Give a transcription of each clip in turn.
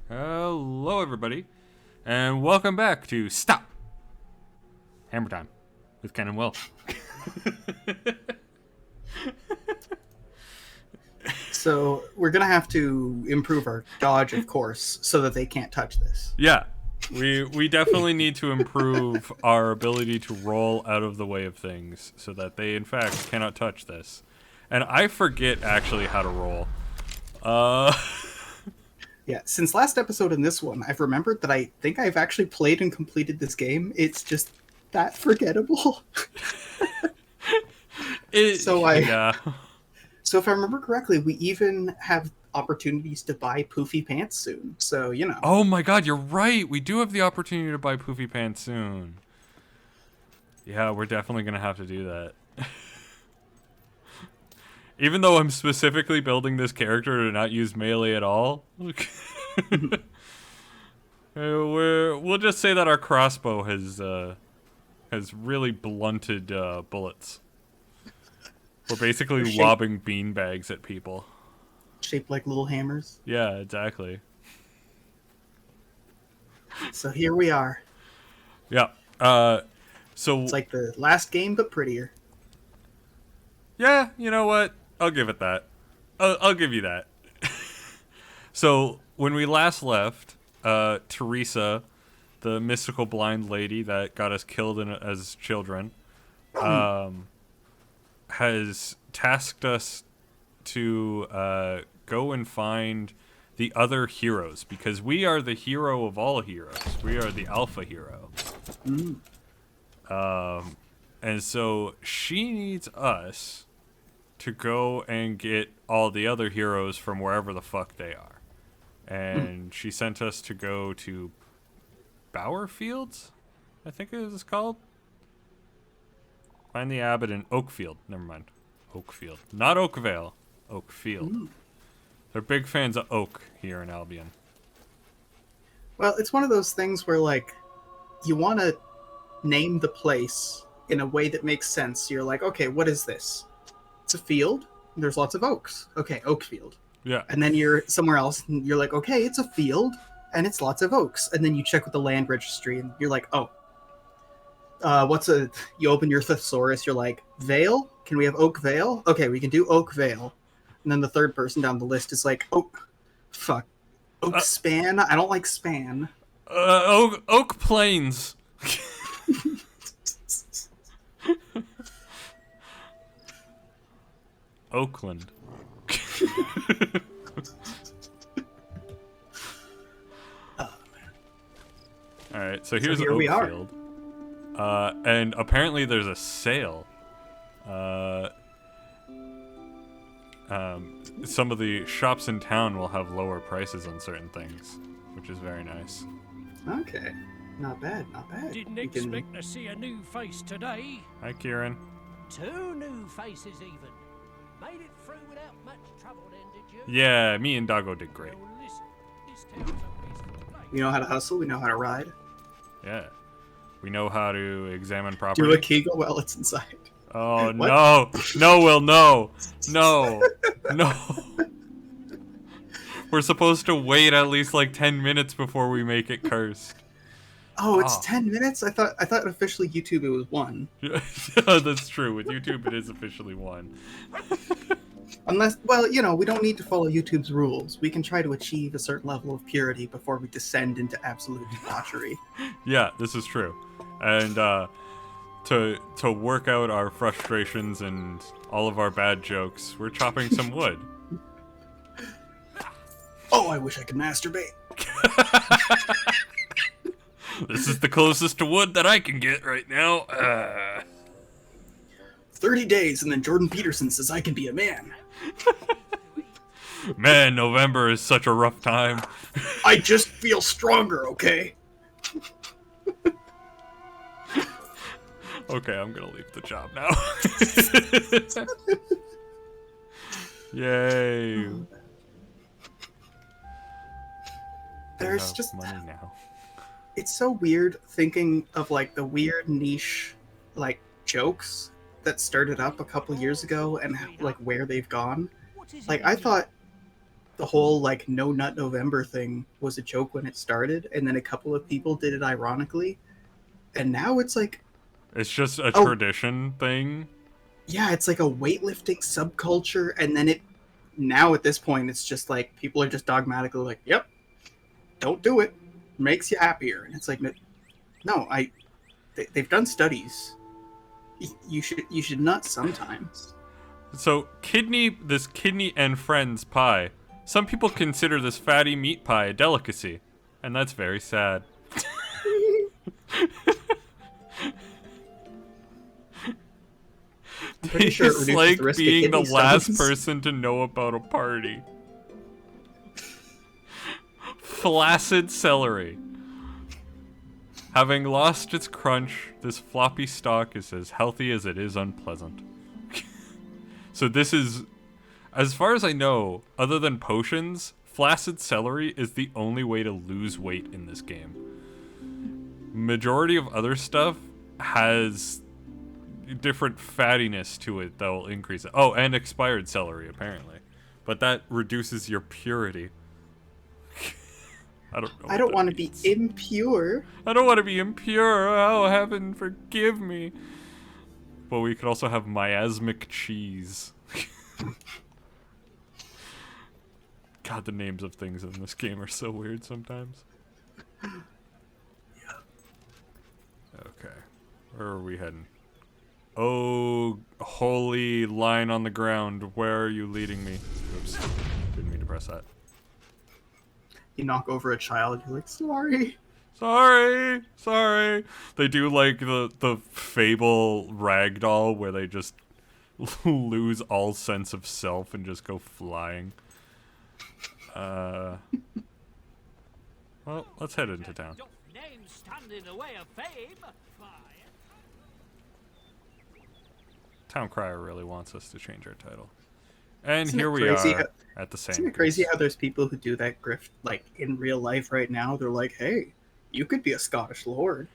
Hello, everybody, and welcome back to Stop Hammer Time with Ken and Will. So we're gonna have to improve our dodge, of course, so that they can't touch this. Yeah, we definitely need to improve our ability to roll out of the way of things so that they, in fact, cannot touch this. And I forget actually how to roll. Yeah, since last episode and this one, I've remembered that I think I've actually played and completed this game. It's just that forgettable. Yeah. So if I remember correctly, we even have opportunities to buy poofy pants soon. So, you know. Oh my god, you're right. We do have the opportunity to buy poofy pants soon. Yeah, we're definitely going to have to do that. Even though I'm specifically building this character to not use melee at all. We'll just say that our crossbow has really blunted bullets. We're basically lobbing beanbags at people. Shaped like little hammers. Yeah, exactly. So here we are. Yeah. So it's like the last game, but prettier. Yeah, you know what? I'll give it that. I'll give you that. So when we last left, Teresa, the mystical blind lady that got us killed as children, has tasked us to go and find the other heroes, because we are the hero of all heroes. We are the alpha hero. And so she needs us to go and get all the other heroes from wherever the fuck they are. And she sent us to go to Bower Fields, I think it is called. Find the abbot in Oakfield. Never mind. Oakfield. Not Oakvale. Oakfield. They're big fans of oak here in Albion. Well, it's one of those things where, like, you want to name the place in a way that makes sense. You're like, okay, what is this? It's a field. There's lots of oaks. Okay, Oakfield. Yeah. And then you're somewhere else, and you're like, okay, it's a field, and it's lots of oaks. And then you check with the land registry, and you're like, oh, you open your thesaurus, you're like, Vale? Can we have Oak Vale? Okay, we can do Oak Vale. And then the third person down the list is like, Oak Span? I don't like Span. Oak Plains. Oakland. Alright, so here's Oakfield. And apparently there's a sale. Some of the shops in town will have lower prices on certain things, which is very nice. Okay. Not bad, not bad. Didn't expect to see a new face today. Hi, Kieran. 2 new faces even. Made it through without much trouble then, did you? Yeah, me and Doggo did great. Well, listen, this town's a peaceful place. We know how to hustle, we know how to ride. Yeah. We know how to examine property. Do a Kegel while it's inside. Oh, no. No, Will, no. No. No. We're supposed to wait at least like 10 minutes before we make it cursed. Oh, it's 10 minutes? I thought officially YouTube it was 1. Yeah, that's true. With YouTube, it is officially 1. Unless, well, you know, we don't need to follow YouTube's rules. We can try to achieve a certain level of purity before we descend into absolute debauchery. Yeah, this is true. And to work out our frustrations and all of our bad jokes, we're chopping some wood. Oh, I wish I could masturbate. This is the closest to wood that I can get right now. 30 days, and then Jordan Peterson says I can be a man. Man, November is such a rough time. I just feel stronger, okay? Okay, I'm gonna leave the job now. Yay. There's just money now. It's so weird thinking of like the weird niche like jokes that started up a couple years ago and like where they've gone. Like I thought the whole like No Nut November thing was a joke when it started, and then a couple of people did it ironically, and now it's like, It's just a tradition thing. yeah, it's like a weightlifting subculture, and then now at this point it's just like people are just dogmatically like, yep, don't do it, makes you happier, and it's like, no, they've done studies. You should not sometimes. So this kidney and friends pie. Some people consider this fatty meat pie a delicacy, and that's very sad. I'm pretty sure it It's reduces like the risk of being the kidney last stones. person to know about a party. Flaccid celery. Having lost its crunch, this floppy stalk is as healthy as it is unpleasant. So this is, as far as I know, other than potions, flaccid celery is the only way to lose weight in this game. Majority of other stuff has different fattiness to it that will increase it. Oh, and expired celery, apparently. But that reduces your purity. I don't know. I don't want to be impure. I don't want to be impure. Oh, heaven, forgive me. But we could also have miasmic cheese. God, the names of things in this game are so weird sometimes. Yeah. Okay. Where are we heading? Oh, holy line on the ground. Where are you leading me? Oops. Didn't mean to press that. You knock over a child, you're like, sorry. Sorry. They do like the Fable ragdoll where they just lose all sense of self and just go flying. Well, let's head into town. Names stand in the way of fame. Town Crier really wants us to change our title. And Isn't here it we crazy are at the same. Isn't it crazy how there's people who do that grift like in real life right now? They're like, hey, you could be a Scottish lord.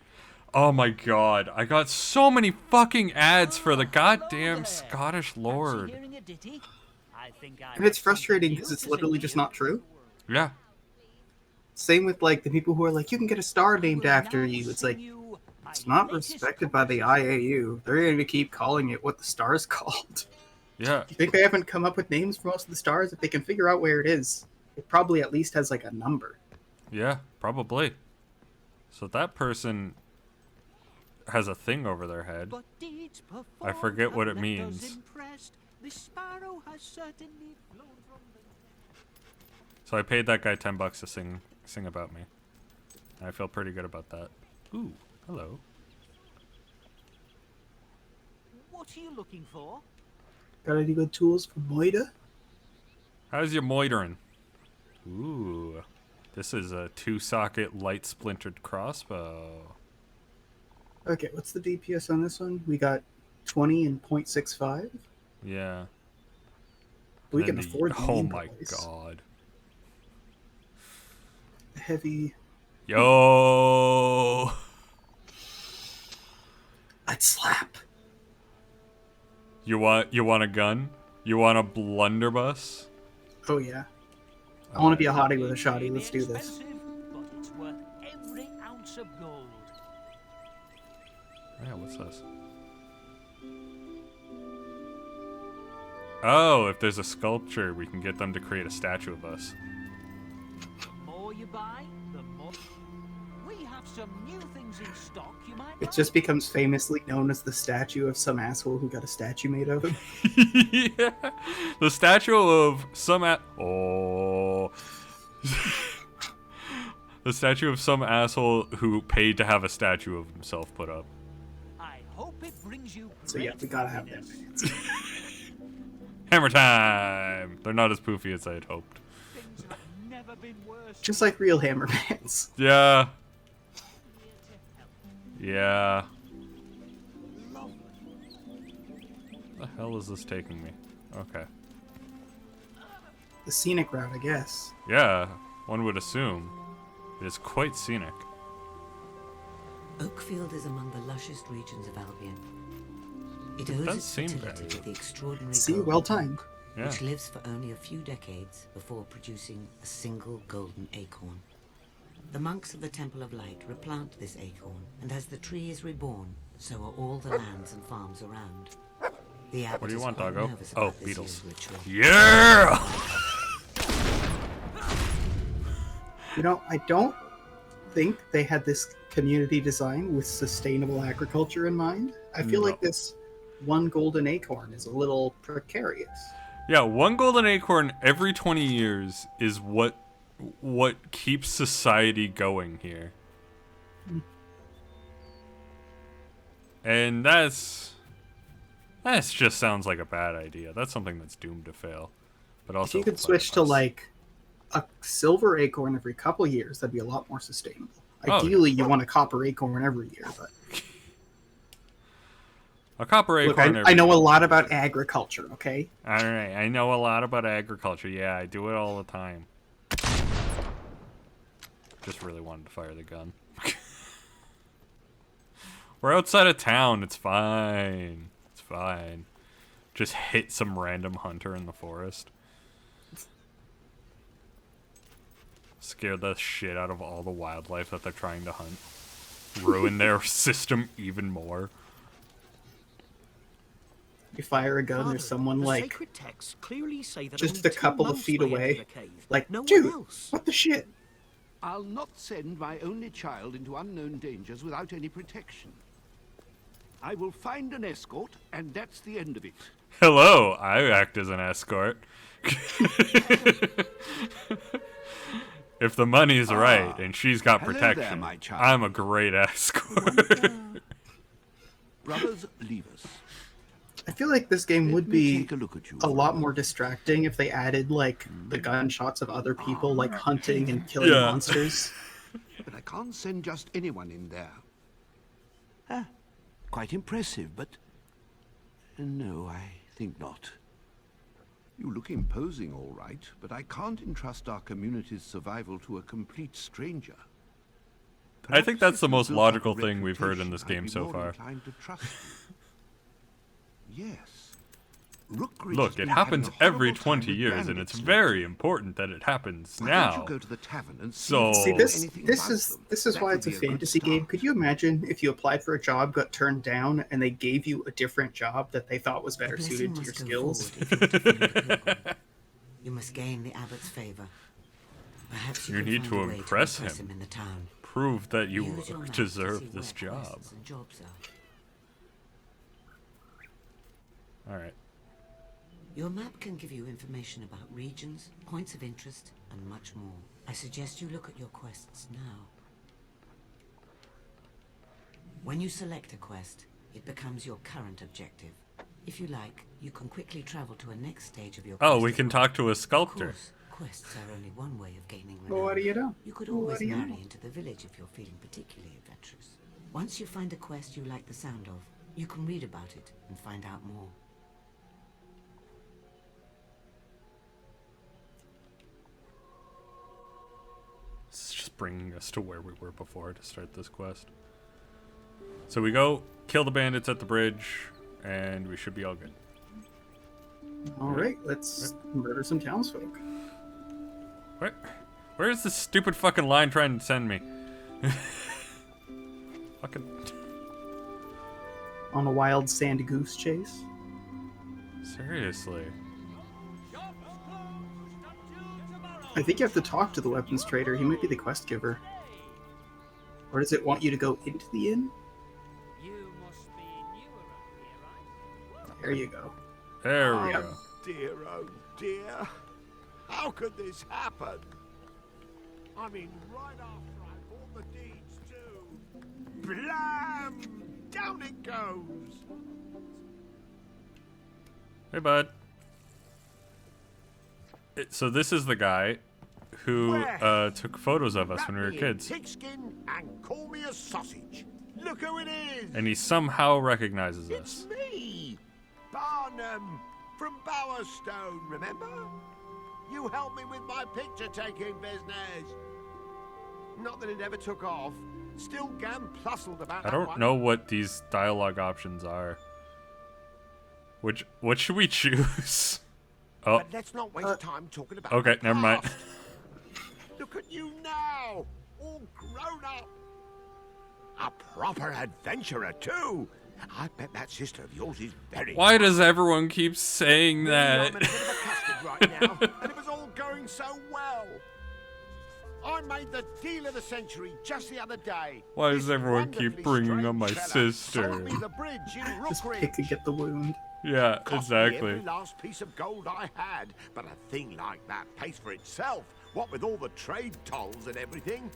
Oh my god, I got so many fucking ads for the goddamn Scottish Lord. And it's frustrating because it's literally just not true. Yeah. Same with like the people who are like, you can get a star named after you. It's like, it's not respected by the IAU. They're going to keep calling it what the star's called. Yeah. You think they haven't come up with names for most of the stars? If they can figure out where it is, it probably at least has like a number. Yeah, probably. So that person has a thing over their head. I forget what it means. So I paid that guy $10 to sing about me. I feel pretty good about that. Ooh, hello. What are you looking for? Got any good tools for Moida? How's your moitering? Ooh, this is a 2-socket light splintered crossbow. Okay, what's the DPS on this one? We got 20 and 0.65. Yeah. We And can the- afford the Oh my improvise. god. Heavy. Yo. Let's slap. You want a gun? You want a blunderbuss? Oh yeah. I want to be a hottie with a shoddy. Let's do this. Expensive, but it's worth every ounce of gold. Yeah, what's this? Oh, if there's a sculpture, we can get them to create a statue of us. The more you buy, the more. We have some new things in stock. You might. It just becomes famously known as the statue of some asshole who got a statue made of him. Yeah. The statue of some oh. The statue of some asshole who paid to have a statue of himself put up. I hope it brings you. So yeah, we gotta have them. Hammer time! They're not as poofy as I had hoped. Things have never been worse. Just like real Hammermans. Yeah. Yeah. The hell is this taking me? Okay. The scenic route, I guess. Yeah, one would assume. It is quite scenic. Oakfield is among the lushest regions of Albion. It It owes does its seem fertility very- to the extraordinary See, growth well of timed. Yeah. which lives for only a few decades before producing a single golden acorn. The monks of the Temple of Light replant this acorn, and as the tree is reborn, so are all the lands and farms around. The abbot What do you is want, quite doggo? nervous Oh, about this beetles. year's ritual. Yeah! You know, I don't think they had this community design with sustainable agriculture in mind. I feel No. like this one golden acorn is a little precarious. Yeah, one golden acorn every 20 years is what keeps society going here. And that's just sounds like a bad idea. That's something that's doomed to fail. But also, If you could switch to like a silver acorn every couple years, that'd be a lot more sustainable. Oh, Ideally, you want a copper acorn every year, but a copper look, acorn. I know a lot about agriculture. Okay, All right, I know a lot about agriculture. Yeah, I do it all the time. Just really wanted to fire the gun. We're outside of town. It's fine. It's fine. Just hit some random hunter in the forest. Scare the shit out of all the wildlife that they're trying to hunt. Ruin their system even more. you fire a gun, Father, there's someone the like sacred texts clearly say that just only a couple 2 of months feet lay into away, the cave. like, no one dude, else. what the shit? I'll not send my only child into unknown dangers without any protection. I will find an escort, and that's the end of it. Hello, I act as an escort. If the money's right and she's got Hello there, protection, my child. I'm a great escort. Brothers, leave us. I feel like this game Let would me be take a look at you a for lot moment. more distracting if they added like the gunshots of other people like hunting and killing Yeah. monsters. But I can't send just anyone in there. Ah, quite impressive, but... No, I think not. You look imposing, all right, but I can't entrust our community's survival to a complete stranger. I think that's Perhaps the if most you built up a logical thing we've heard in this reputation, game I'd be so more far. inclined to trust you. Yes. Rookridge Look, has it been happens having a every horrible time 20 with years, and it's bandits very lately. important that it happens Why now. don't you go to the tavern and see So- if See, you know this anything this about is them? this is That why would it's a be good fantasy game. start. Could you imagine if you applied for a job, got turned down, and they gave you a different job that they thought was better The suited blessing to your must go skills? forward if you're to find a pilgrim. You must gain the abbot's favor. Perhaps you You can need find to a way impress to him. in the town. Prove that you Use your map to see deserve this where job. quests and jobs are. Alright. Your map can give you information about regions, points of interest, and much more. I suggest you look at your quests now. When you select a quest, it becomes your current objective. If you like, you can quickly travel to a next stage of your quest. Oh, we as can well. talk to a Of sculptor. course, quests are only one way of gaining renown. Well, what do you know? You could Well, what always do you marry know? into the village if you're feeling particularly adventurous. Once you find a quest you like the sound of, you can read about it and find out more. This is just bringing us to where we were before to start this quest. So we go kill the bandits at the bridge, and we should be all good. All right, let's murder some townsfolk. Where is this stupid fucking line trying to send me? Fucking On a wild sand goose chase. seriously. I think you have to talk to the weapons trader. He might be the quest giver. Or does it want you to go into the inn? You must be new around here, right? There you go. There we Yep. go. Dear, oh dear. How could this happen? I mean, right after I bought the deeds too. Blam! Down it goes. Hey, bud. So this is the guy who took photos of us Wrap when we were me in kids, pigskin and call me a sausage. Look who it is. and he somehow recognizes It's us. me, Barnum, from Bowerstone, remember? You helped me with my picture-taking business. Not that it ever took off. Still gam-plussled about I that don't one. know what these dialogue options are. What should we choose? Oh, But let's not waste time talking about okay, the never mind. past. Look at you now, all grown up. A proper adventurer, too. I bet that sister of yours is very... Why does everyone keep saying that? I'm in a bit of a custard right now, and it was all going so well. I made the deal of the century just the other day. Why does This everyone keep wonderfully bringing up my strange fella sister? sold me the bridge in Just Rookridge. pick and get the wound. Yeah, Cost me exactly. every last piece of gold I had, but a thing like that pays for itself. What with all the trade tolls and everything.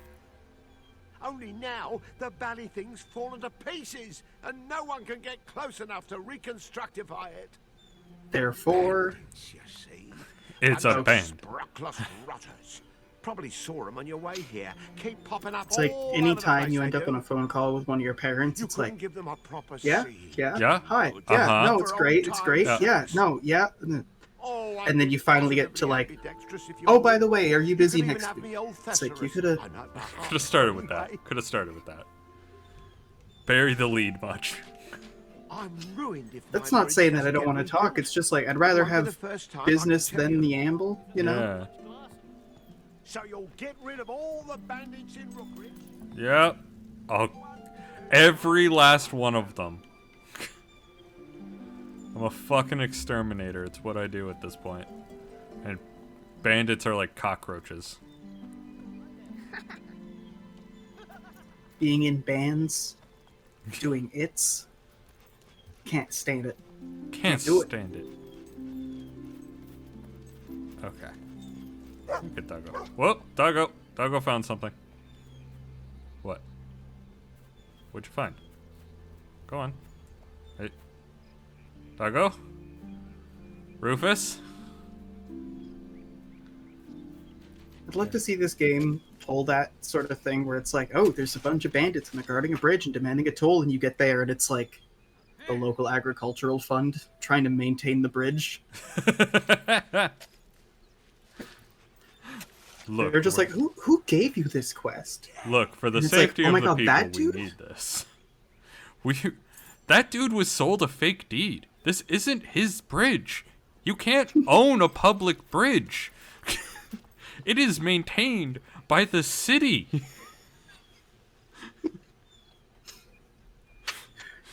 Only now the bally thing's fallen to pieces, and no one can get close enough to reconstructify it. Therefore, Bandits, you see. It's And a those band. Spruckless rotters. Probably saw them on your way here. Keep popping up it's like all over the anytime place, you they end up do. on a phone call with one of your parents, You it's couldn't like, give them a proper yeah, seed. yeah, Yeah? hi, yeah, Uh-huh. no, it's great, it's great, Yeah. yeah, no, yeah. Oh, I And then you finally get to positively like, ambidextrous if you oh, want. by the way, are you You busy could even next have week? me old It's like, you thesaurus. coulda- I know that Could have started with anyway. that. Could have started with that. Bury the lead much. I'm ruined if That's my not bridge saying that I doesn't don't get want to talk. rebuilt. It's just like I'd rather Won't be the have first time I can business tell than you. the amble, you know? Yeah. So you'll get rid of all the bandits in Rookridge? Yep. Every last one of them. I'm a fucking exterminator. It's what I do at this point. And bandits are like cockroaches. Being in bands, doing its, can't stand it. Can't do it. stand it. Okay. Get Doggo. Whoa, Doggo. Doggo found something. What? What'd you find? Go on. Hey. Doggo? Rufus? I'd love to see this game pull that sort of thing where it's like, oh, there's a bunch of bandits and they're guarding a bridge and demanding a toll, and you get there and it's like the local agricultural fund trying to maintain the bridge. Look, They're just like, who gave you this quest? look, for the And it's like, safety oh of my the God, people, that we dude? need this. That dude was sold a fake deed. This isn't his bridge. You can't own a public bridge. It is maintained by the city.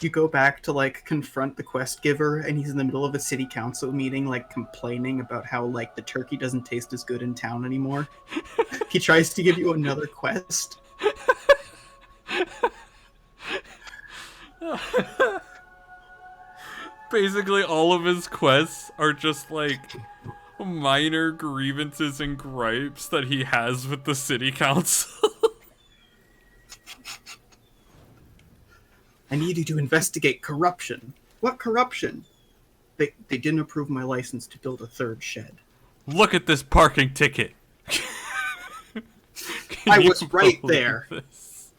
You go back to like confront the quest giver, and he's in the middle of a city council meeting, like complaining about how like the turkey doesn't taste as good in town anymore. He tries to give you another quest. Basically, all of his quests are just like minor grievances and gripes that he has with the city council. I need you to investigate corruption. What corruption? They didn't approve my license to build a third shed. Look at this parking ticket. I you was right believe there. this?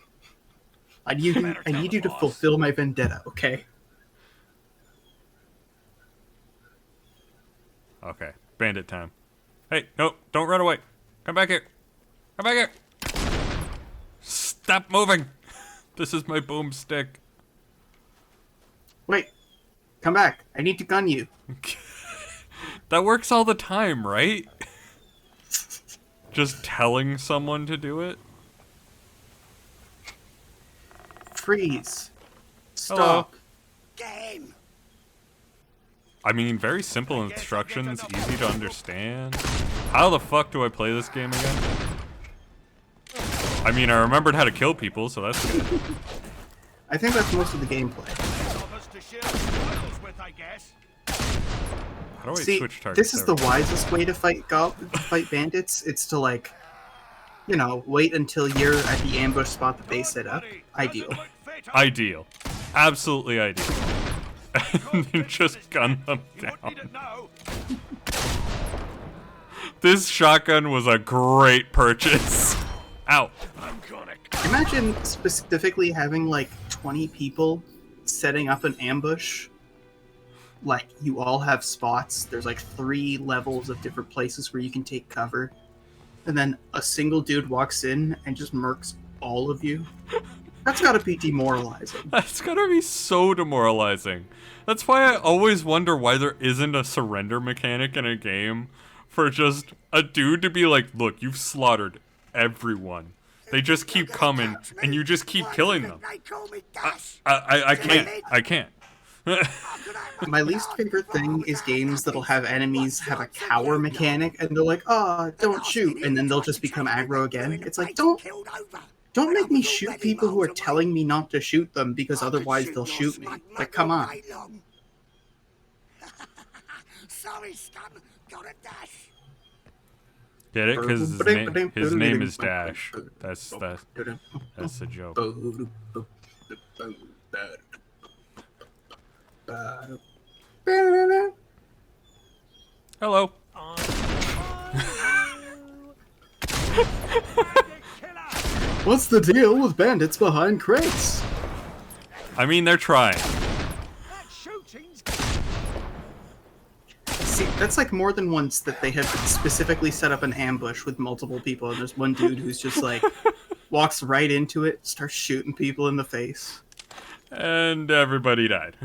I need you to fulfill my vendetta, okay? Okay, bandit time. Hey, no, don't run away. Come back here. Come back here. Stop moving. This is my boomstick. Wait, come back. I need to gun you. That works all the time, right? Just telling someone to do it? Freeze. Hello. Stop. Game! I mean, very simple instructions, easy to understand. How the fuck do I play this game again? I mean, I remembered how to kill people, so that's good. I think that's most of the gameplay. How do I See, switch targets? this is the wisest way to fight bandits. It's to like, you know, wait until you're at the ambush spot that they set up. Ideal. Ideal. Absolutely ideal. And then just gun them down. This shotgun was a great purchase. Ow. Imagine specifically having like 20 people setting up an ambush. Like, you all have spots. There's like 3 levels of different places where you can take cover. And then a single dude walks in and just murks all of you. That's gotta be demoralizing. That's gotta be so demoralizing. That's why I always wonder why there isn't a surrender mechanic in a game for just a dude to be like, look, you've slaughtered everyone. They just keep coming, and you just keep killing them. I can't. I can't. My least favorite thing is games that'll have enemies have a cower mechanic, and they're like, "Oh, don't shoot," and then they'll just become aggro again. It's like, don't make me shoot people who are telling me not to shoot them because otherwise they'll shoot me. Like, come on. Sorry, scum. Gotta dash. Get it? Because his name is Dash. That's the joke. Hello. What's the deal with bandits behind crates? I mean, they're trying. See, that's like more than once that they have specifically set up an ambush with multiple people, and there's one dude who's just like, walks right into it, starts shooting people in the face. And everybody died.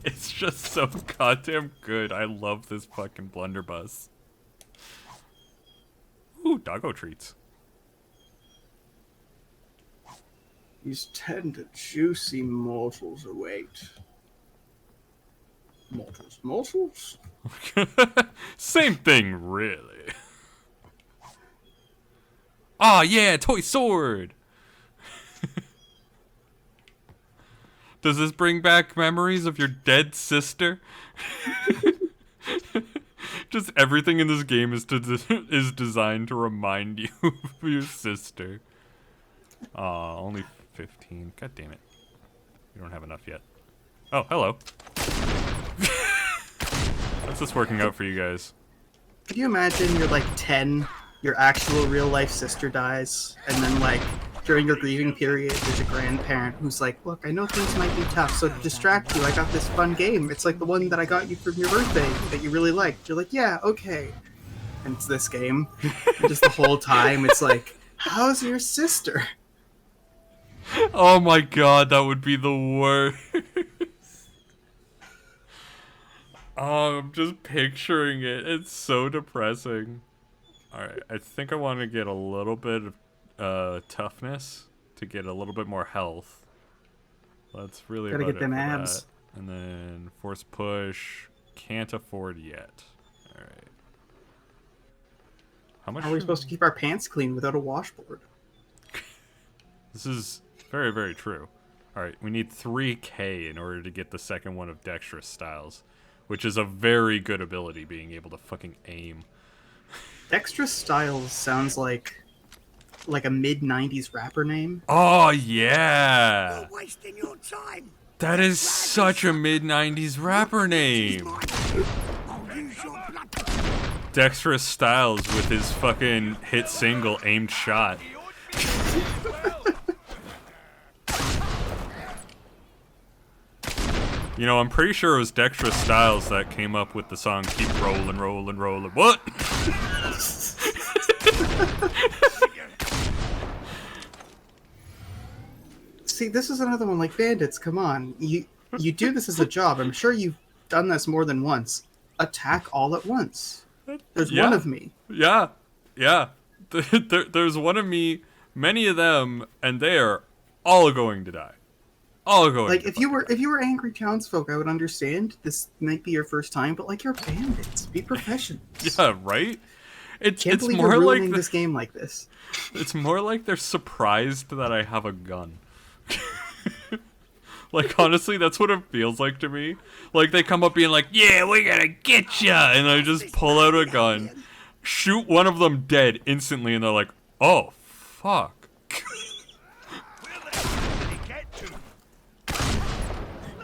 It's just so goddamn good. I love this fucking blunderbuss. Ooh, doggo treats. These tender, juicy morsels await. Morsels? Same thing, really. Ah, yeah, toy sword. Does this bring back memories of your dead sister? Just everything in this game is designed to remind you of your sister. Aw, only 15. God damn it. You don't have enough yet. Oh, hello. How's this working out for you guys? Could you imagine you're like 10, your actual real life sister dies, and then like during your grieving period there's a grandparent who's like, look, I know things might be tough, so to distract you, I got this fun game. It's like the one that I got you for your birthday that you really liked. You're like, yeah, okay. And it's this game. And just the whole time it's like, how's your sister? Oh my god, that would be the worst. Oh, I'm just picturing it. It's so depressing. Alright, I think I want to get a little bit of toughness to get a little bit more health. That's really Gotta about get them it for abs. that. And then force push. Can't afford yet. Alright. How much How are we supposed to keep our pants clean without a washboard? This is very, very true. Alright, we need 3k in order to get the second one of Dexterous Styles, which is a very good ability, being able to fucking aim. Dexterous Styles sounds like a mid-90s rapper name. Oh, yeah! You're wasting your time. That is such a mid-90s rapper name! I'll use your blood. Dexterous Styles with his fucking hit single, Aimed Shot. You know, I'm pretty sure it was Dexterous Styles that came up with the song Keep Rollin', Rollin', Rollin'. What? See, this is another one like Bandits, come on. You do this as a job. I'm sure you've done this more than once. Attack all at once. There's one of me. Yeah. There's one of me, many of them, and they are all going to die. All going Like to if you were angry townsfolk, I would understand. This might be your first time, but like you're bandits. Be professionals. Yeah, right? Can't It's believe more you're like ruining this game like this. It's more like they're surprised that I have a gun. Like, honestly, that's what it feels like to me. Like, they come up being like, yeah, we're gonna get ya! And I just pull out a gun, shoot one of them dead instantly, and they're like, oh, fuck.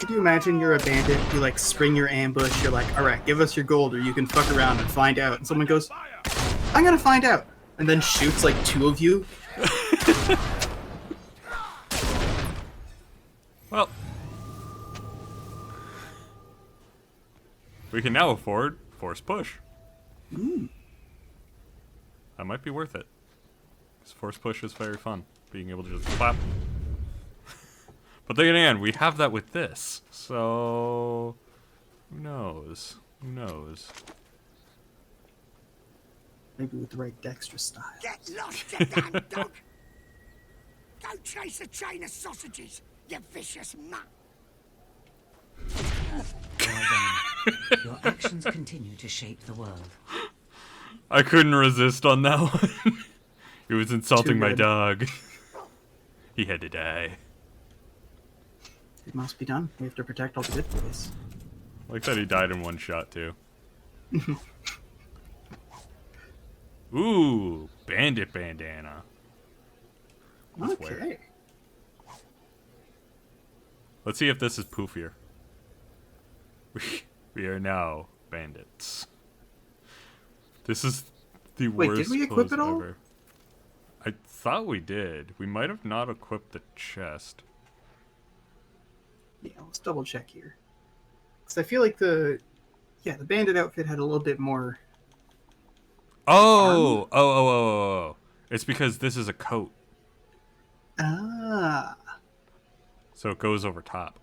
Could you imagine you're a bandit, you like spring your ambush, you're like, alright, give us your gold or you can fuck around and find out. And someone goes, I'm gonna find out. And then shoots like two of you. Well, we can now afford force push. That might be worth it. This force push is very fun. Being able to just clap. But then again, we have that with this. So... Who knows? Who knows? Maybe with the right dexterous style. Get lost, you damn dog! Go chase a chain of sausages, you vicious mutt! Well done. Your actions continue to shape the world. I couldn't resist on that one. He was insulting my good. dog. He had to die. It must be done. We have to protect all the good boys. Like that he died in one shot, too. Ooh, Bandit Bandana. That's Okay. weird. Let's see if this is poofier. We are now bandits. This is the Wait, worst did we equip pose it all? ever. I thought we did. We might have not equipped the chest. Yeah, let's double check here. Because I feel like the bandit outfit had a little bit more. Oh. It's because this is a coat, Ah. so it goes over top.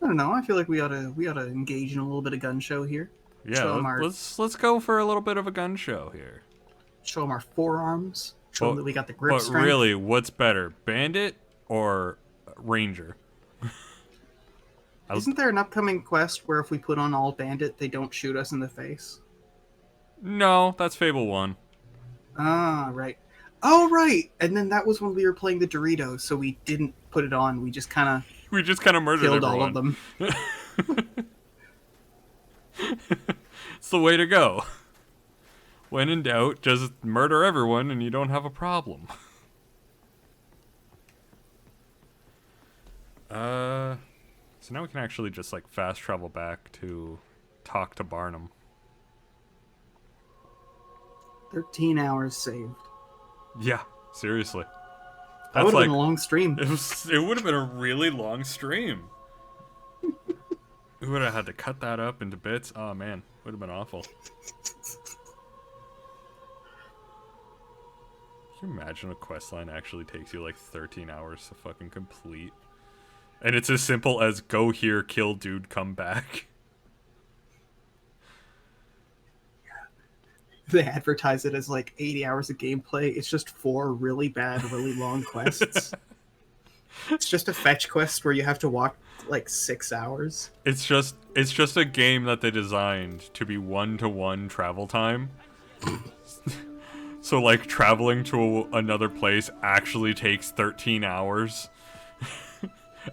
I don't know. I feel like we ought to engage in a little bit of gun show here. Yeah, Show 'em our- let's go for a little bit of a gun show here. Show them our forearms. Show them that we got the grip But strength. really, what's better, bandit or ranger? Isn't there an upcoming quest where if we put on all bandit, they don't shoot us in the face? No, that's Fable 1. Ah, right. Oh, right. And then that was when we were playing the Doritos, so we didn't put it on. We just kind of We just kind of murdered killed everyone. all of them. It's the way to go. When in doubt, just murder everyone and you don't have a problem. So now we can actually just like fast travel back to talk to Barnum. 13 hours saved. Yeah, seriously. That would have been a long stream. It would have been a really long stream. We would have had to cut that up into bits. Oh man, would have been awful. Can you imagine a questline actually takes you like 13 hours to fucking complete? And it's as simple as go here, kill dude, come back. They advertise it as like 80 hours of gameplay. It's just 4 really bad, really long quests. It's just a fetch quest where you have to walk like 6 hours. It's just a game that they designed to be 1-to-1 travel time. So like traveling to another place actually takes 13 hours.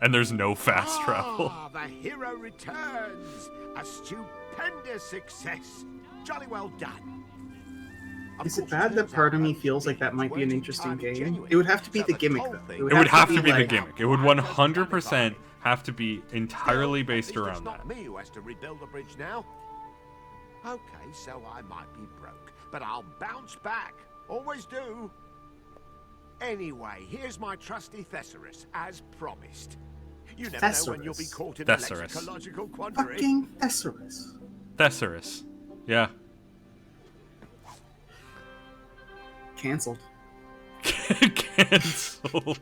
And there's no fast travel. Ah, the hero returns! A stupendous success! Jolly well done. Of Is it course, bad that turns part of out me those feels like that might be an weren't interesting entirely game? genuine. It would have to be So the the gimmick, whole though. thing- It It would have to be the like- gimmick. It would 100% have to be entirely based Still, at around least that. it's not me who has to rebuild the bridge now. Okay, so I might be broke, but I'll bounce back. Always do. Anyway, here's my trusty thesaurus, as promised. You never know when you'll be Thesaurus. caught in Thesaurus. a lexicological quandary. Fucking Thesaurus. Thesaurus. Yeah. Cancelled. Cancel.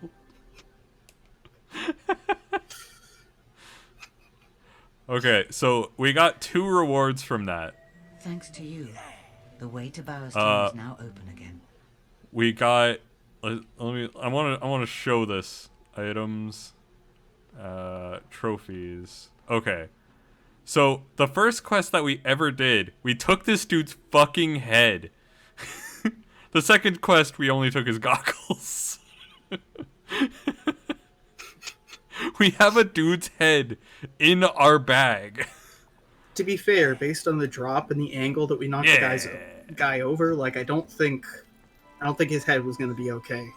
Okay, so we got 2 rewards from that. Thanks to you, the way to Bowerstown is now open again. We got. Let me. I want to show this. Items. Trophies. Okay. So the first quest that we ever did, we took this dude's fucking head. The second quest, we only took his goggles. We have a dude's head in our bag. To be fair, based on the drop and the angle that we knocked the guy over, like I don't think his head was going to be okay.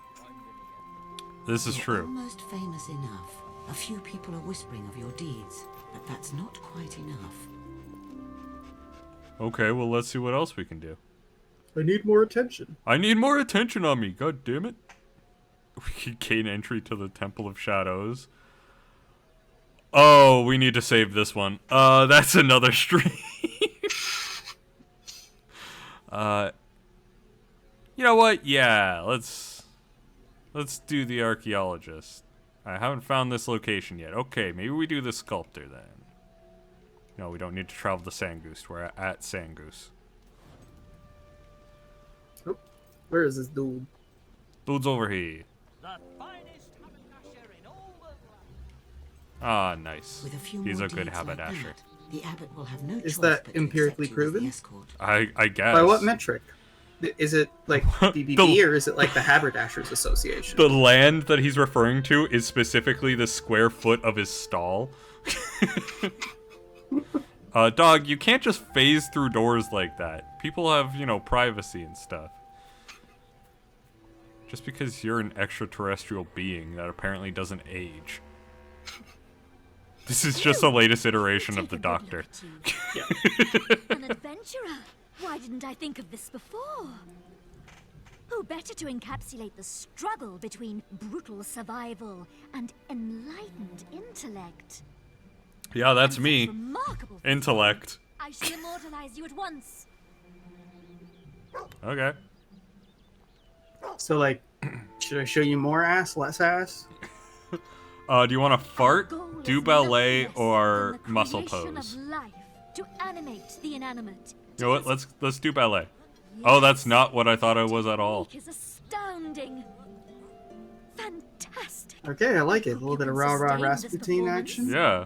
This is You're true. almost famous enough. A few people are whispering of your deeds, but that's not quite enough. Okay, well, let's see what else we can do. I need more attention. I need more attention on me, god damn it. We can gain entry to the Temple of Shadows. Oh, we need to save this one. That's another stream. You know what? Yeah, let's do the archaeologist. I haven't found this location yet. Okay, maybe we do the sculptor then. No, we don't need to travel to Sangoose. We're at Sangoose. Oh, where is this dude? Dude's over here. The finest haberdasher in all the land. Ah, nice. With a few He's more a good deeds like haberdasher. that, the abbot will have no Is choice that but to empirically accept you as the proven? escort. I guess. By what metric? Is it like BBB The- or is it like the Haberdashers Association? The land that he's referring to is specifically the square foot of his stall. Dog, you can't just phase through doors like that. People have, you know, privacy and stuff. Just because you're an extraterrestrial being that apparently doesn't age. This is just the latest iteration of the Doctor. An adventurer. Why didn't I think of this before? Who better to encapsulate the struggle between brutal survival and enlightened intellect? Yeah, that's And me. such remarkable Intellect. I shall immortalize you at once. Okay. So, like, should I show you more ass, less ass? Do you want to fart, Goal do is ballet, nothing less or than the muscle creation pose? Of life, to animate the inanimate. You know what? Let's do ballet. Oh, that's not what I thought it was at all. Technique is astounding. Fantastic. Okay, I like it. A little You bit of can rah-rah sustain this Rasputin performance. action. Yeah.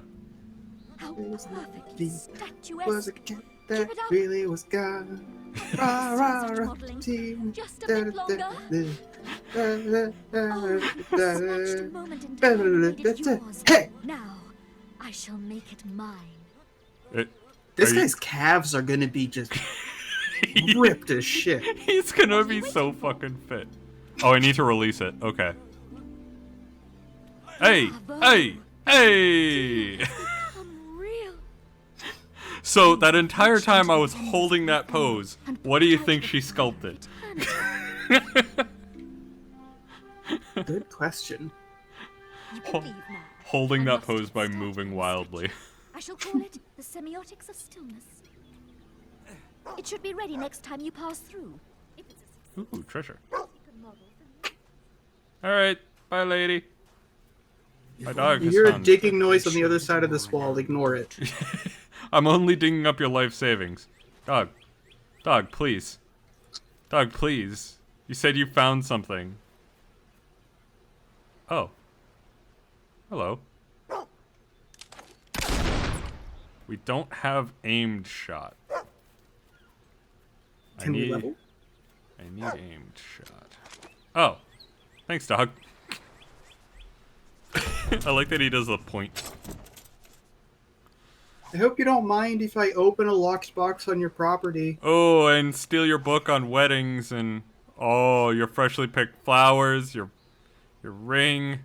How Was perfectly Was statuesque. a cat Keep that it up. really was God. Rah, rah, Such rah, modeling. team. Just a bit longer. Oh, a snatched moment in time made it yours. Hey! Now, I shall make it mine. This Are you- guy's calves are gonna be just ripped as shit. He's gonna be so fucking fit. Oh, I need to release it. Okay. Hey! Hey! Hey! Come real. So, that entire time I was holding that pose, what do you think she sculpted? Good question. You can leave now. Holding I that must pose by start moving my wildly. I shall call it the semiotics of stillness. It should be ready next time you pass through. If it's a Ooh, treasure. successful model, then Alright, bye lady. My dog You has hear a found- digging noise on the other side of this wall. Ignore it. I'm only digging up your life savings. Dog. Dog, please. Dog, please. You said you found something. Oh. Hello. We don't have aimed shot. Can we level? I need aimed shot. Oh. Thanks, dog. I like that he does the point. I hope you don't mind if I open a locked box on your property. Oh, and steal your book on weddings and your freshly picked flowers, your ring.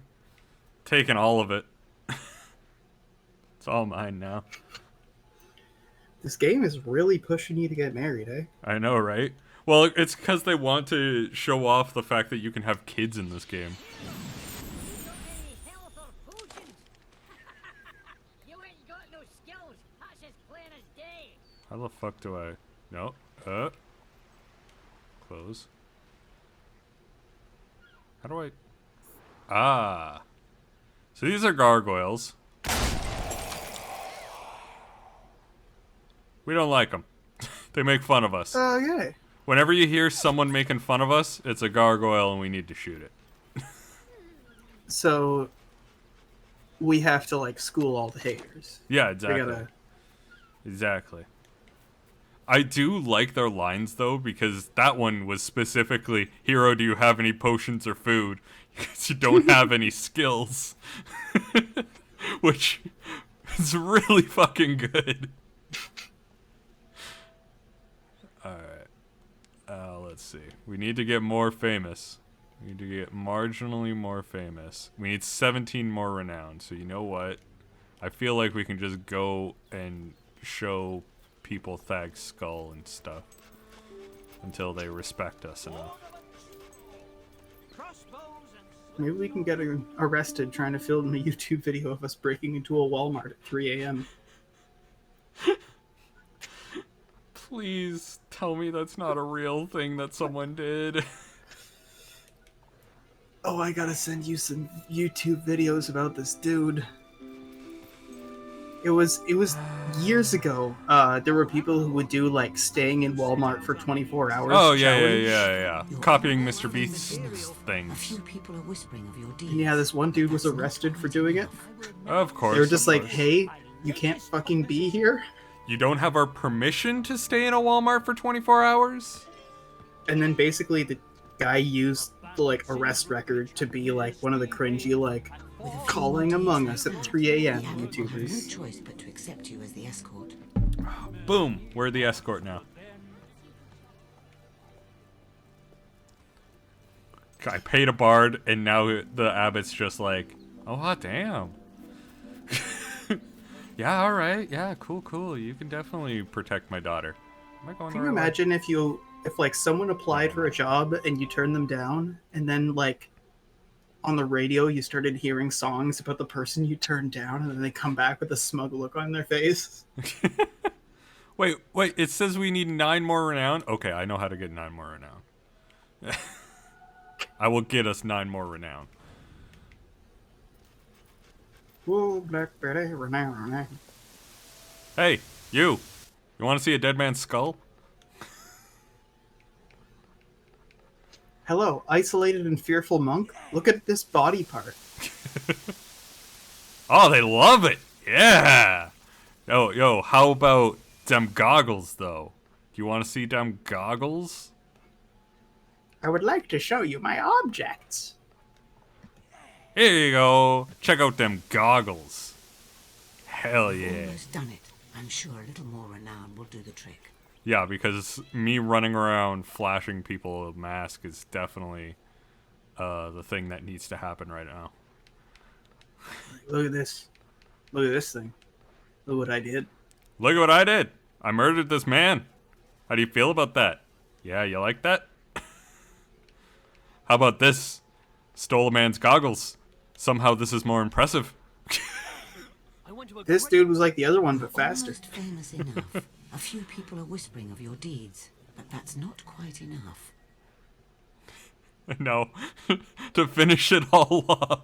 Taking all of it. It's all mine now. This game is really pushing you to get married, eh? I know, right? Well, it's because they want to show off the fact that you can have kids in this game. Any health or potions? You ain't got no skills. That's as plain as day. How the fuck do I... No. Close. How do I... Ah. So these are gargoyles. We don't like them. They make fun of us. Okay. Whenever you hear someone making fun of us, it's a gargoyle and we need to shoot it. So we have to like school all the haters. Yeah, We exactly. gotta. Exactly. I do like their lines though, because that one was specifically, "Hero, do you have any potions or food?" Because you don't have any skills. Which is really fucking good. Alright. Let's see. We need to get more famous. We need to get marginally more famous. We need 17 more renown. So you know what? I feel like we can just go and show people Thag's skull and stuff until they respect us enough. Crossbows and Maybe we can get arrested trying to film a YouTube video of us breaking into a Walmart at 3 a.m. Please tell me that's not a real thing that someone did. Oh, I gotta send you some YouTube videos about this dude. It was years ago. There were people who would do like staying in Walmart for 24 hours. Oh challenge. yeah. Copying Mr. Beast's A things. few people are whispering of your deeds. And yeah, this one dude was arrested for doing it. Of course. They were just of like, course. "Hey, you can't fucking be here." You don't have our permission to stay in a Walmart for 24 hours? And then basically the guy used the like arrest record to be like one of the cringy like With a few calling more Among deeds Us like at that, 3 a.m. the abbot will have YouTubers. no choice but to accept you as the escort. Boom. We're the escort now. I paid a bard, and now the abbot's just like, oh, hot damn. Yeah, all right. Yeah, cool. You can definitely protect my daughter. Am I going Can the you right way? imagine if like someone applied for a job and you turned them down, and then like on the radio you started hearing songs about the person you turned down, and then they come back with a smug look on their face? Wait. It says we need 9 more renown. Okay, I know how to get 9 more renown. I will get us 9 more renown. Whoa, Black Betty, renown. Hey, you. You want to see a dead man's skull? Hello, isolated and fearful monk. Look at this body part. Oh, they love it. Yeah. Yo, how about them goggles, though? Do you want to see them goggles? I would like to show you my objects. Here you go. Check out them goggles. Hell yeah. Almost done it. I'm sure a little more renown will do the trick. Yeah, because me running around flashing people a mask is definitely the thing that needs to happen right now. Look at this. Look at this thing. Look what I did. Look at what I did. I murdered this man. How do you feel about that? Yeah, you like that? How about this? Stole a man's goggles. Somehow this is more impressive. This dude was like the other one, but faster. Almost famous enough. A few people are whispering of your deeds, but that's not quite enough. No. To finish it all off.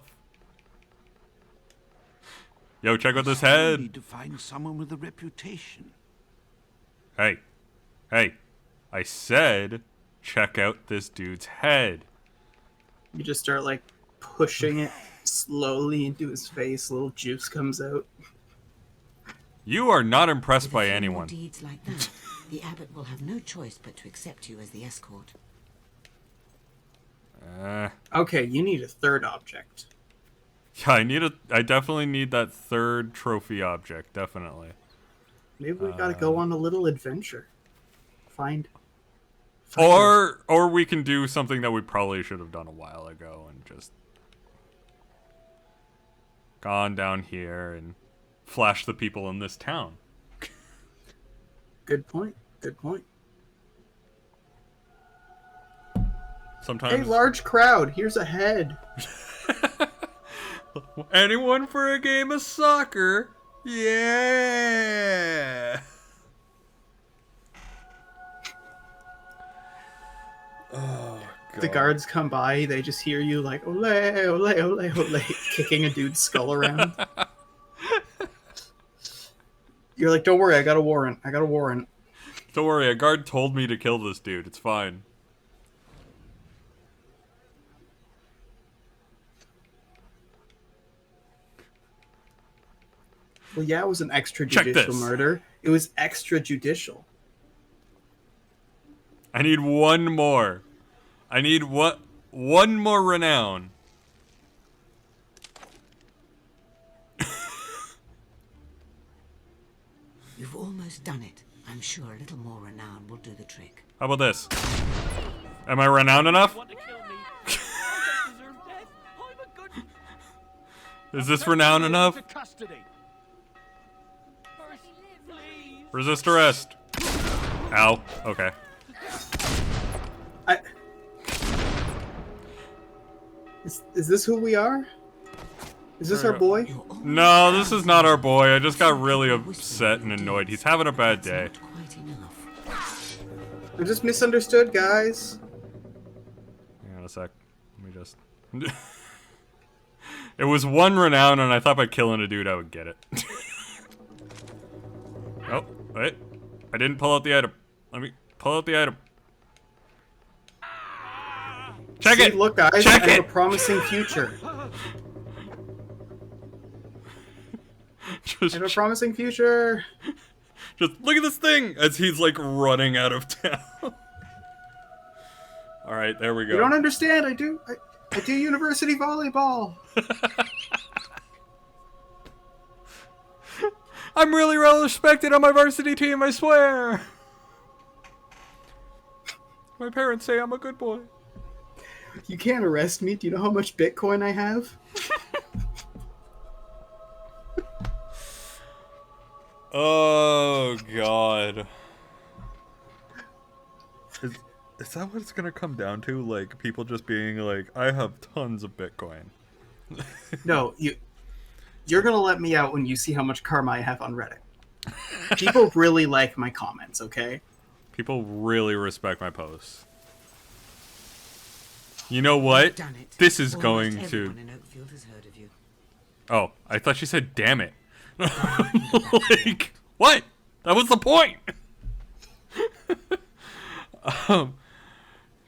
Yo, check out this I head. need to find someone with a reputation. Hey. I said, check out this dude's head. You just start like pushing it slowly into his face. A little juice comes out. You are not impressed With by a few more anyone. deeds like that, the abbot will have no choice but to accept you as the escort. Okay, you need a third object. Yeah, I definitely need that third trophy object, definitely. Maybe we gotta go on a little adventure. Find Or we can do something that we probably should have done a while ago and just gone down here and flash the people in this town. Good point. Sometimes Hey, large crowd, here's a head. anyone for a game of soccer? Yeah. Oh, God. The guards come by, they just hear you like, ole, ole, ole, ole, kicking a dude's skull around. You're like, don't worry, I got a warrant. Don't worry, a guard told me to kill this dude. It's fine. Well, yeah, it was an Check extrajudicial this. murder. It was extrajudicial. I need one more. I need one more renown. You've almost done it. I'm sure a little more renown will do the trick. How about this? Am I renowned enough? Want to kill me? I don't deserve death. I'm a good. Is this renowned enough? To custody. First, please. Resist arrest. Ow. Okay. Is this who we are? Is this our boy? You're almost No, done. this is not our boy. I just got really Whispering upset of and your annoyed. deeds, He's having a bad that's day. not quite enough. I just misunderstood, guys. Hang on a sec. Let me just... It was 1 renown, and I thought by killing a dude I would get it. Oh, wait. I didn't pull out the item. Let me pull out the item. Check See, it! look, guys, Check I have it! a promising future. I have a promising future. Just look at this thing as he's like running out of town. All right, there we go. You don't understand. I do university volleyball. I'm really well respected on my varsity team, I swear. My parents say I'm a good boy. You can't arrest me. Do you know how much Bitcoin I have? Oh God. Is that what it's gonna come down to? Like people just being like, I have tons of Bitcoin. No, you're gonna let me out when you see how much karma I have on Reddit. People really like my comments, okay? People really respect my posts. You know what? Done it. This is Almost going to... everyone in Oakfield has heard of you. Oh, I thought she said damn it. Like, what? That was the point.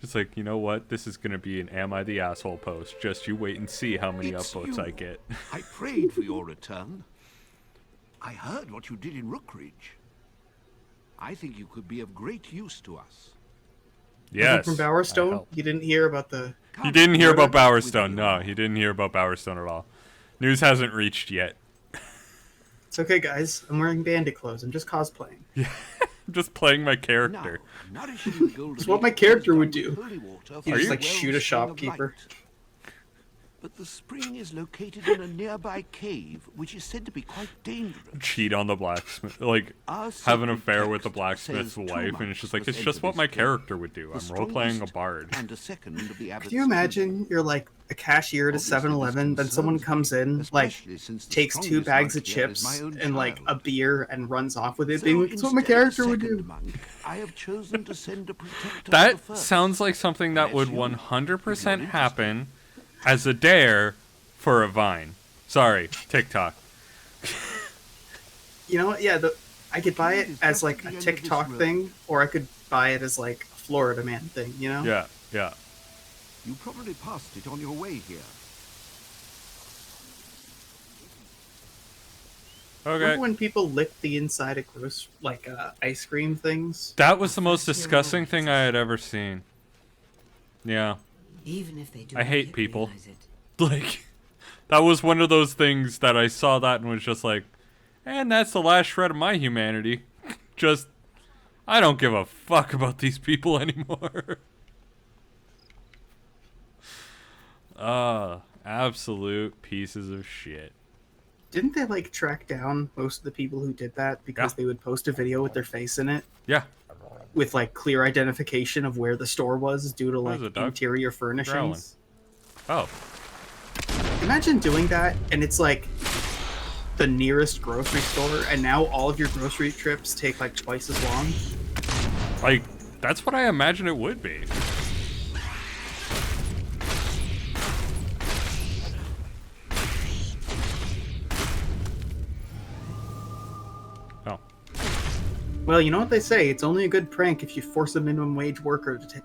Just like, you know what? This is going to be an Am I the Asshole post. Just you wait and see how many It's upvotes you. I get. I prayed for your return. I heard what you did in Rookridge. I think you could be of great use to us. Yes. From I Bowerstone, helped. you didn't hear about the... He didn't hear about Come with Bowerstone. me. No, he didn't hear about Bowerstone at all. News hasn't reached yet. It's okay, guys. I'm wearing bandit clothes. I'm just cosplaying. I'm just playing my character. Now, nourishing the golden It's what my egg character is would done do. with holy water You from just, the like, shoot a wellspring of shopkeeper. light. But the spring is located in a nearby cave, which is said to be quite dangerous. Cheat on the blacksmith. Like, Our have an sacred affair with the text blacksmith's says two wife, and it's monks just like, must it's just enter what my this cave. character would do. The I'm role-playing a strongest bard. And a second of the abbot's Can you imagine you're like a cashier at a Obviously, this 7-Eleven, then someone concerns comes me, in, like, especially since the takes 2 strongest bags monk of here is chips my own and like a child. beer and runs off with it, So being like, that's what my instead of character would second do. monk, I have chosen to send a protector to the That first. sounds like something that would Bless you. 100% happen as a dare for a Vine. Sorry, TikTok. You know what? Yeah, I could buy it as like a TikTok thing, or I could buy it as like a Florida man thing, you know? Yeah, yeah. You probably passed it on your way here. Okay. Remember when people licked the inside of ice cream things? That was the most disgusting thing I had ever seen. Yeah. Even if they do I not hate yet people. realize it. Like, that was one of those things that I saw that and was just like, and that's the last shred of my humanity. Just, I don't give a fuck about these people anymore. Absolute pieces of shit. Didn't they like track down most of the people who did that because Yeah. they would post a video with their face in it Yeah. with like clear identification of where the store was due to like is a dog interior furnishings? Oh. Imagine doing that and it's like the nearest grocery store and now all of your grocery trips take like twice as long. Like, that's what I imagine it would be. Oh. Well, you know what they say, it's only a good prank if you force a minimum wage worker to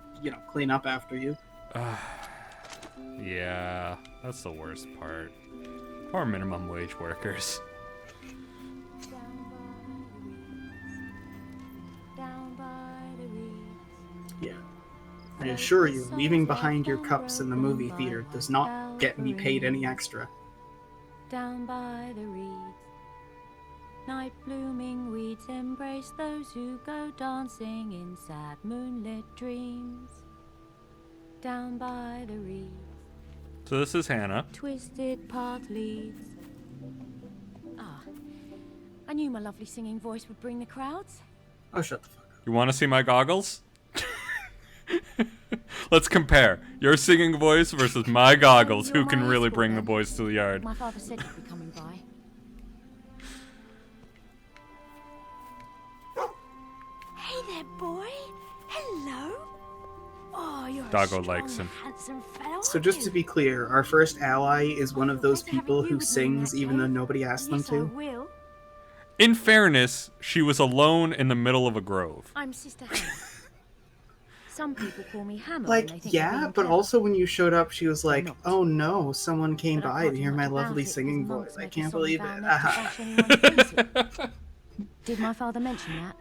clean up after you. Yeah, that's the worst part. Poor minimum wage workers. Down by the reeds. Yeah. I assure you, leaving behind your cups in the movie theater does not get me paid any extra. Down by the reeds, night blooming weeds embrace those who go dancing in sad moonlit dreams. Down by the reeds, So this is Hannah. twisted path leads. Ah, I knew my lovely singing voice would bring the crowds. Oh, shut the fuck up. You want to see my goggles? Let's compare your singing voice versus my goggles. Who can really bring the boys to the yard? My father said you'd be coming by. Hey there, boy. Hello. Oh, you're Doggo a strong, likes him. handsome fellow. So just to be clear, our first ally is one of those people who sings even though nobody asked them Yes, I to. will. In fairness, she was alone in the middle of a grove. I'm Sister Hannah. Some people call me Hammer. Like, when they think they're yeah, being but clever. also when you showed up, she was like, not. "Oh no, someone came But I by can't to do hear my much about lovely it, singing because monks voice. I make a can't song believe vow it." never to bash anyone to pieces. Did my father mention that?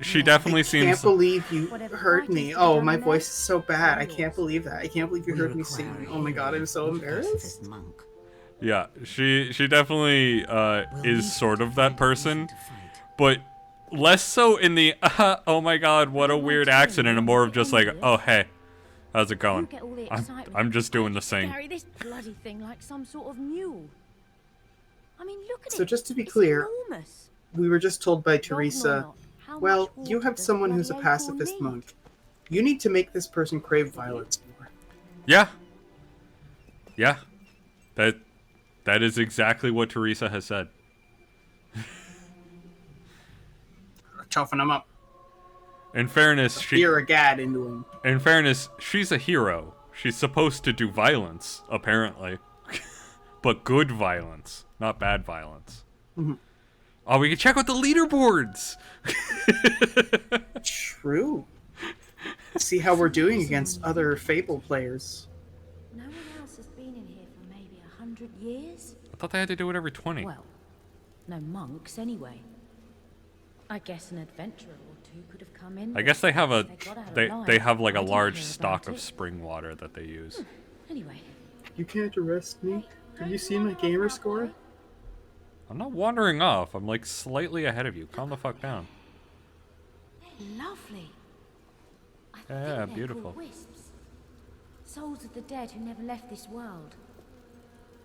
She definitely I can't seems. believe you Whatever heard fight is me. to be Oh, done my in voice there, is so bad. I it's all can't yours. believe that. I can't believe you We heard me require sing. a Oh my god, hero, I'm so not a embarrassed. pacifist monk. Yeah, she definitely We'll need is sort to of that find a reason person, to fight. but less so in the oh my god, what a I want weird to accent, and win, more I'm of just like, envious. oh hey, how's it You going? get all the I'm excitement. just doing the I sing. carry this bloody thing like some sort of mule. I mean, look at it. So just to be It's clear, enormous. we were just told by Dogma or Teresa, not, how well, much you water have does someone who's a bloody acorn pacifist need? monk. You need to make this person crave violence more. Yeah, yeah, that is exactly what Teresa has said. Chuffing him up. In fairness, Fear a gad into him. in fairness, she's a hero. She's supposed to do violence, apparently, but good violence, not bad violence. Oh, we can check out the leaderboards. True. See how we're doing against other Fable players. No one else has been in here for maybe 100 years. I thought they had to do it every 20. Well, no monks anyway. I guess an adventurer or two could have come in. I guess they have a They got out they alive. they have like I a didn't large hear stock about of it. spring water that they use. Anyway, You can't arrest me. Have you seen my gamer score? I'm not wandering off. I'm like slightly ahead of you. Calm the fuck down. they're lovely. I Yeah, think they're beautiful. called wisps. Souls of the dead who never left this world.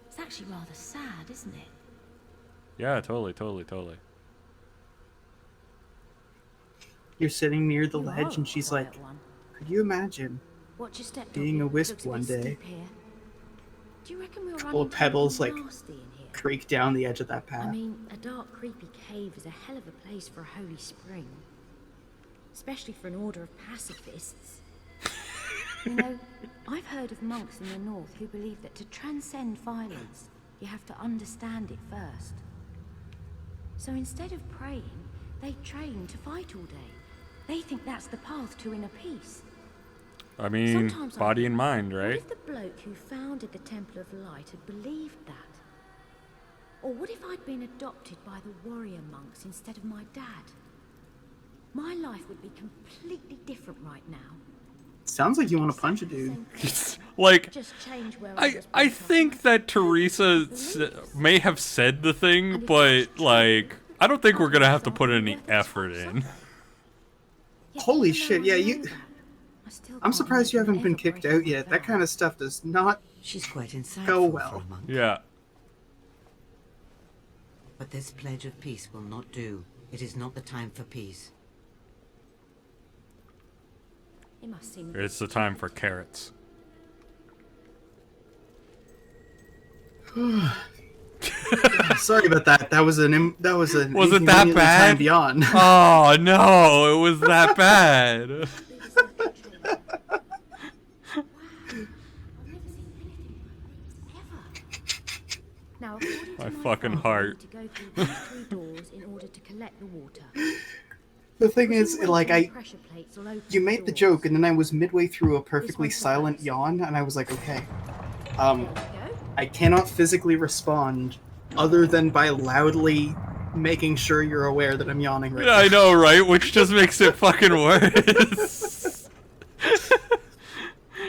It's actually rather sad, isn't it? Yeah, totally. You're sitting near the You ledge are and she's quiet like, one. could you imagine? Watch your step, being Dobby. a wisp Looks a one bit day. steep here. Do you reckon we'll Couple run of into pebbles, anything like, nasty in here? Creak down the edge of that I path. mean, a dark, creepy cave is a hell of a place for a holy spring. Especially for an order of pacifists. You know, I've heard of monks in the north who believe that to transcend violence, you have to understand it first. So instead of praying, they train to fight all day. They think that's the path to inner peace. I mean, Sometimes I body and think, mind, What right? if the bloke who founded the Temple of Light had believed that? Or what if I'd been adopted by the warrior monks instead of my dad? My life would be completely different right now. Sounds like you want to punch a dude. Like, Just change where I was I brought up. think that Teresa may have said the thing, but like, I don't think we're gonna have to put any effort in. Yet Holy even though shit, I yeah, know you- that, I still I'm can't surprised you imagine haven't been ever kicked breaking out my yet. That vow. kind of stuff does not She's quite insightful go for well. a monk. Yeah. But this pledge of peace will not do. It is not the time for peace. It must seem It's the time for carrots. Sorry about that. That was an Was it that inconveniently bad? timed yawn. Oh no, it was that bad. I've never seen anything like this, ever. Now, according to My my fucking father, heart. we need to go through these 3 doors in order to collect the water. The thing is, like, you made the joke, and then I was midway through a perfectly one's silent nice. yawn, and I was like, okay, There we go. I cannot physically respond other than by loudly making sure you're aware that I'm yawning right Yeah, I know, right? Which just makes it fucking worse.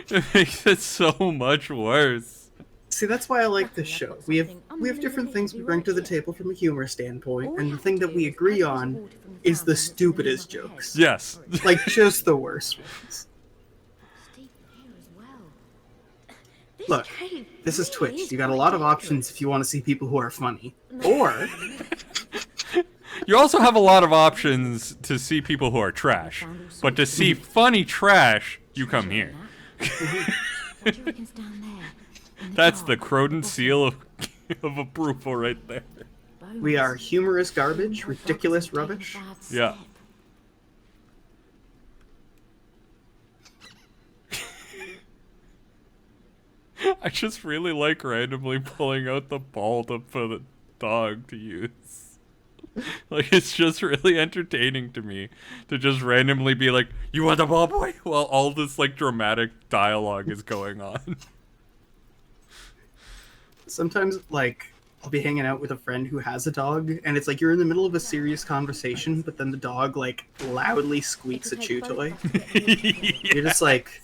It makes it so much worse. See, that's why I like this Luckily, I've show. got We have something different unbelievably things we bring to the right here. table from a humor standpoint, All and we the have thing to that do we is agree add lots of on water from is the the fountain that's in stupidest the middle of our jokes. Yes. Like, just the worst ones. Steve here as well. This Look, cave this is really Twitch. You got a quite lot of dangerous. options if you want to see people who are funny. Or, You also have a lot of options to see people who are trash. But to see funny trash, you come here. What do you reckon's down there? In the That's the dark? Croden seal of approval right there. we are Bones. humorous garbage, Sarcophagus ridiculous has taken a rubbish. bad Yeah. step. I just really like randomly pulling out the ball for the dog to use. Like, it's just really entertaining to me to just randomly be like, "You want the ball, boy?" while all this, like, dramatic dialogue is going on. Sometimes, like, I'll be hanging out with a friend who has a dog, and it's like you're in the middle of a serious conversation, but then the dog, like, loudly squeaks a chew toy. You're just like,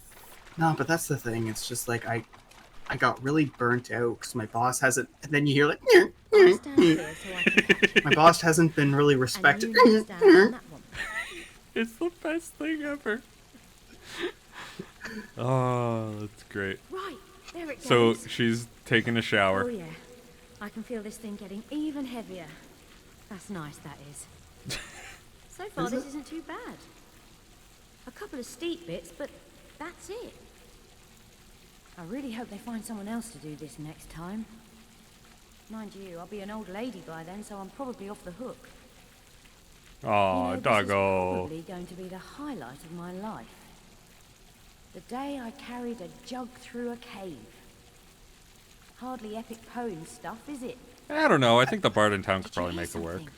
no, but that's the thing. It's just like, I got really burnt out because my boss hasn't, and then you hear like, my boss hasn't been really respected. It's the best thing ever. Oh, that's great. Right, there it So goes. she's taking a shower. Oh yeah, I can feel this thing getting even heavier. That's nice, that is. So far, Is this it? isn't too bad. A couple of steep bits, but that's it. I really hope they find someone else to do this next time. Mind you, I'll be an old lady by then, so I'm probably off the hook. Aw, This is doggo. probably going to be the highlight of my life. The day I carried a jug through a cave. Hardly epic poem stuff, is it? I don't know. I think the Bard in town could Did you probably hear make it work. something?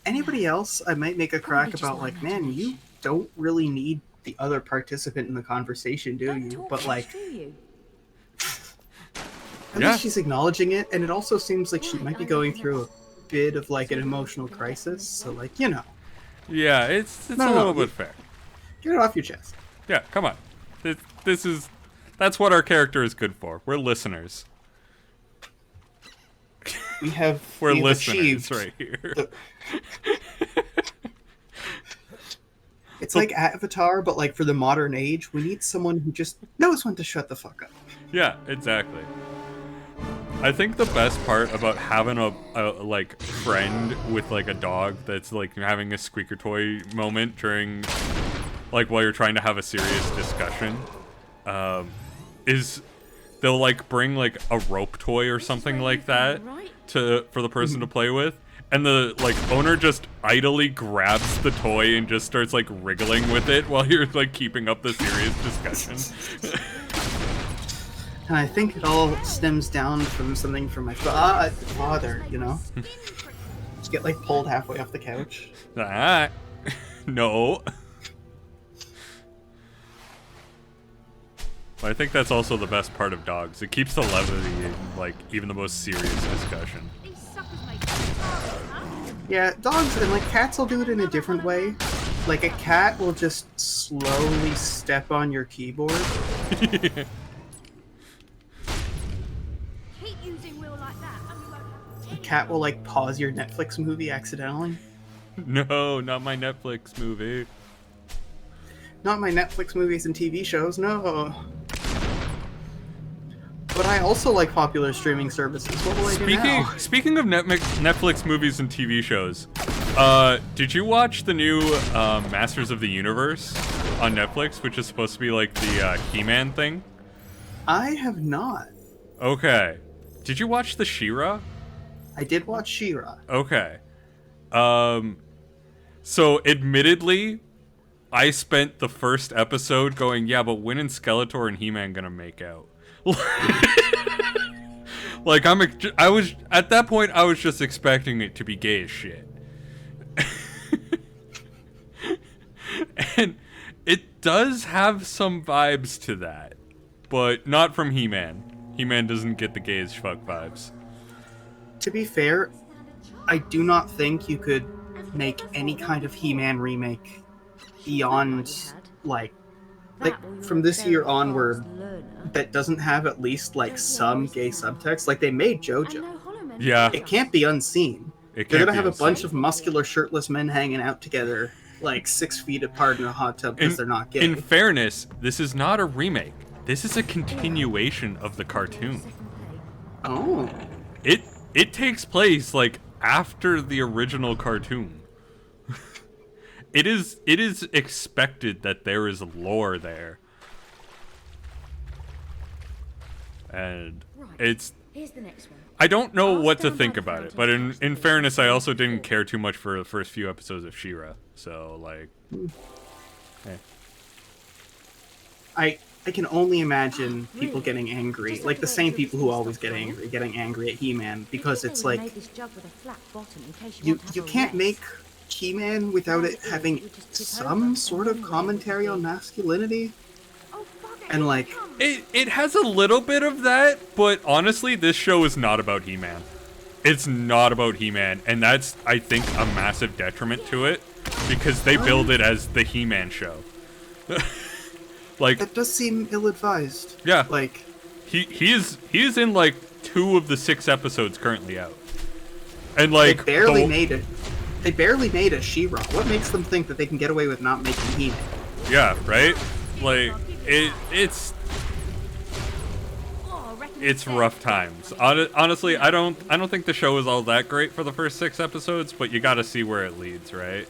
Anybody else, I might make a crack just about, my like, man, you imagination. don't really need the other participant in the conversation, do Don't you? talk But, much, like, do you? at Yeah. least she's acknowledging it, and it also seems like she Right, might be I going reckon through a that's- bit of, like, an So emotional you can definitely crisis, so, stop. like, you know, Yeah, it's No, a no, little you- bit fair. get it off your chest. Yeah, come on. That's what our character is good for. We're listeners. We have We're we've listeners achieved right here. the- It's like Avatar, but like for the modern age, we need someone who just knows when to shut the fuck up. Yeah, exactly. I think the best part about having a like friend with like a dog that's like having a squeaker toy moment during like while you're trying to have a serious discussion is they'll like bring like a rope toy or something like that for the person to play with, and the like owner just idly grabs the toy and just starts like wriggling with it while you're like keeping up the serious discussion. And I think it all stems down from something from my father, you know? Just get like pulled halfway off the couch. Ah, no. But I think that's also the best part of dogs. It keeps the levity in like even the most serious discussion. These suckers make targets, huh? Yeah, dogs and like cats will do it in a different way. Like a cat will just slowly step on your keyboard. Keep using Will like that, and we won't have A cat will like pause your Netflix movie accidentally. No, not my Netflix movie. Not my Netflix movies and TV shows, no. But I also like popular streaming services. What will I do now? Speaking of Netflix movies and TV shows, did you watch the new Masters of the Universe on Netflix, which is supposed to be like the He-Man thing? I have not. Okay. Did you watch the She-Ra? I did watch She-Ra. Okay. So admittedly, I spent the first episode going, yeah, but when is Skeletor and He-Man gonna make out? Like I was at that point I was just expecting it to be gay as shit. And it does have some vibes to that, but not from He-Man. He-Man doesn't get the gay as fuck vibes. To be fair, I do not think you could make any kind of He-Man remake beyond like from this year onward that doesn't have at least like some gay subtext. Like they made JoJo. Yeah. It can't be unseen. It They're can't gonna be have a unseen. bunch of muscular shirtless men hanging out together like 6 feet apart in a hot tub because they're not gay. In fairness, this is not a remake. This is a continuation of the cartoon. Oh. It takes place like after the original cartoon. It is expected that there is lore there. And it's Here's the next one. I don't know I'll what to stand think by the about it, fountain but in fairness, I also didn't care too much for the first few episodes of She-Ra. So like I can only imagine people getting angry, like the same people who always get angry, getting angry at He-Man, because it's like you can't make He-Man without it having some sort of commentary on masculinity, and like it has a little bit of that, but honestly, this show is not about He-Man. It's not about He-Man, and that's, I think, a massive detriment to it, because they build it as the He-Man show. Like, that does seem ill-advised. Yeah. Like, he is in like 2 of the 6 episodes currently out, and like they barely made it. They barely made a She-Ra. What makes them think that they can get away with not making He-Man? Yeah, right. Like it's rough times. Honestly, I don't think the show is all that great for the first 6 episodes, but you got to see where it leads, right?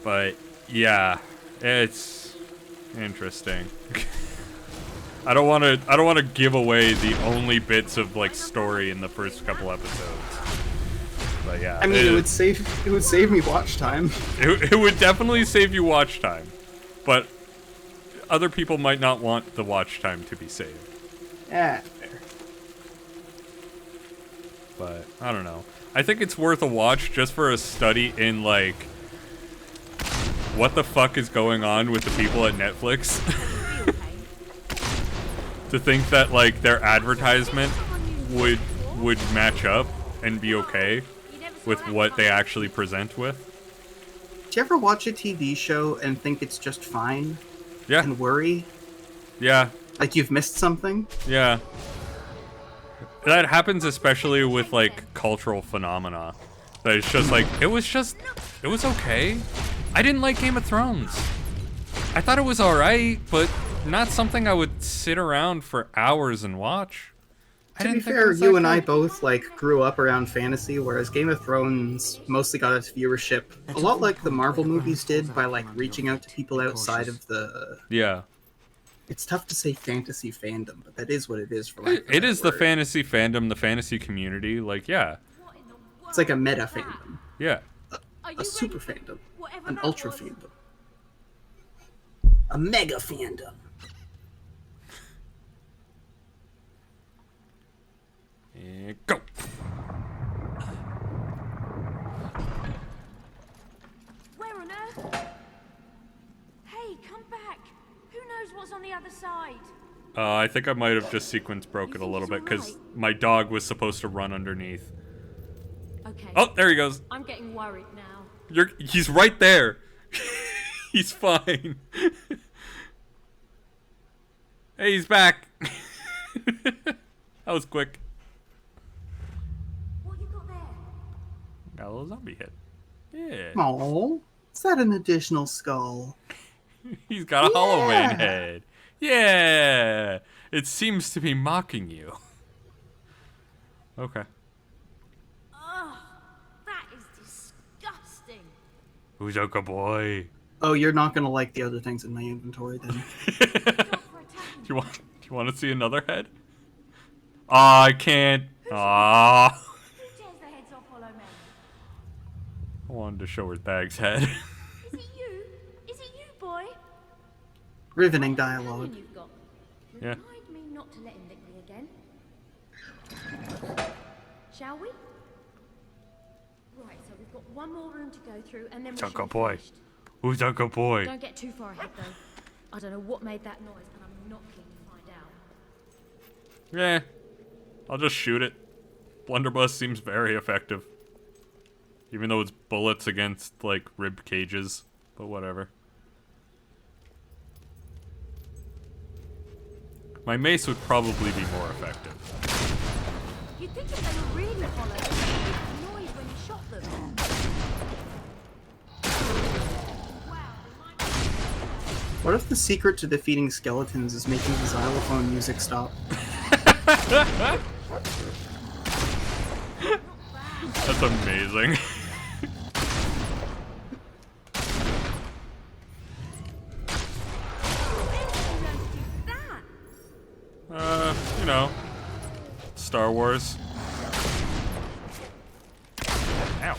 But yeah, it's interesting. I don't want to give away the only bits of like story in the first couple episodes. But yeah, I mean, it would save me watch time. It would definitely save you watch time, but other people might not want the watch time to be saved. Yeah, fair. But I don't know. I think it's worth a watch just for a study in like what the fuck is going on with the people at Netflix. To think that like their advertisement would match up and be okay with what they actually present with. Do you ever watch a TV show and think it's just fine? Yeah. And worry? Yeah. Like you've missed something? Yeah. That happens especially with like cultural phenomena. That it's just like, it was okay. I didn't like Game of Thrones. I thought it was alright, but not something I would sit around for hours and watch. To be fair, you and I both like grew up around fantasy, whereas Game of Thrones mostly got its viewership a lot like the Marvel movies did, by like reaching out to people outside of the... Yeah. It's tough to say fantasy fandom, but that is what it is for It is the fantasy fandom, the fantasy community, like, yeah. It's like a meta fandom. Yeah. A super fandom. An ultra fandom. A mega fandom. And go. Where on earth? Hey, come back. Who knows what's on the other side? I think I might have just sequence broke it a little bit because my dog was supposed to run underneath. Okay. Oh, there he goes. I'm getting worried now. He's right there. He's fine. Hey, he's back. That was quick. What you got there? Got a little zombie hit. Yeah. Oh, is that an additional skull? He's got a Hollow Man head. Yeah. It seems to be mocking you. Okay. Ugh, that is disgusting. Who's a good boy? Oh, you're not gonna like the other things in my inventory then. Do you want to see another head? Aw, I can't. Aw. Who tears the heads off Hollow Men? I wanted to show her Thag's head. Is it you? Is it you, boy? Riveting dialogue. You've got. Yeah. Remind me not to let him lick me again. Shall we? Right, so we've got one more room to go through, and then we should be finished. Who's a good boy? Don't get too far ahead, though. I don't know what made that noise, and I'm not keen to find out. Yeah. I'll just shoot it. Blunderbuss seems very effective. Even though it's bullets against, like, rib cages. But whatever. My mace would probably be more effective. You'd think if they were really hollow, they'd make noise when you shot them. What if the secret to defeating skeletons is making the xylophone music stop? That's amazing. You know, Star Wars. Ow.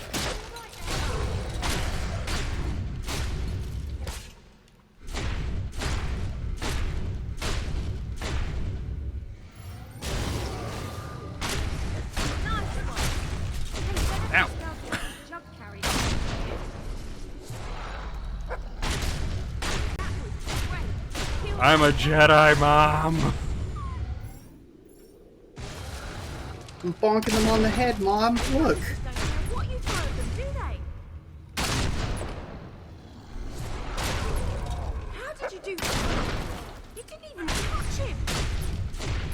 I'm a Jedi, Mom. I'm bonking them on the head, Mom. Look. Don't know what you throw them, do they? How did you do that? You didn't even touch him.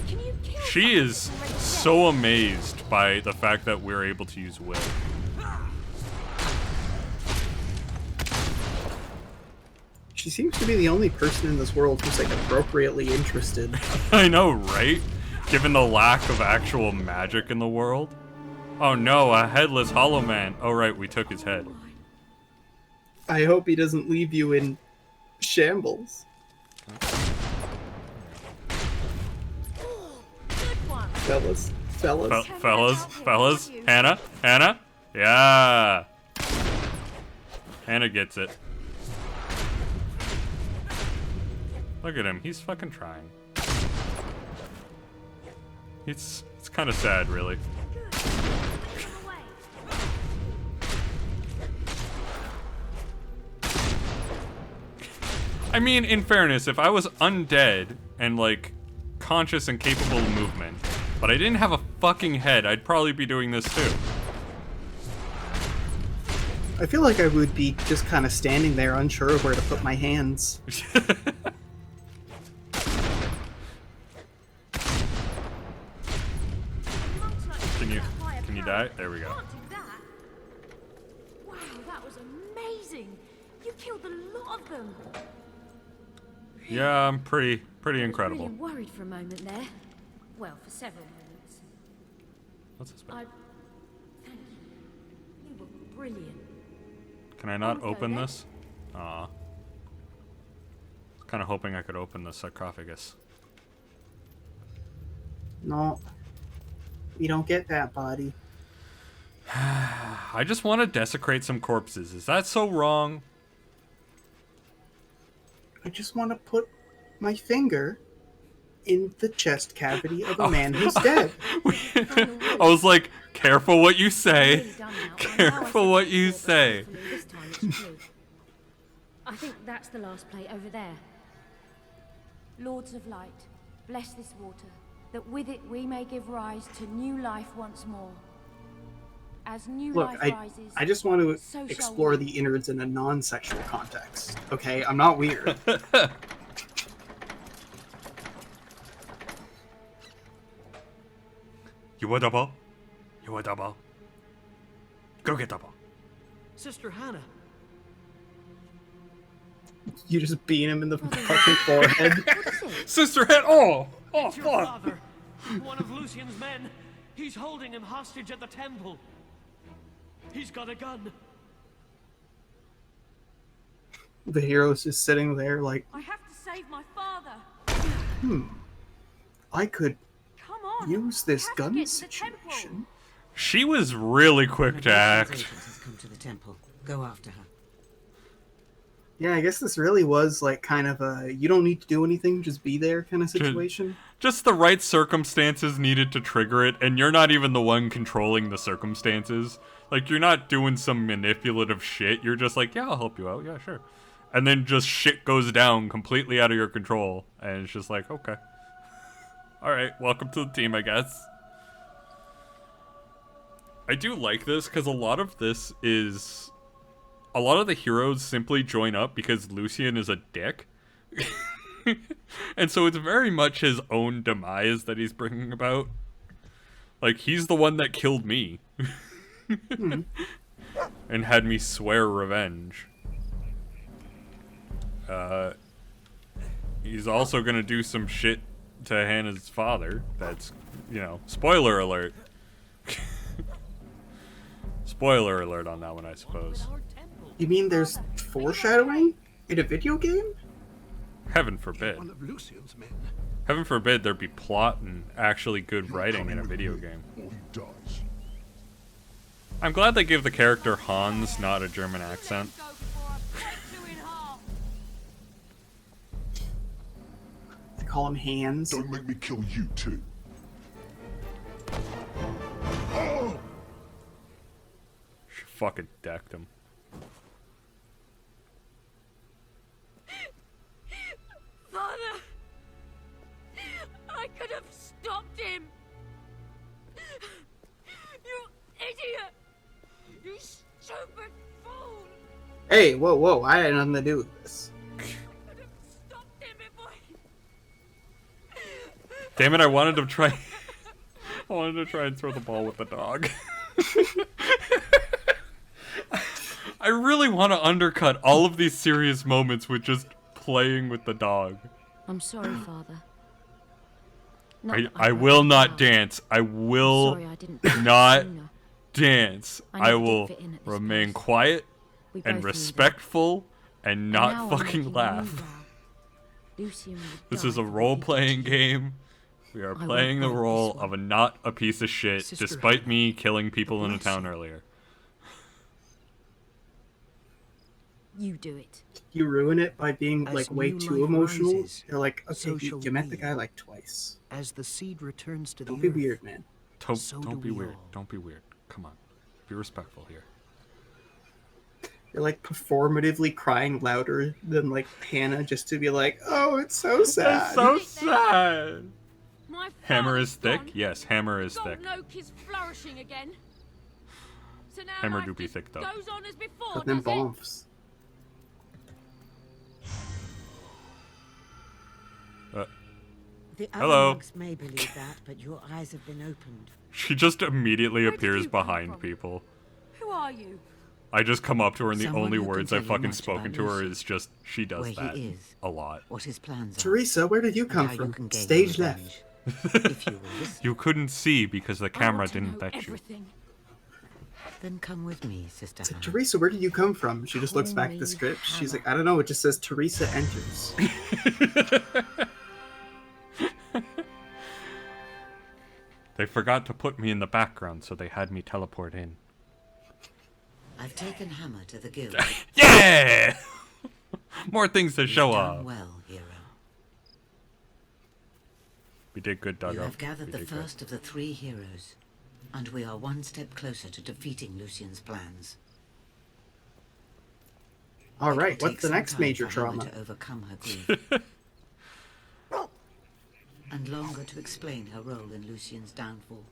Can you kill She something is that's already dead? so amazed by the fact that we're able to use will. She seems to be the only person in this world who's like appropriately interested. I know, right? Given the lack of actual magic in the world. Oh no, a headless hollow man. Oh right, we took his head. I hope he doesn't leave you in shambles. Good one. Fellas. Fellas. Hannah? Yeah. Hannah gets it. Look at him, he's fucking trying. It's kind of sad, really. I mean, in fairness, if I was undead and, like, conscious and capable of movement, but I didn't have a fucking head, I'd probably be doing this too. I feel like I would be just kind of standing there unsure of where to put my hands. Can you die? There we go. Can't do that. Wow, that was amazing. You killed a lot of them. Yeah, I'm pretty I incredible. was really worried for a moment there. Well, for several moments. What's this bit? Thank you. You were brilliant. Can I not Okay, open then. this? Aw. Kind of hoping I could open the sarcophagus. No. You don't get that, body. I just want to desecrate some corpses. Is that so wrong? I just want to put my finger in the chest cavity of a man who's dead. I was like, careful what you say. Really done now, but I know I Careful said what it you before, but say. hopefully this time it's true. I think that's the last plate over there. Lords of light, bless this water, that with it we may give rise to new life once more. As new Look, life rises, I just want to so shall explore we. the innards in a non-sexual context. Okay, I'm not weird. You want a ball? You want a ball? Go get the ball. Sister Hannah. You just beat him in the fucking forehead. What is it? Sister head. Oh It's your fuck. father. One of Lucian's men. He's holding him hostage at the temple. He's got a gun. The hero's just sitting there like, I have to save my father. I could Come on. use this we have to gun get to the temple. situation. She was really quick to act. Agent has come to the temple. Go after her. Yeah, I guess this really was like kind of a you don't need to do anything, just be there kind of situation. Just the right circumstances needed to trigger it, and you're not even the one controlling the circumstances. Like, you're not doing some manipulative shit. You're just like, yeah, I'll help you out. Yeah, sure. And then just shit goes down completely out of your control, and it's just like, okay. Alright, welcome to the team, I guess. I do like this, because a lot of this is... A lot of the heroes simply join up because Lucian is a dick. And so it's very much his own demise that he's bringing about. Like, he's the one that killed me. And had me swear revenge. He's also gonna do some shit to Hannah's father. That's, you know, spoiler alert. Spoiler alert on that one, I suppose. Our temple. You mean there's foreshadowing in a video game? Heaven forbid. One of Lucian's men. Heaven forbid there be plot and actually good writing in a video game. Or he does. I'm glad they give the character Hans not a German accent. Go before I break you in half. They call him Hands. Don't make me kill you too. Oh! She fucking decked him. Father! stopped him! You idiot! You stupid fool! Hey, whoa, whoa! I had nothing to do with this. I could have stopped him if I... Damn it! I wanted to try. I wanted to try and throw the ball with the dog. I really want to undercut all of these serious moments with just playing with the dog. I'm sorry, Father. I will not dance. I will Sorry I didn't not sooner. dance. I I never did will fit in at this remain place. quiet We both and knew that. respectful and And not now I'm fucking making a laugh. new vow. Lucian would This die is a for what he role-playing did to you. game. We are won't playing the break this role one. of a not a piece of shit, Sister despite Hannah, me killing people in a bless town you. earlier. You do it. You ruin it by being As like way new too life emotional. rises, You're like, so okay, shall you met the we. guy like twice. As the seed returns to Don't the be earth, weird, man. Don't, So don't do be we weird. all. Don't be weird. Come on. Be respectful here. You're like performatively crying louder than like Hannah just to be like, oh, it's so sad. That's so sad. My Hammer is father's thick? gone. Yes, hammer is thick. Golden Oak is flourishing again. So now Hammer life do be just thick, though. goes on as before, But then does it? bombs. The other Hello. monks may believe that, but your eyes have been opened. She just immediately Where did appears you come behind from? people. Who are you? I just come up to her and the Someone only who can words tell I've you fucking much spoken about to her Lucy. is just, she does Where he that is. a lot. What his plans are. Teresa, where did you and come how you from? can gain Stage your left. revenge. If you will listen, You couldn't see because the I camera want to didn't know let you. everything. then come with me, Sister It's like, Hannah. Teresa, where did you come from? She just looks back at the Holy script. She's hammer. like, I don't know. It just says Teresa enters. They forgot to put me in the background, so they had me teleport in. I've taken Hammer to the guild. Yeah! More things to You've show done off. well, hero. We did good, You Duggo. have gathered We the did good. first of the 3 heroes, and we are one step closer to defeating Lucian's plans. All It will right, take what's the some next time major for Hammer trauma? to overcome her grief. And longer to explain her role in Lucian's downfall.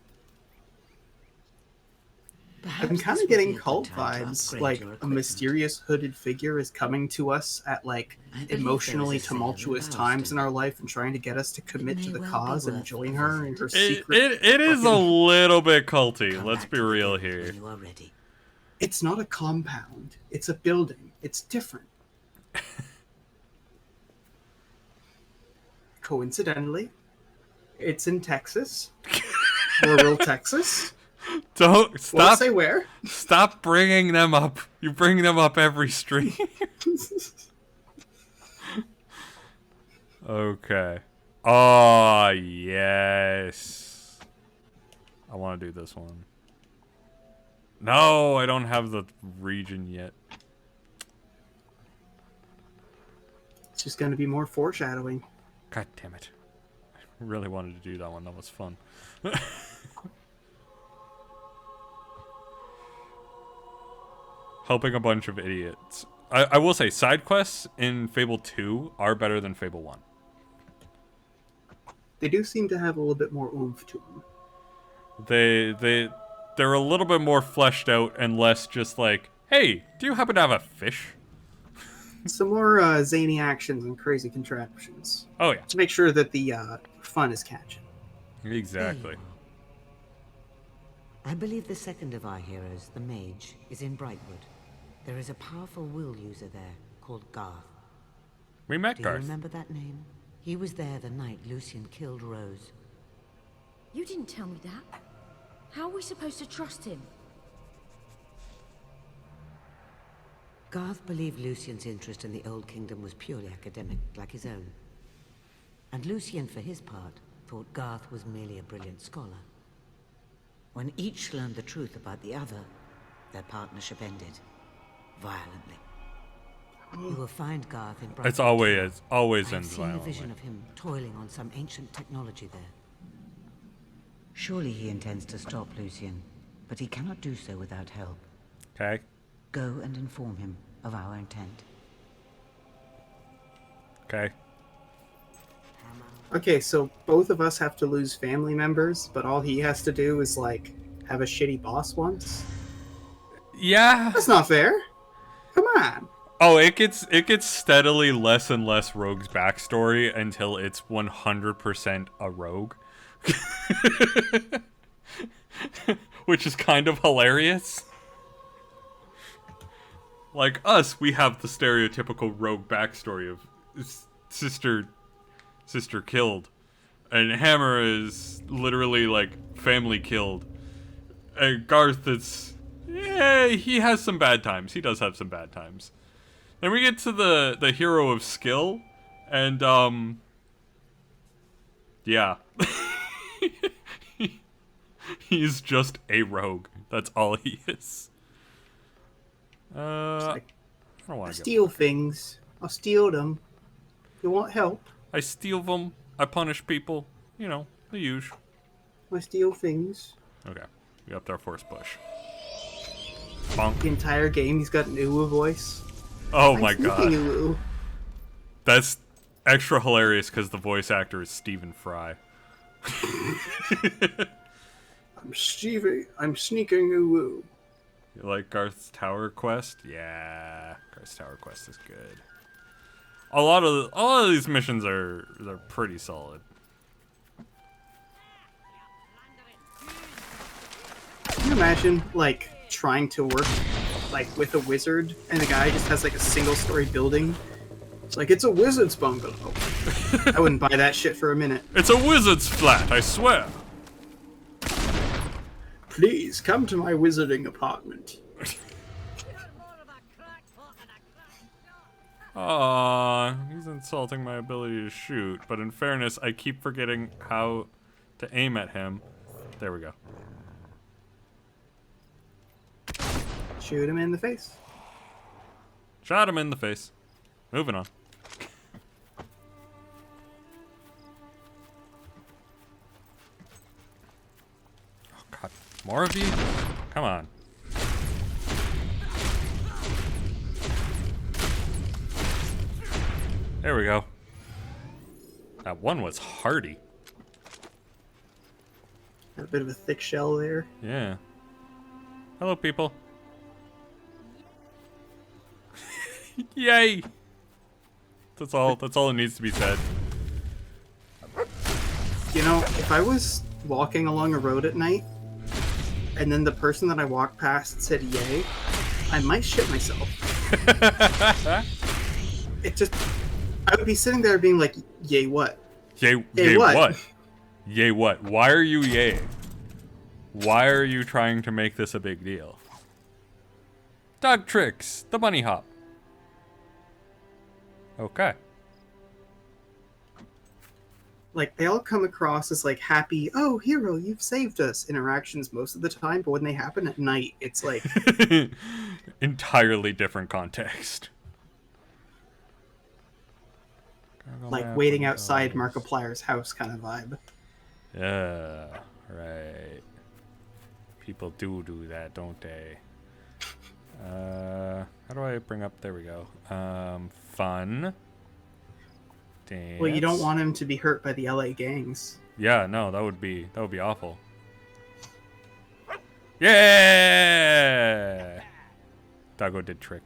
Perhaps I'm kind this of would getting be a good cult time to vibes. upgrade Like your a equipment. mysterious hooded figure is coming to us at like I believe there emotionally is a sale in tumultuous times in Bouston. our life and trying to get us to commit may to the well be cause and worth join a her in visit. her It, secret. it is a fucking- little bit culty. Come Let's back be to the real guild here. when you are ready. It's not a compound. It's a building. It's different. Coincidentally, it's in Texas. Rural Texas. Don't Won't stop. say where. Stop bringing them up. You bring them up every stream. Okay. Oh, yes. I want to do this one. No, I don't have the region yet. It's just going to be more foreshadowing. God damn it. I really wanted to do that one. That was fun. Helping a bunch of idiots. I will say, side quests in Fable 2 are better than Fable 1. They do seem to have a little bit more oomph to them. They're a little bit more fleshed out and less just like, hey, do you happen to have a fish? Some more zany actions and crazy contraptions Oh, yeah. to make sure that the fun is catching. Exactly. I believe the second of our heroes, the mage, is in Brightwood. There is a powerful will user there called Garth. We met Do you Garth. remember that name? He was there the night Lucian killed Rose. You didn't tell me that. How are we supposed to trust him? Garth believed Lucian's interest in the Old Kingdom was purely academic, like his own. And Lucian, for his part, thought Garth was merely a brilliant scholar. When each learned the truth about the other, their partnership ended. Violently. You will find Garth in Brightwood. It's always I have ends seen a violently. vision of him toiling on some ancient technology there. Surely he intends to stop Lucian, but he cannot do so without help. Okay. Go and inform him of our intent. Okay. Hammer Okay, so both of us have to lose family members, but all he has to do is, like, have a shitty boss once? Yeah. That's not fair. Come on. Oh, it gets steadily less and less Rogue's backstory until it's 100% a rogue. Which is kind of hilarious. Like us, we have the stereotypical rogue backstory of sister killed. And Hammer is literally like family killed. And Garth is, yeah, he has some bad times. He does have some bad times. Then we get to the hero of skill, and yeah. He's just a rogue. That's all he is. I don't want to steal things. I'll steal them. You want help? I steal them. I punish people. You know, the usual. I steal things. Okay, we upped our force push. Bonk. The entire game, he's got an Uwu voice. Oh my god. Uwu. That's extra hilarious because the voice actor is Stephen Fry. I'm sneaking Uwu. You like Garth's Tower Quest? Yeah, Garth's Tower Quest is good. A lot of these missions are pretty solid. Can you imagine, like, trying to work, like, with a wizard, and the guy just has, like, a single-story building? It's like, it's a wizard's bungalow. I wouldn't buy that shit for a minute. It's a wizard's flat, I swear. Please, come to my wizarding apartment. Aww, he's insulting my ability to shoot, but in fairness, I keep forgetting how to aim at him. There we go. Shoot him in the face. Shot him in the face. Moving on. Oh god, more of you? Come on. There we go. That one was hardy. Got a bit of a thick shell there. Yeah. Hello, people. Yay! That's all that needs to be said. You know, if I was walking along a road at night, and then the person that I walked past said yay, I might shit myself. I would be sitting there being like, yay what? Yay what? Yay what? Why are you yaying? Why are you trying to make this a big deal? Dog tricks, the bunny hop. Okay. Like, they all come across as like happy, oh, hero, you've saved us interactions most of the time, but when they happen at night, it's like... entirely different context. Like waiting outside Markiplier's house kind of vibe. Yeah, right. People do that, don't they? How do I bring up? There we go. Fun. Dance. Well, you don't want him to be hurt by the LA gangs. Yeah, no, that would be awful. Yeah! Doggo did trick.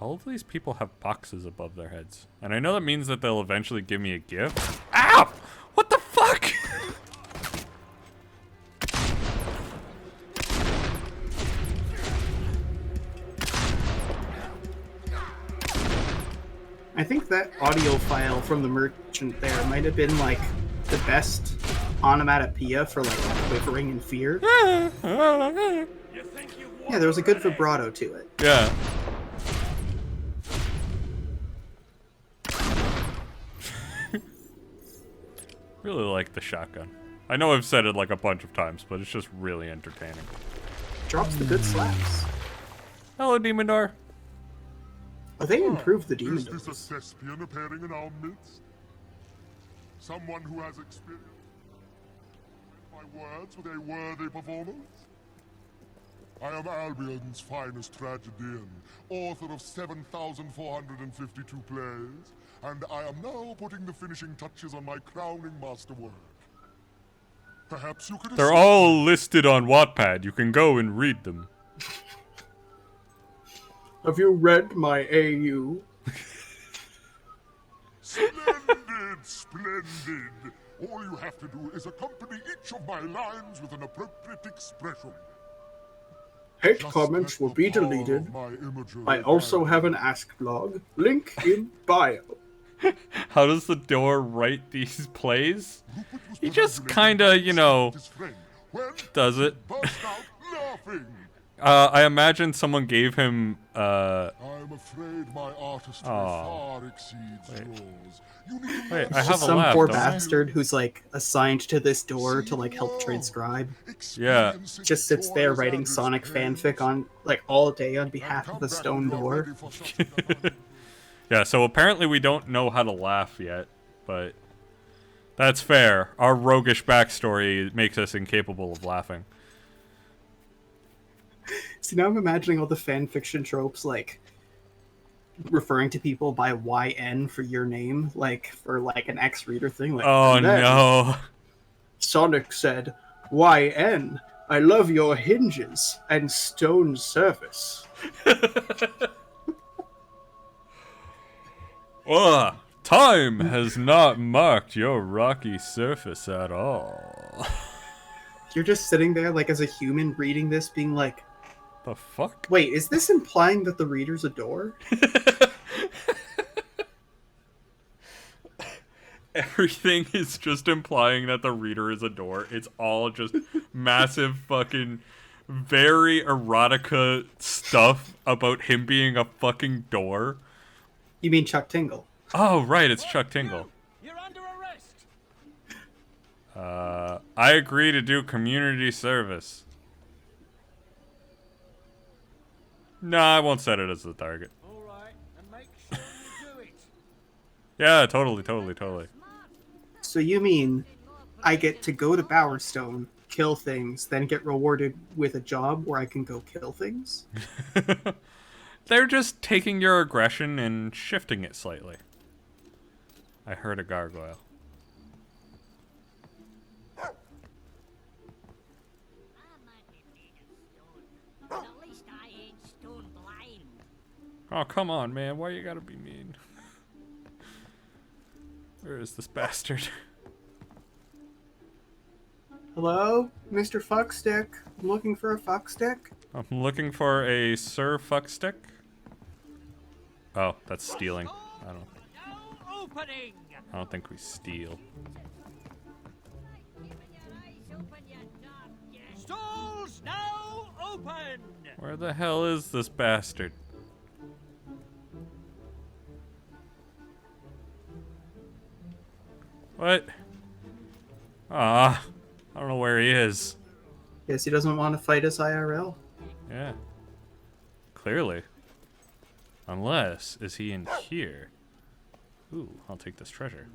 All of these people have boxes above their heads. And I know that means that they'll eventually give me a gift. Ow! What the fuck? I think that audio file from the merchant there might have been like the best onomatopoeia for like quivering in fear. Yeah, there was a good vibrato to it. Yeah. Really like the shotgun. I know I've said it like a bunch of times, but it's just really entertaining. Drops the good slaps. Hello, Demon Door. Oh, they improved the demon Is this a doors. thespian appearing in our midst? Someone who has experienced my words with a worthy performance? I am Albion's finest tragedian, author of 7,452 plays, and I am now putting the finishing touches on my crowning masterwork. Perhaps you could They're assist all me. listed on Wattpad. You can go and read them. Have you read my AU? Splendid, splendid. All you have to do is accompany each of my lines with an appropriate expression. Hate Just comments let will the be power of deleted. my imagery I also guide have an Ask blog. Link in bio. How does the door write these plays? Rupert was He just perambulating kinda, down you the know, street with his friend when does it. he burst out laughing. I imagine someone gave him, I'm afraid my artistry far exceeds yours. You need to Wait, learn I have a Some laugh, poor don't I? bastard who's like assigned to this door to like help transcribe. Yeah. Experience its Just sits there joys writing and its Sonic pains, fanfic on like all day on and behalf come of the back stone when you are door. ready for such an abundant- Yeah, so apparently we don't know how to laugh yet, but that's fair. Our roguish backstory makes us incapable of laughing. See, now I'm imagining all the fan fiction tropes, like referring to people by YN for your name, like for like an X reader thing. Like, Oh and then no. Sonic said, "YN, I love your hinges and stone surface." Ugh, time has not marked your rocky surface at all. You're just sitting there, like as a human, reading this, being like, The fuck? "Wait, is this implying that the reader's a door?" Everything is just implying that the reader is a door. It's all just massive fucking very erotica stuff about him being a fucking door. You mean Chuck Tingle? Oh, right, it's Chuck Tingle. You're under arrest. I agree to do community service. Nah, I won't set it as the target. All right, and make sure you do it. Yeah, totally. So you mean I get to go to Bowerstone, kill things, then get rewarded with a job where I can go kill things? They're just taking your aggression and shifting it slightly. I heard a gargoyle. I might be made of stone, but at least I ain't stone blind. Oh, come on, man. Why you gotta be mean? Where is this bastard? Hello, Mr. Fuckstick. I'm looking for a fuckstick. I'm looking for a Sir Fuckstick. Oh, that's stealing. No opening. I don't think we steal. Keeping your eyes open, you knob, you. Stalls now open. Where the hell is this bastard? What? Ah, I don't know where he is. Guess he doesn't want to fight us IRL. Yeah. Clearly. Unless, is he in here? Ooh, I'll take this treasure.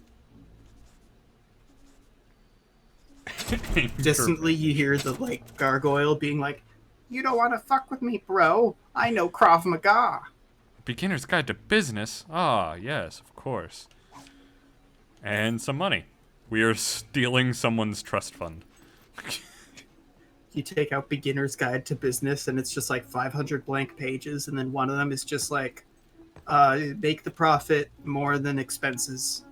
Distantly, you hear the like gargoyle being like, "You don't want to fuck with me, bro. I know Krav Maga." Beginner's Guide to Business? Ah, yes, of course. And some money. We are stealing someone's trust fund. You take out Beginner's Guide to Business, and it's just like 500 blank pages, and then one of them is just like, make the profit more than expenses.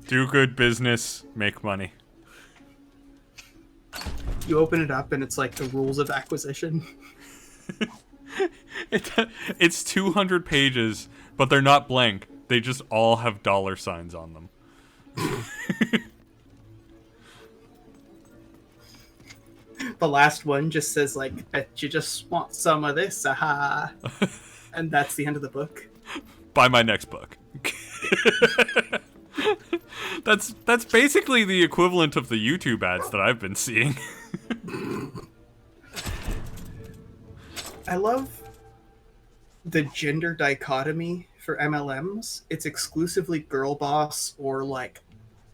Do good business, make money. You open it up, and it's like the rules of acquisition. It's 200 pages, but they're not blank. They just all have dollar signs on them. The last one just says like, "Bet you just want some of this, aha," and that's the end of the book. Buy my next book. That's basically the equivalent of the YouTube ads that I've been seeing. I love the gender dichotomy for MLMs. It's exclusively girl boss or like,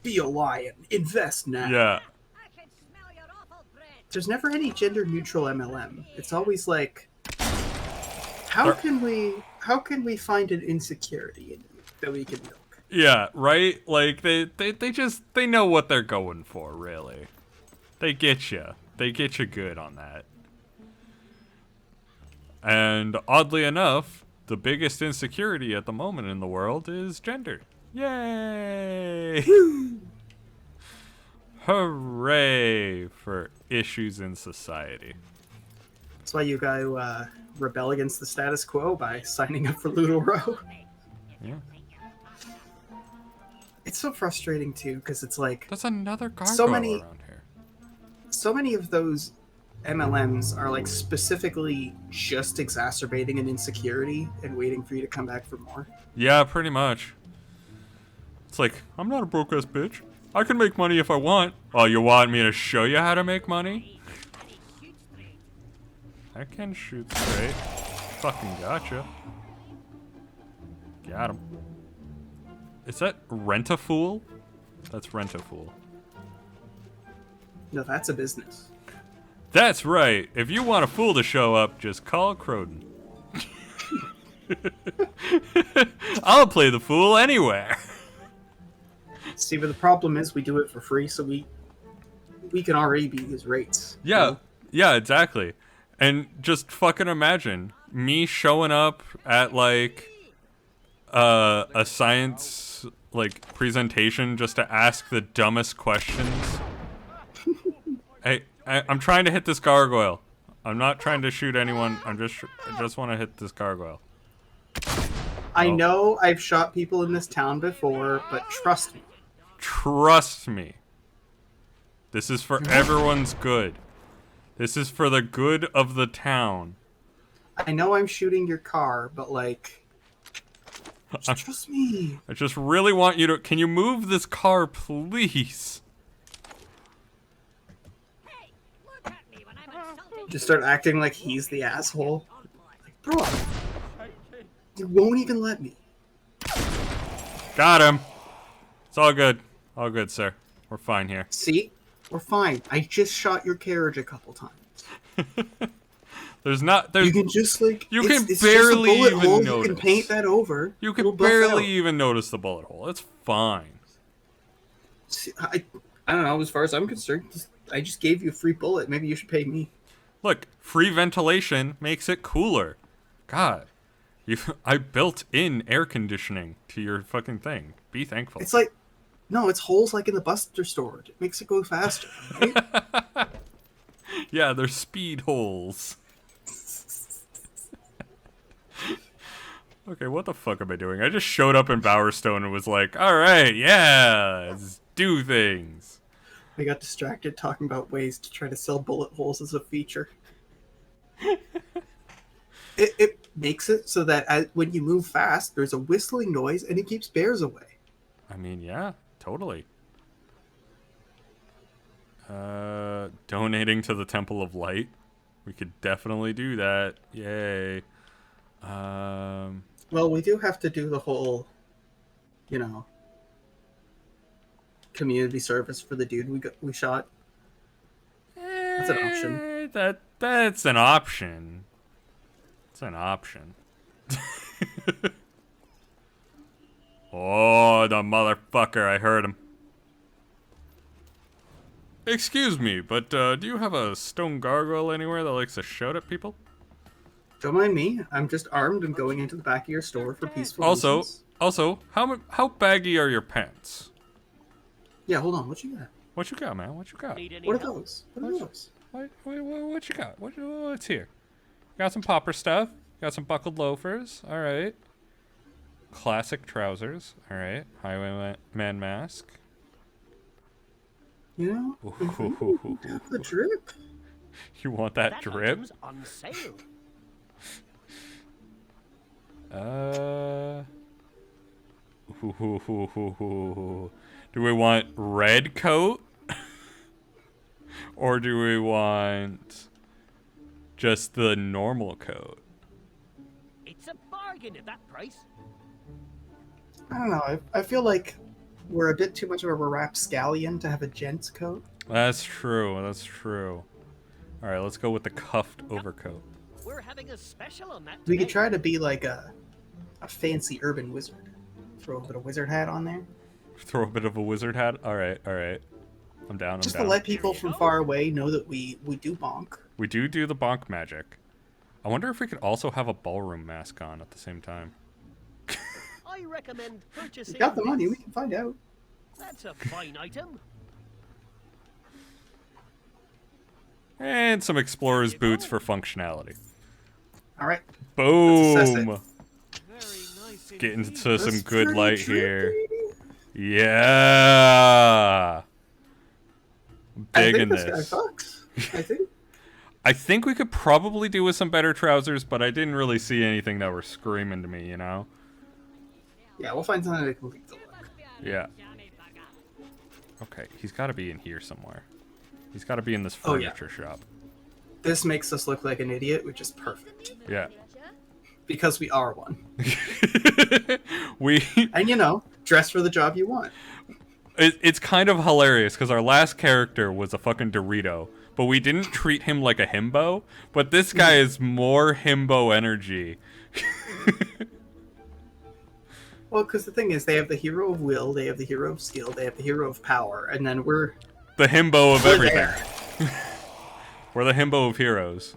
be a lion, invest now. Yeah. I can smell your there's never any gender neutral MLM. It's always like, how can we find an insecurity in you that we can milk? Yeah, right? Like, they know what they're going for, really. They get you. They get you good on that. And oddly enough, the biggest insecurity at the moment in the world is gender. Yay! Hooray for issues in society. That's why you gotta rebel against the status quo by signing up for Ludo Row. Yeah. It's so frustrating too, because it's like There's another gargoyle around here. So many of those MLMs are like specifically just exacerbating an insecurity and waiting for you to come back for more. Yeah, pretty much. It's like, I'm not a broke-ass bitch. I can make money if I want. Oh, you want me to show you how to make money? I can shoot straight. Fucking gotcha. Got him. Is that Rent-A-Fool? That's Rent-A-Fool. No, that's a business. That's right. If you want a fool to show up, just call Croden. I'll play the fool anywhere. See, but the problem is we do it for free, so we can already beat his rates. Yeah, you know? yeah, exactly. And just fucking imagine me showing up at like a science like presentation just to ask the dumbest questions. Hey, I'm trying to hit this gargoyle. I'm not trying to shoot anyone. I just want to hit this gargoyle. I know I've shot people in this town before, but trust me. Trust me. This is for everyone's good. This is for the good of the town. I know I'm shooting your car, but like, just trust me. I just really want you to... Can you move this car, please? Just start acting like he's the asshole. Like, bro, you won't even let me. Got him. It's all good. All good, sir. We're fine here. See? We're fine. I just shot your carriage a couple times. There's you can just like... You can it's barely just a bullet even hole. notice. You can paint that over. You It'll can buff barely out. even notice the bullet hole. It's fine. See, I don't know. As far as I'm concerned, I just gave you a free bullet. Maybe you should pay me. Look, free ventilation makes it cooler. God. I built in air conditioning to your fucking thing. Be thankful. It's like... No, it's holes like in the Buster store. It makes it go faster, right? Yeah, they're speed holes. Okay, what the fuck am I doing? I just showed up in Bowerstone and was like, alright, yeah, let's do things. I got distracted talking about ways to try to sell bullet holes as a feature. It makes it so that when you move fast, there's a whistling noise and it keeps bears away. I mean, yeah, totally. Donating to the Temple of Light. We could definitely do that. Yay. Well, we do have to do the whole, community service for the dude we shot. That's an option. That's an option. It's an option. Oh, the motherfucker! I heard him. Excuse me, but do you have a stone gargoyle anywhere that likes to shout at people? Don't mind me. I'm just armed and going into the back of your store for peaceful reasons. Also, how baggy are your pants? Yeah, hold on. What you got? What you got, man? What you got? What are those? What are those? What you got? What's here? Got some popper stuff. Got some buckled loafers. All right. Classic trousers. All right. Highwayman mask. You know, the drip. You want that drip? On sale. Do we want red coat? Or do we want just the normal coat? It's a bargain at that price. I don't know. I feel like we're a bit too much of a rapscallion to have a gent's coat. That's true. That's true. All right, let's go with the cuffed overcoat. We're having a special on that. We could today. try to be like a fancy urban wizard. Throw a bit of wizard hat on there. Throw a bit of a wizard hat. All right, all right. I'm down. Just I'm down. to let people from far away know that we do bonk. We do the bonk magic. I wonder if we could also have a ballroom mask on at the same time. I recommend purchasing. We got the money. this. We can find out. That's a fine item. And some explorer's boots for functionality. All right. Boom! Very nice. Get indeed. into some That's good pretty light trippy. here. Yeah! I'm I digging think this this. guy fucks. I think. I think we could probably do with some better trousers, but I didn't really see anything that were screaming to me, you know? Yeah, we'll find something to complete the look. Yeah. Okay, he's got to be in here somewhere. He's got to be in this Oh, yeah. furniture shop. This makes us look like an idiot, which is perfect. Yeah. Because we are one. we. And you know, dress for the job you want. It's kind of hilarious because our last character was a fucking Dorito, but we didn't treat him like a himbo. But this guy is more himbo energy. Well, because the thing is, they have the hero of will, they have the hero of skill, they have the hero of power, and then we're The himbo of everything. there. We're the himbo of heroes.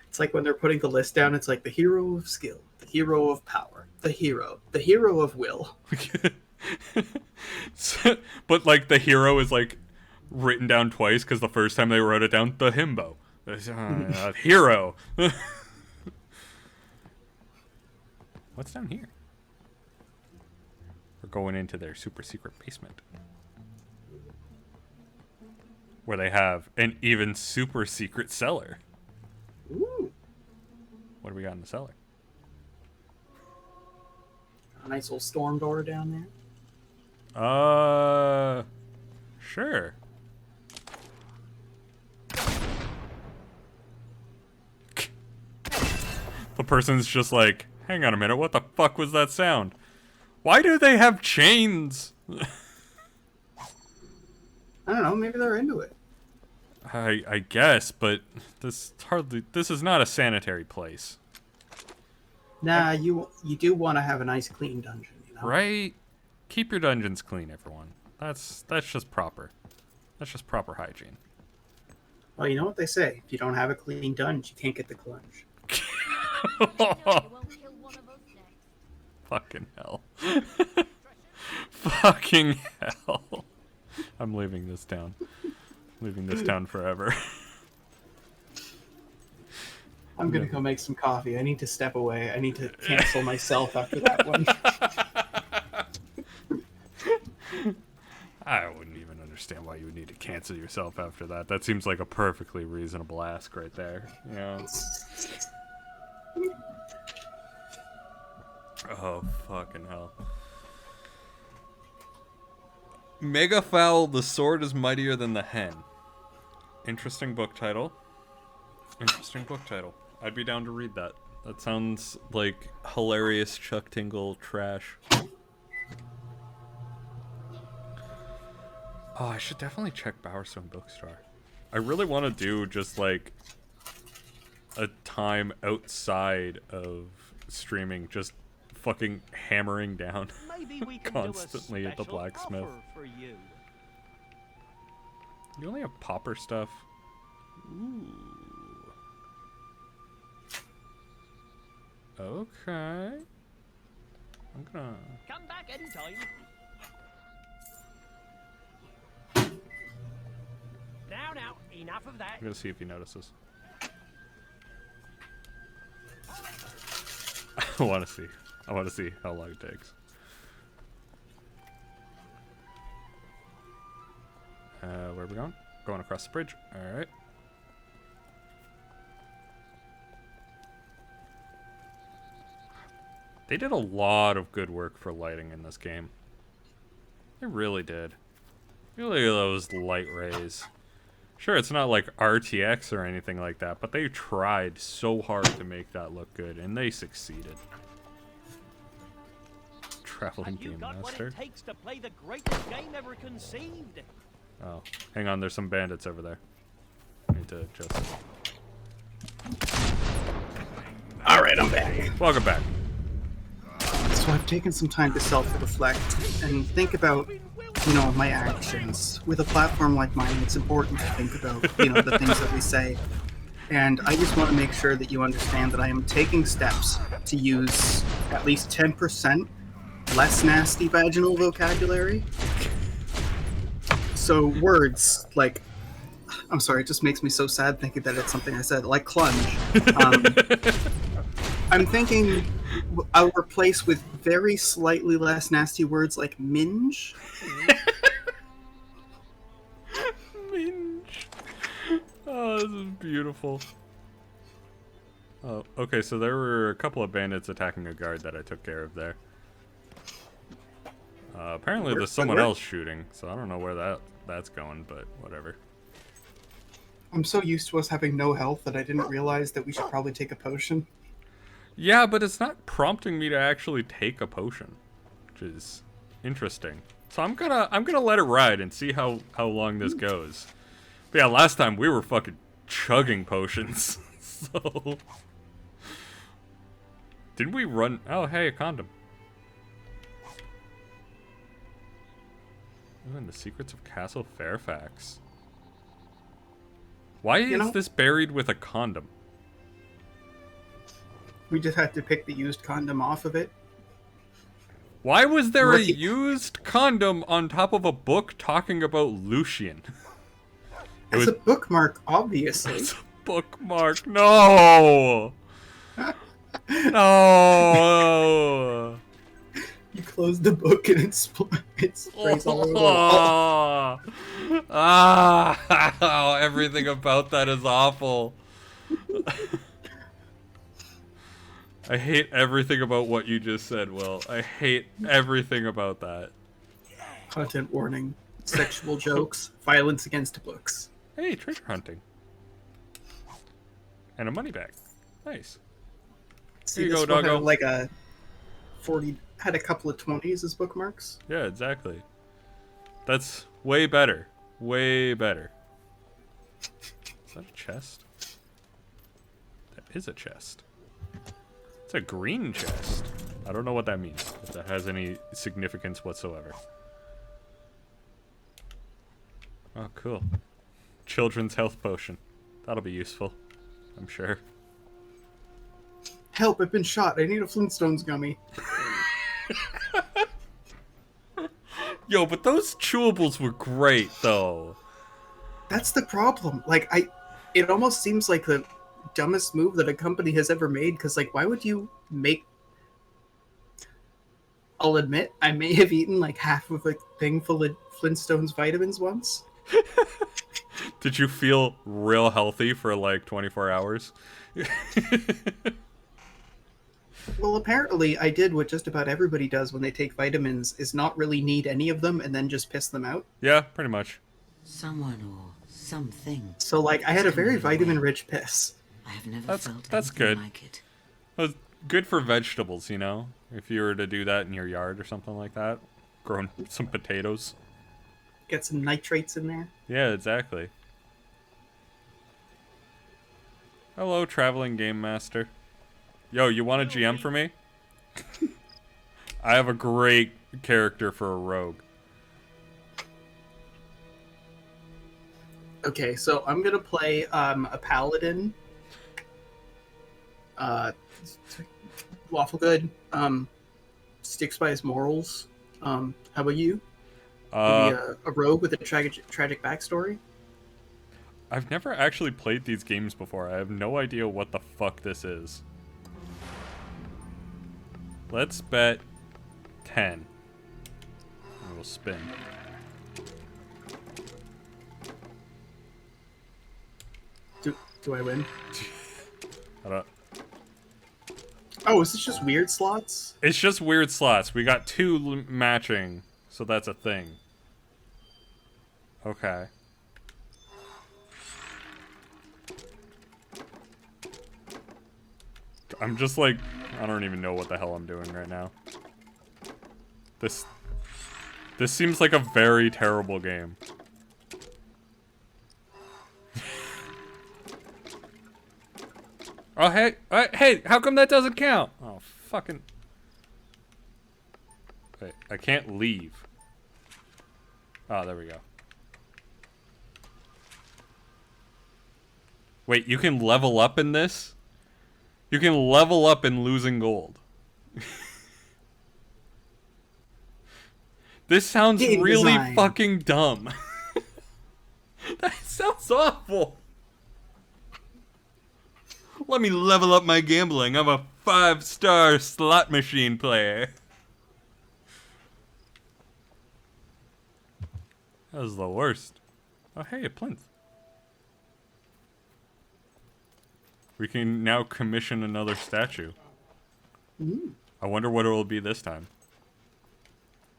It's like when they're putting the list down, it's like the hero of skill, the hero of power, the hero of will. But like the hero is like written down twice because the first time they wrote it down, the himbo, hero. What's down here? We're going into their super secret basement, where they have an even super secret cellar. Ooh, What do we got in the cellar? a nice little storm door down there. Sure. The person's just like, hang on a minute, what the fuck was that sound? Why do they have chains? I don't know, maybe they're into it. I guess, but this is not a sanitary place. Nah, you do want to have a nice clean dungeon, you know? Right? Keep your dungeons clean, everyone. That's just proper. That's just proper hygiene. Well, you know what they say, if you don't have a clean dungeon, you can't get the clunge. Fucking hell. Fucking hell. I'm leaving this town. Leaving this town forever. I'm gonna go make some coffee. I need to step away. I need to cancel myself after that one. I wouldn't even understand why you would need to cancel yourself after that. That seems like a perfectly reasonable ask right there. Yeah. Oh, fucking hell. Megafowl, the sword is mightier than the hen. Interesting book title. Interesting book title. I'd be down to read that. That sounds like hilarious Chuck Tingle trash. Oh, I should definitely check Bowerstone Bookstore. I really want to do just like a time outside of streaming, just fucking hammering down Maybe we can constantly do a at the special blacksmith. offer for you. You only have popper stuff. Ooh. Okay. I'm gonna. Come back anytime. Now, enough of that. I'm gonna see if he notices. I want to see. I want to see how long it takes. Where are we going? Going across the bridge. All right. They did a lot of good work for lighting in this game. They really did. Look at those light rays. Sure, it's not like RTX or anything like that, but they tried so hard to make that look good, and they succeeded. Traveling Have you Game got what Master. it takes to play the greatest game ever conceived? Oh, hang on. There's some bandits over there. I need to adjust. All right, I'm back. Welcome back. So I've taken some time to self-reflect and think about, my actions. With a platform like mine, it's important to think about, the things that we say. And I just want to make sure that you understand that I am taking steps to use at least 10% less nasty vaginal vocabulary. So words like, I'm sorry, it just makes me so sad thinking that it's something I said, like clunge. I'm thinking I'll replace with very slightly less nasty words like minge. Minge. Oh, this is beautiful. Oh, okay, so there were a couple of bandits attacking a guard that I took care of there. Apparently there's someone else shooting, so I don't know where that's going, but whatever. I'm so used to us having no health that I didn't realize that we should probably take a potion. Yeah, but it's not prompting me to actually take a potion, which is interesting. So I'm gonna let it ride and see how long this goes. But yeah, last time we were fucking chugging potions. So didn't we run? Oh, hey, a condom. Oh, and the secrets of Castle Fairfax. Why is this buried with a condom? We just had to pick the used condom off of it. Why was there a used condom on top of a book talking about Lucian? It's a bookmark, obviously. It's a bookmark. No! No! You close the book and it sprays all over the wall. Ah! Everything about that is awful. I hate everything about what you just said, Will. I hate everything about that. Content warning. Sexual jokes. Violence against books. Hey, treasure hunting. And a money bag. Nice. See, Here you this go, one doggo. had like a 40... Had a couple of 20s as bookmarks. Yeah, exactly. That's way better. Way better. Is that a chest? That is a chest. It's a green chest. I don't know what that means, if that has any significance whatsoever. Oh, cool. Children's health potion. That'll be useful, I'm sure. Help, I've been shot. I need a Flintstones gummy. Yo, but those chewables were great, though. That's the problem. Like, it almost seems like the dumbest move that a company has ever made, because, like, why would you make... I'll admit, I may have eaten, like, half of a thing full of Flintstones vitamins once. Did you feel real healthy for, like, 24 hours? Well, apparently I did what just about everybody does when they take vitamins, is not really need any of them and then just piss them out. Yeah, pretty much. Someone or something. So, like, I had a very vitamin-rich piss. I have never felt that's anything good. like it. That's good for vegetables, you know? If you were to do that in your yard or something like that. Growing some potatoes. Get some nitrates in there. Yeah, exactly. Hello, traveling game master. Yo, you want a GM for me? I have a great character for a rogue. Okay, so I'm gonna play a paladin. Lawful good. Sticks by his morals. How about you? Maybe a rogue with a tragic backstory? I've never actually played these games before. I have no idea what the fuck this is. Let's bet 10. We'll spin. Do I win? I don't... Oh, is this just weird slots? It's just weird slots. We got 2 matching, so that's a thing. Okay. I'm just like, I don't even know what the hell I'm doing right now. This seems like a very terrible game. Oh, hey, how come that doesn't count? Oh, fucking... Wait, I can't leave. Oh, there we go. Wait, you can level up in this? You can level up in losing gold. This sounds Game really design. fucking dumb. That sounds awful. Let me level up my gambling. I'm a 5-star slot machine player. That was the worst. Oh, hey, a plinth. We can now commission another statue. I wonder what it will be this time.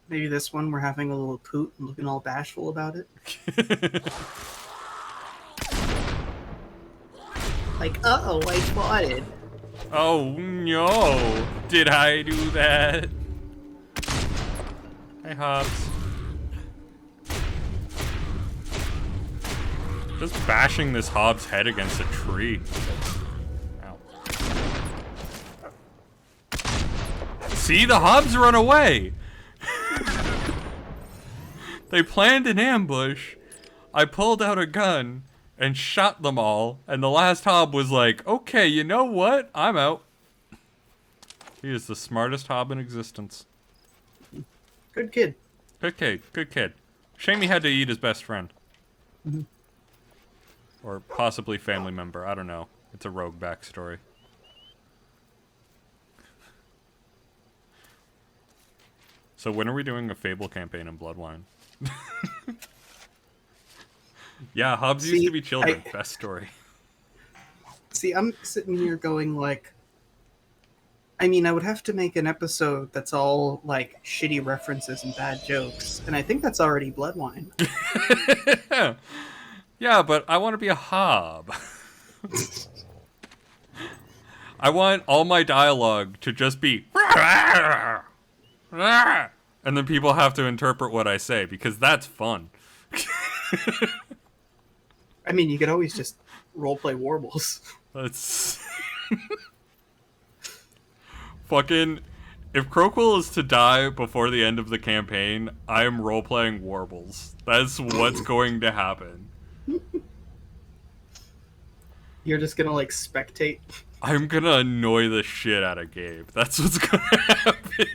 Maybe this one we're having a little poot and looking all bashful about it. Like, uh-oh, I spotted. Oh no! Did I do that? Hey, Hobbs. Just bashing this Hobbs' head against a tree. Ow. See, the Hobbs run away! They planned an ambush. I pulled out a gun and shot them all, and the last Hob was like, okay, you know what? I'm out. He is the smartest Hob in existence. Good kid. Good kid, good kid. Shame he had to eat his best friend. Or possibly family member, I don't know. It's a rogue backstory. So when are we doing a Fable campaign in Bloodwine? Yeah, Hobbs used to be children. Best story. See, I'm sitting here going like, I mean, I would have to make an episode that's all like shitty references and bad jokes, and I think that's already Bloodwine. Yeah, but I want to be a Hob. I want all my dialogue to just be and then people have to interpret what I say, because that's fun. I mean, you could always just roleplay warbles. That's... Fucking... If Croquill is to die before the end of the campaign, I am roleplaying warbles. That's what's going to happen. You're just gonna, like, spectate. I'm gonna annoy the shit out of Gabe. That's what's gonna happen.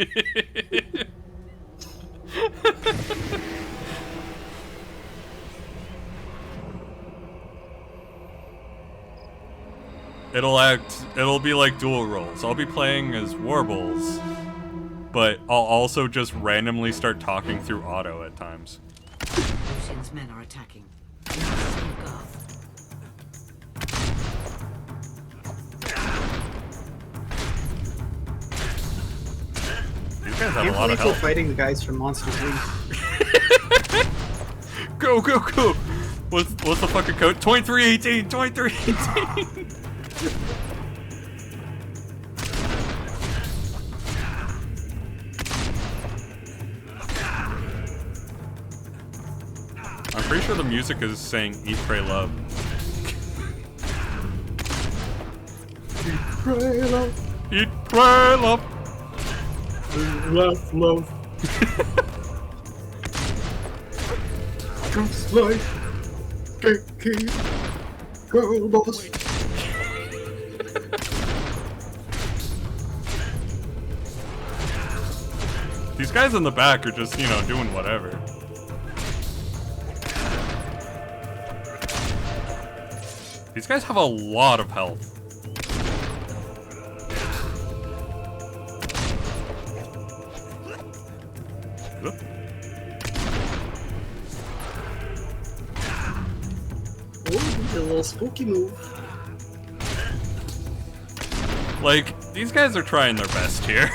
It'll be like dual roles. I'll be playing as warbles, but I'll also just randomly start talking through auto at times. Lucian's men are attacking. Save Garth. These guys have Can't a lot of believe we're health. fighting the guys from Monsters Inc. Go, go, go! What's the fucking code? 2318! 2318! I'm pretty sure the music is saying Eat, Pray, Love. Eat, pray, love. Eat, Pray, Love! Love, love. Just like Kiki, girl boss. These guys in the back are just, you know, doing whatever. These guys have a lot of health. Oop. Oh, a little spooky move. Like, these guys are trying their best here.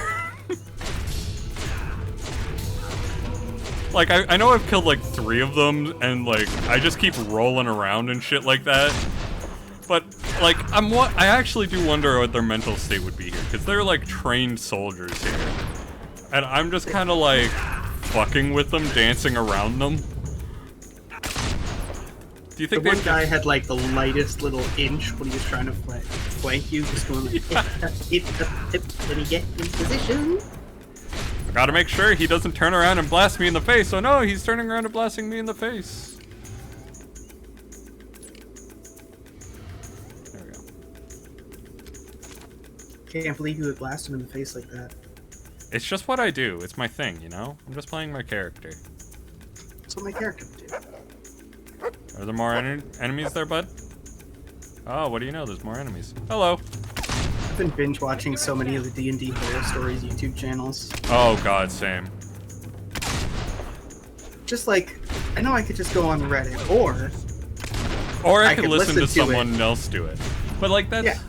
Like, I know I've killed like 3 of them, and like, I just keep rolling around and shit like that. But, like, I actually do wonder what their mental state would be here, because they're like trained soldiers here. And I'm just kind of like fucking with them, dancing around them. Do you think the one guy had like the lightest little inch when he was trying to flank you, just going like, let me get in position. I gotta make sure he doesn't turn around and blast me in the face. Oh no, he's turning around and blasting me in the face. There we go. Can't believe you would blast him in the face like that. It's just what I do. It's my thing, you know? I'm just playing my character. That's what my character would do. Are there more enemies there, bud? Oh, what do you know? There's more enemies. Hello. I've been binge watching so many of the D&D horror stories YouTube channels. Oh god, same. Just like, I know I could just go on Reddit, or I could listen to someone else do it. But like that's Yeah.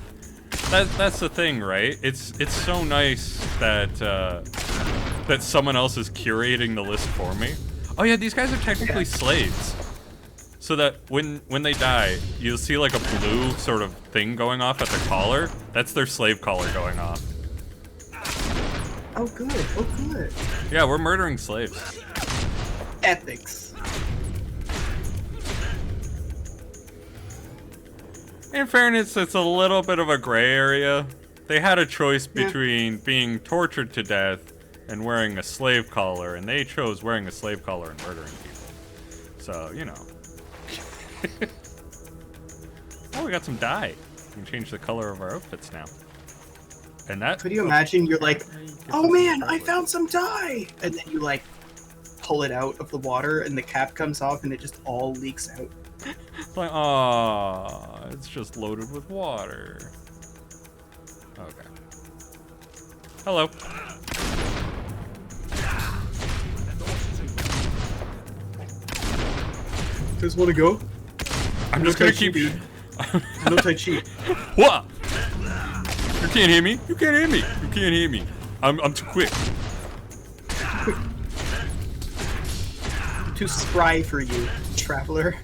that's the thing, right? It's so nice that that someone else is curating the list for me. Oh yeah, these guys are technically slaves. So that when they die, you'll see like a blue sort of thing going off at their collar. That's their slave collar going off. oh good, oh good. Yeah, we're murdering slaves. Ethics. In fairness, it's a little bit of a gray area. They had a choice between being tortured to death and wearing a slave collar, and they chose wearing a slave collar and murdering people. So, you know. Oh, we got some dye. We can change the color of our outfits now. And that... Could you imagine you're like, oh man, I found some dye! And then you like pull it out of the water and the cap comes off and it just all leaks out. It's like, aw, it's just loaded with water. Okay. Hello. Just want to go? I'm just gonna keep... No Tai Chi. What? You can't hear me? You can't hear me. You can't hear me. I'm too quick. Too spry for you, traveler.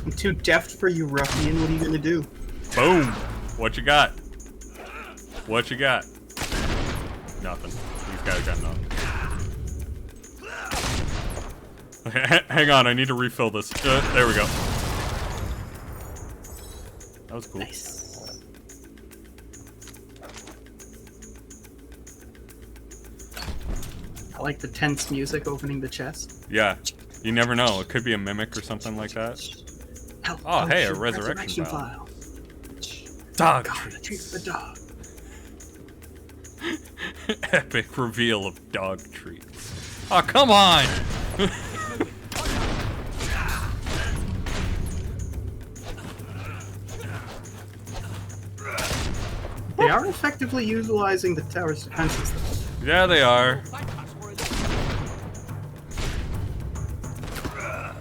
I'm too deft for you, ruffian. What are you gonna do? Boom. What you got? What you got? Nothing. These guys got nothing. Okay, hang on, I need to refill this. There we go. That was cool. Nice. I like the tense music opening the chest. Yeah, you never know. It could be a mimic or something like that. Help, Oh, hey, a shoot, resurrection file. God, Dog I treat the dog. Epic reveal of dog treats. Oh, come on! They are effectively utilizing the tower's defenses, though. Yeah, they are.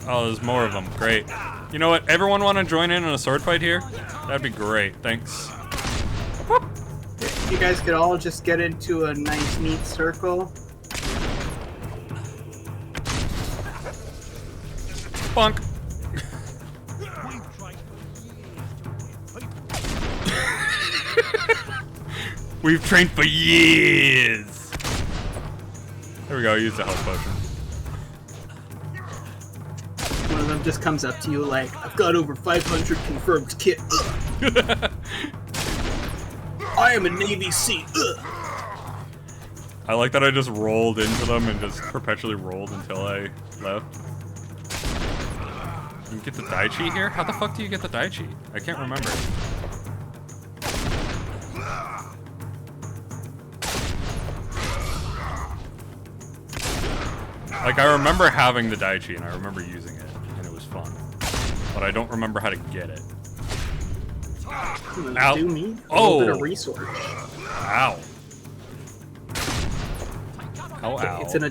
Oh, there's more of them. Great. You know what? Everyone want to join in on a sword fight here? That'd be great. Thanks. You guys could all just get into a nice, neat circle. Bonk. We've trained for years. There we go. Use the health potion. One of them just comes up to you like, I've got over 500 confirmed kit. I am a Navy SEAL. I like that I just rolled into them and just perpetually rolled until I left. You get the Daichi here? How the fuck do you get the Daichi? I can't remember. Like, I remember having the Daichi and I remember using it, and it was fun. But I don't remember how to get it. You Ow. do need a Oh. little bit of resource. Ow. Ow, ow. It's in a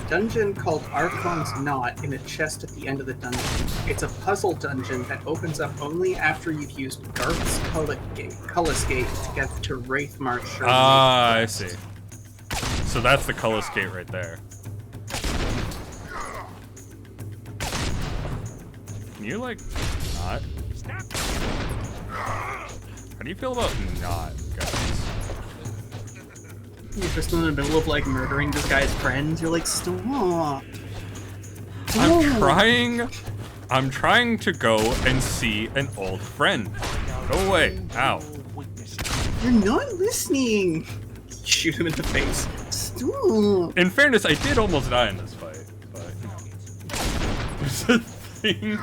dungeon called Archon's Knot in a chest at the end of the dungeon. It's a puzzle dungeon that opens up only after you've used Garth's Cullis Gate to get to Wraithmark. Ah, I see. So that's the Cullis Gate right there. Can you, like, not? How do you feel about not, guys? You're just in the middle of like murdering this guy's friends. You're like, stop. I'm trying to go and see an old friend. Go away. Ow. You're not listening. Shoot him in the face. Stop. In fairness, I did almost die in this fight, but you know. There's a thing.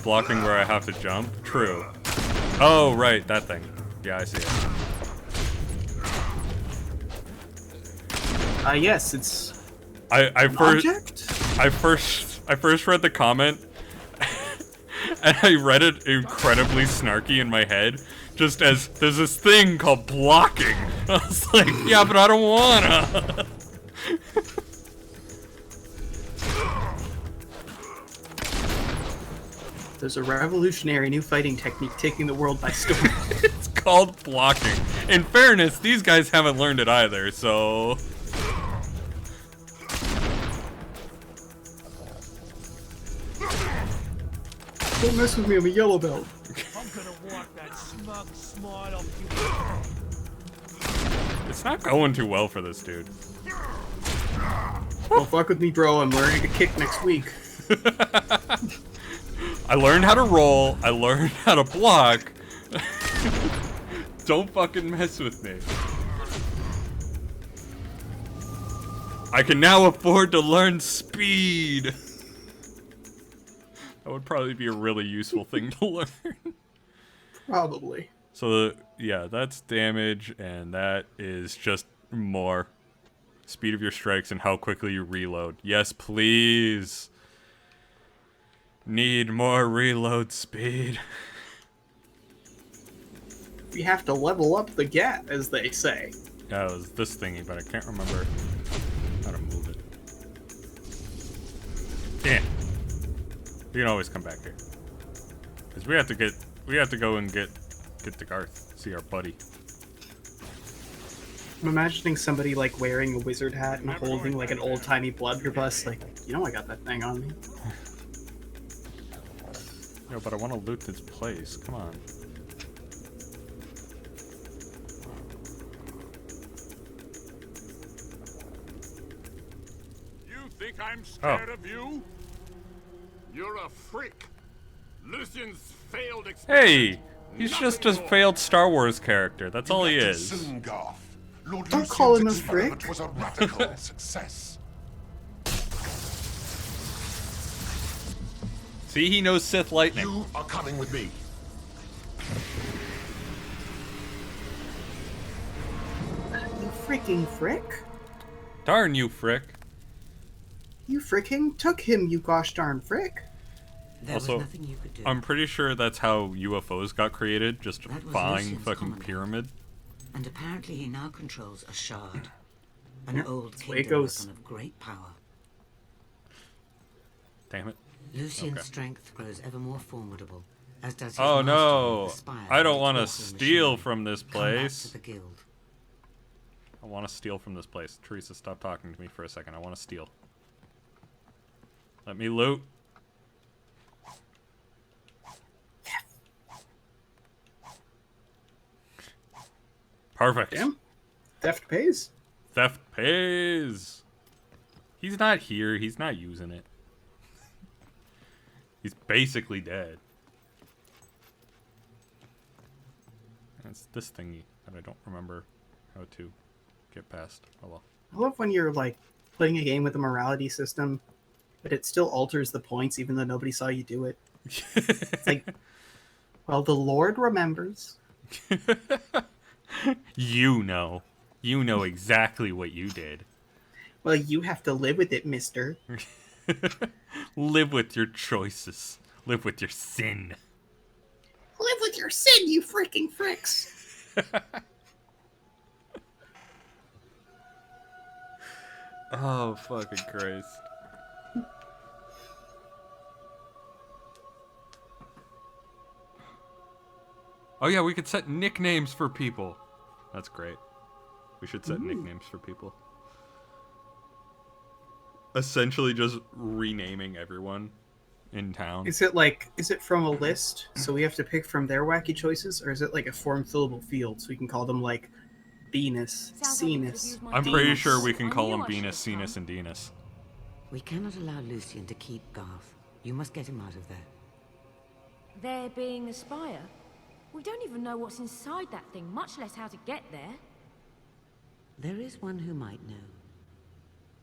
Blocking where I have to jump. True. Oh, right, that thing. Yeah, I see it. Yes, it's I first first read the comment and I read it incredibly snarky in my head, just as there's this thing called blocking. I was like, yeah, but I don't wanna. There's a revolutionary new fighting technique taking the world by storm. It's called blocking. In fairness, these guys haven't learned it either, so. Don't mess with me, I'm a yellow belt. I'm gonna wipe that smug smile off you. It's not going too well for this dude. Don't fuck with me, bro. I'm learning to kick next week. I learned how to roll. I learned how to block. Don't fucking mess with me. I can now afford to learn speed. That would probably be a really useful thing to learn. Probably. So, yeah, that's damage, and that is just more speed of your strikes and how quickly you reload. Yes, please. Need more reload speed. We have to level up the gat, as they say. Yeah, it was this thingy, but I can't remember how to move it. Damn. You can always come back here. Because we have to go and get the Garth, see our buddy. I'm imagining somebody like wearing a wizard hat and holding like an old-timey blunderbuss, like, you know I got that thing on me. Yo, but I want to loot this place. Come on. You think I'm scared of you? You're a freak. Lucian's failed experiment. Hey! He's just a failed Star Wars character. That's all he is. Don't call him a freak. Was a radical success. See, he knows Sith lightning. You are coming with me. You freaking frick. Darn you, Frick. You fricking took him, you gosh darn frick. There Also, was nothing you could do. I'm pretty sure that's how UFOs got created. Just a That was flying Lucian's fucking commandant. pyramid. And apparently he now controls a shard. An old the way it kingdom goes. weapon of great power. Damn it. Lucian's Okay. strength grows ever more formidable, as does his Oh mastery no! of the spire I and don't its want to awful steal machinery. from this Come back place. to the guild. I want to steal from this place. Teresa, stop talking to me for a second. I want to steal. Let me loot. Perfect. Damn. Theft pays. Theft pays. He's not here. He's not using it. He's basically dead. It's this thingy that I don't remember how to get past. Oh well. I love when you're like playing a game with a morality system, but it still alters the points even though nobody saw you do it. It's like, well, the Lord remembers. You know. You know exactly what you did. Well, you have to live with it, mister. Live with your choices. Live with your sin. Live with your sin, you freaking fricks. Oh, fucking Christ. Oh yeah, we could set nicknames for people. That's great. We should set nicknames for people. Essentially just renaming everyone in town. Is it from a list, so we have to pick from their wacky choices, or is it like a form-fillable field, so we can call them like Venus, Sounds like you could Venus? use my I'm pretty Venus. sure we can I call knew them I should've Venus, come. Venus, and Venus. We cannot allow Lucian to keep Garth. You must get him out of there. There being a spire? We don't even know what's inside that thing, much less how to get there. There is one who might know.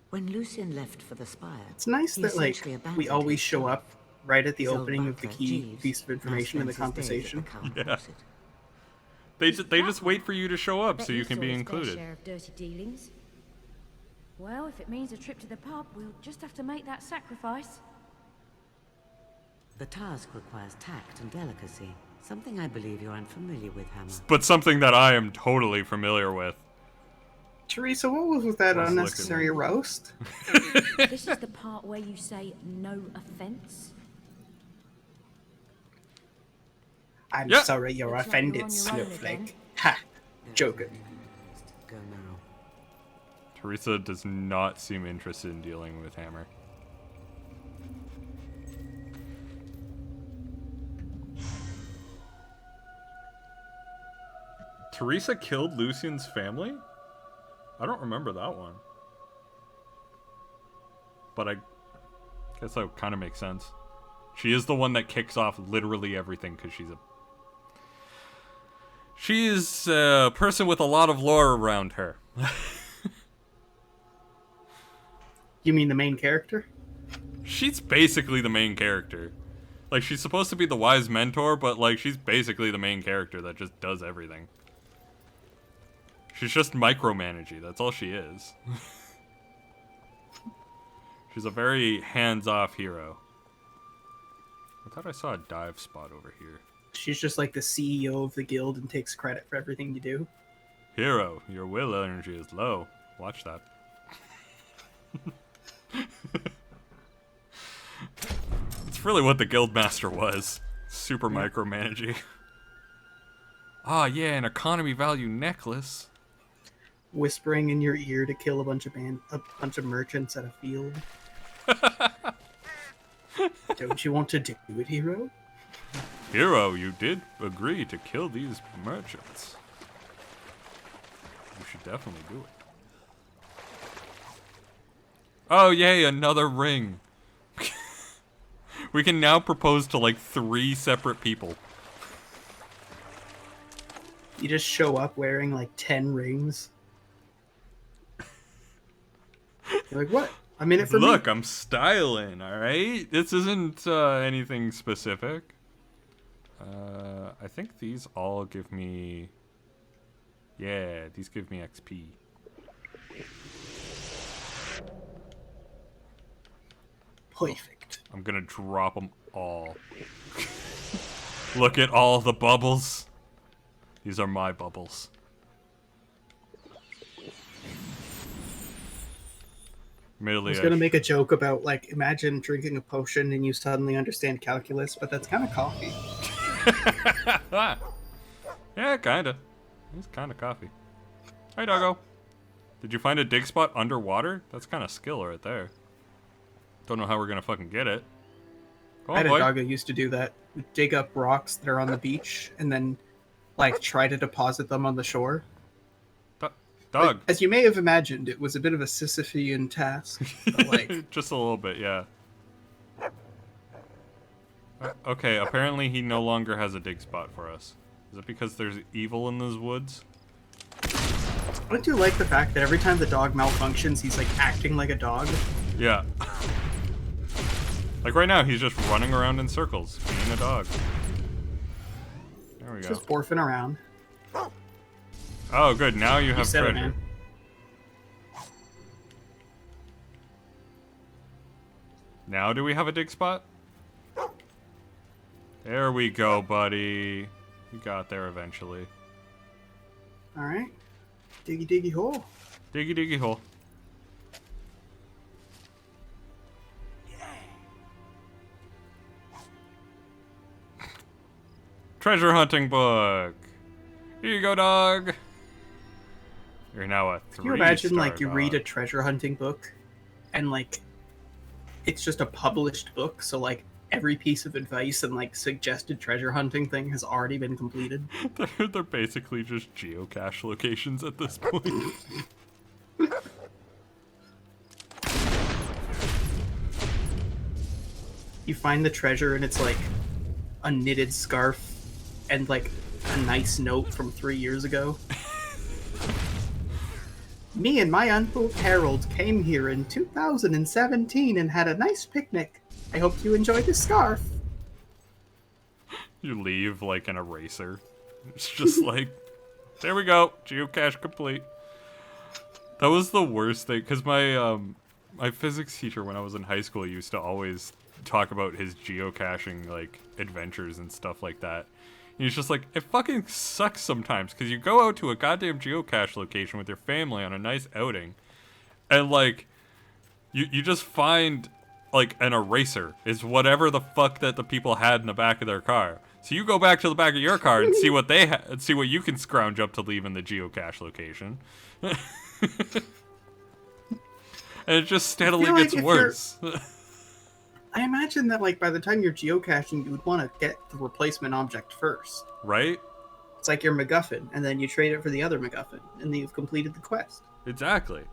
When Lucian left for the spire, It's nice he that, like, essentially we abandoned always his show faith. up right at the His old opening of the butler, key Jeeves, piece of now information in the spends his days at conversation. Count Yeah. Dorset. They just wait for you to show up Bet so you he can saw be his fair included. share of dirty dealings. Well, if it means a trip to the pub, we'll just have to make that sacrifice. The task requires tact and delicacy, something I believe you're unfamiliar with, Hammer. But something that I am totally familiar with. Teresa, what was with that Let's look at unnecessary roast? This is the part where you say no offense. I'm Yeah. sorry you're Looks like you're offended, on your own Snowflake. again. Ha! Joking. Go now. Teresa does not seem interested in dealing with Hammer. Teresa killed Lucian's family? I don't remember that one. But I guess that kind of makes sense. She is the one that kicks off literally everything because she's a person with a lot of lore around her. You mean the main character? She's basically the main character. Like, she's supposed to be the wise mentor, but, like, she's basically the main character that just does everything. She's just micromanaging. That's all she is. She's a very hands-off hero. I thought I saw a dive spot over here. She's just like the CEO of the guild and takes credit for everything you do. Hero, your will energy is low. Watch that. It's really what the guildmaster was. Super micromanaging. Ah, yeah, an economy value necklace. Whispering in your ear to kill a bunch of merchants at a field. Don't you want to do it, hero? Hero, you did agree to kill these merchants. You should definitely do it. Oh, yay, another ring. We can now propose to, like, 3 separate people. You just show up wearing like 10 rings. You're like, what? I'm in it for Look, me. I'm styling, alright? This isn't anything specific. I think these all give me... Yeah, these give me XP. Perfect. I'm gonna drop them all. Look at all the bubbles. These are my bubbles. I Admittedly, was gonna make a joke about, like, imagine drinking a potion and you suddenly understand calculus, but that's kind of coffee. yeah, kinda. It's kinda coffee. Hey, doggo. Did you find a dig spot underwater? That's kind of skill right there. Don't know how we're gonna fucking get it. Go I had on, a boy. dog who used to do that. We'd dig up rocks that are on the beach and then, like, try to deposit them on the shore. Dog. As you may have imagined, it was a bit of a Sisyphean task. But, like, Just a little bit, yeah. Okay, apparently he no longer has a dig spot for us. Is it because there's evil in those woods? I do like the fact that every time the dog malfunctions, he's like acting like a dog. Yeah. Like right now, he's just running around in circles, being a dog. There we go. Just orphan around. Oh, good. Now you You have said it, treasure. man. Now do we have a dig spot? There we go, buddy. We got there eventually. All right. Diggy diggy hole. Diggy diggy hole. Treasure hunting book. Here you go, dog. You're now a 3-star Can you imagine, like, you dog. read a treasure hunting book and, like, it's just a published book, so, like, every piece of advice and, like, suggested treasure hunting thing has already been completed? They're basically just geocache locations at this point. You find the treasure and it's like a knitted scarf and like a nice note from 3 years ago. Me and my Uncle Harold came here in 2017 and had a nice picnic. I hope you enjoyed the scarf. You leave like an eraser. It's just like, there we go, geocache complete. That was the worst thing, because my physics teacher when I was in high school used to always talk about his geocaching like adventures and stuff like that. And he's just like, it fucking sucks sometimes, because you go out to a goddamn geocache location with your family on a nice outing, and like, you just find like an eraser. It's whatever the fuck that the people had in the back of their car. So you go back to the back of your car and see what they and see what you can scrounge up to leave in the geocache location. And it just steadily like gets worse. I imagine that like by the time you're geocaching, you would want to get the replacement object first. Right? It's like your MacGuffin, and then you trade it for the other MacGuffin, and then you've completed the quest. Exactly.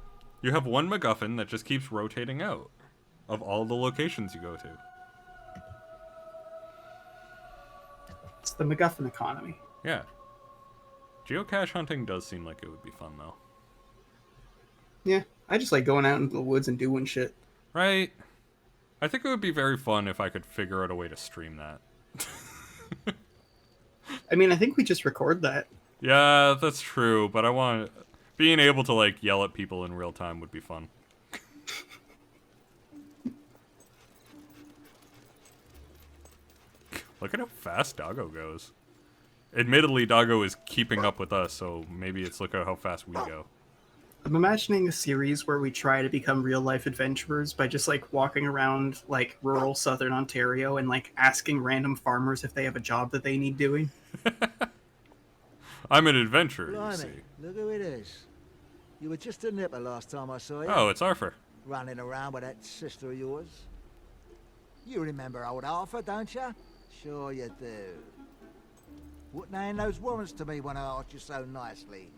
You have one MacGuffin that just keeps rotating out of all the locations you go to. It's the MacGuffin economy. Yeah. Geocache hunting does seem like it would be fun, though. Yeah, I just like going out into the woods and doing shit. Right? I think it would be very fun if I could figure out a way to stream that. I mean, I think we just record that. Yeah, that's true, but I want... Being able to, like, yell at people in real time would be fun. Look at how fast Doggo goes. Admittedly, Doggo is keeping up with us, so maybe it's look at how fast we go. I'm imagining a series where we try to become real-life adventurers by just, like, walking around, like, rural southern Ontario and, like, asking random farmers if they have a job that they need doing. I'm an adventurer, you see. Blimey, look who it is. You were just a nipper last time I saw you. Oh, it's Arthur. Running around with that sister of yours. You remember old Arthur, don't you? Sure you do. Wouldn't hand those warrants to me when I asked you so nicely.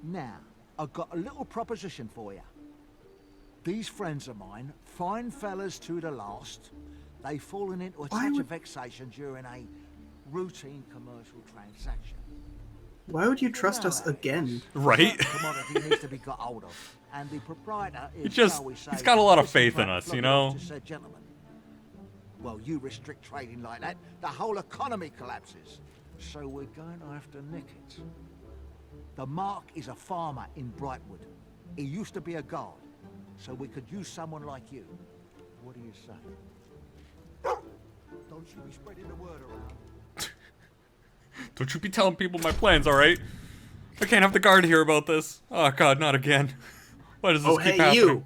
Now, I've got a little proposition for you. These friends of mine, fine fellas to the last, they've fallen into a touch of vexation during a routine commercial transaction. Why would you trust us again? Right? Commodity needs to be got hold of, and the proprietor is, he's got a lot of faith in us, you know? Gentlemen. Well, you restrict trading like that, the whole economy collapses. So we're going to have to nick it. The Mark is a farmer in Brightwood. He used to be a guard, so we could use someone like you. What do you say? Don't you be spreading the word around. Don't you be telling people my plans, alright? I can't have the guard hear about this. Oh god, not again. Why does this keep happening? You!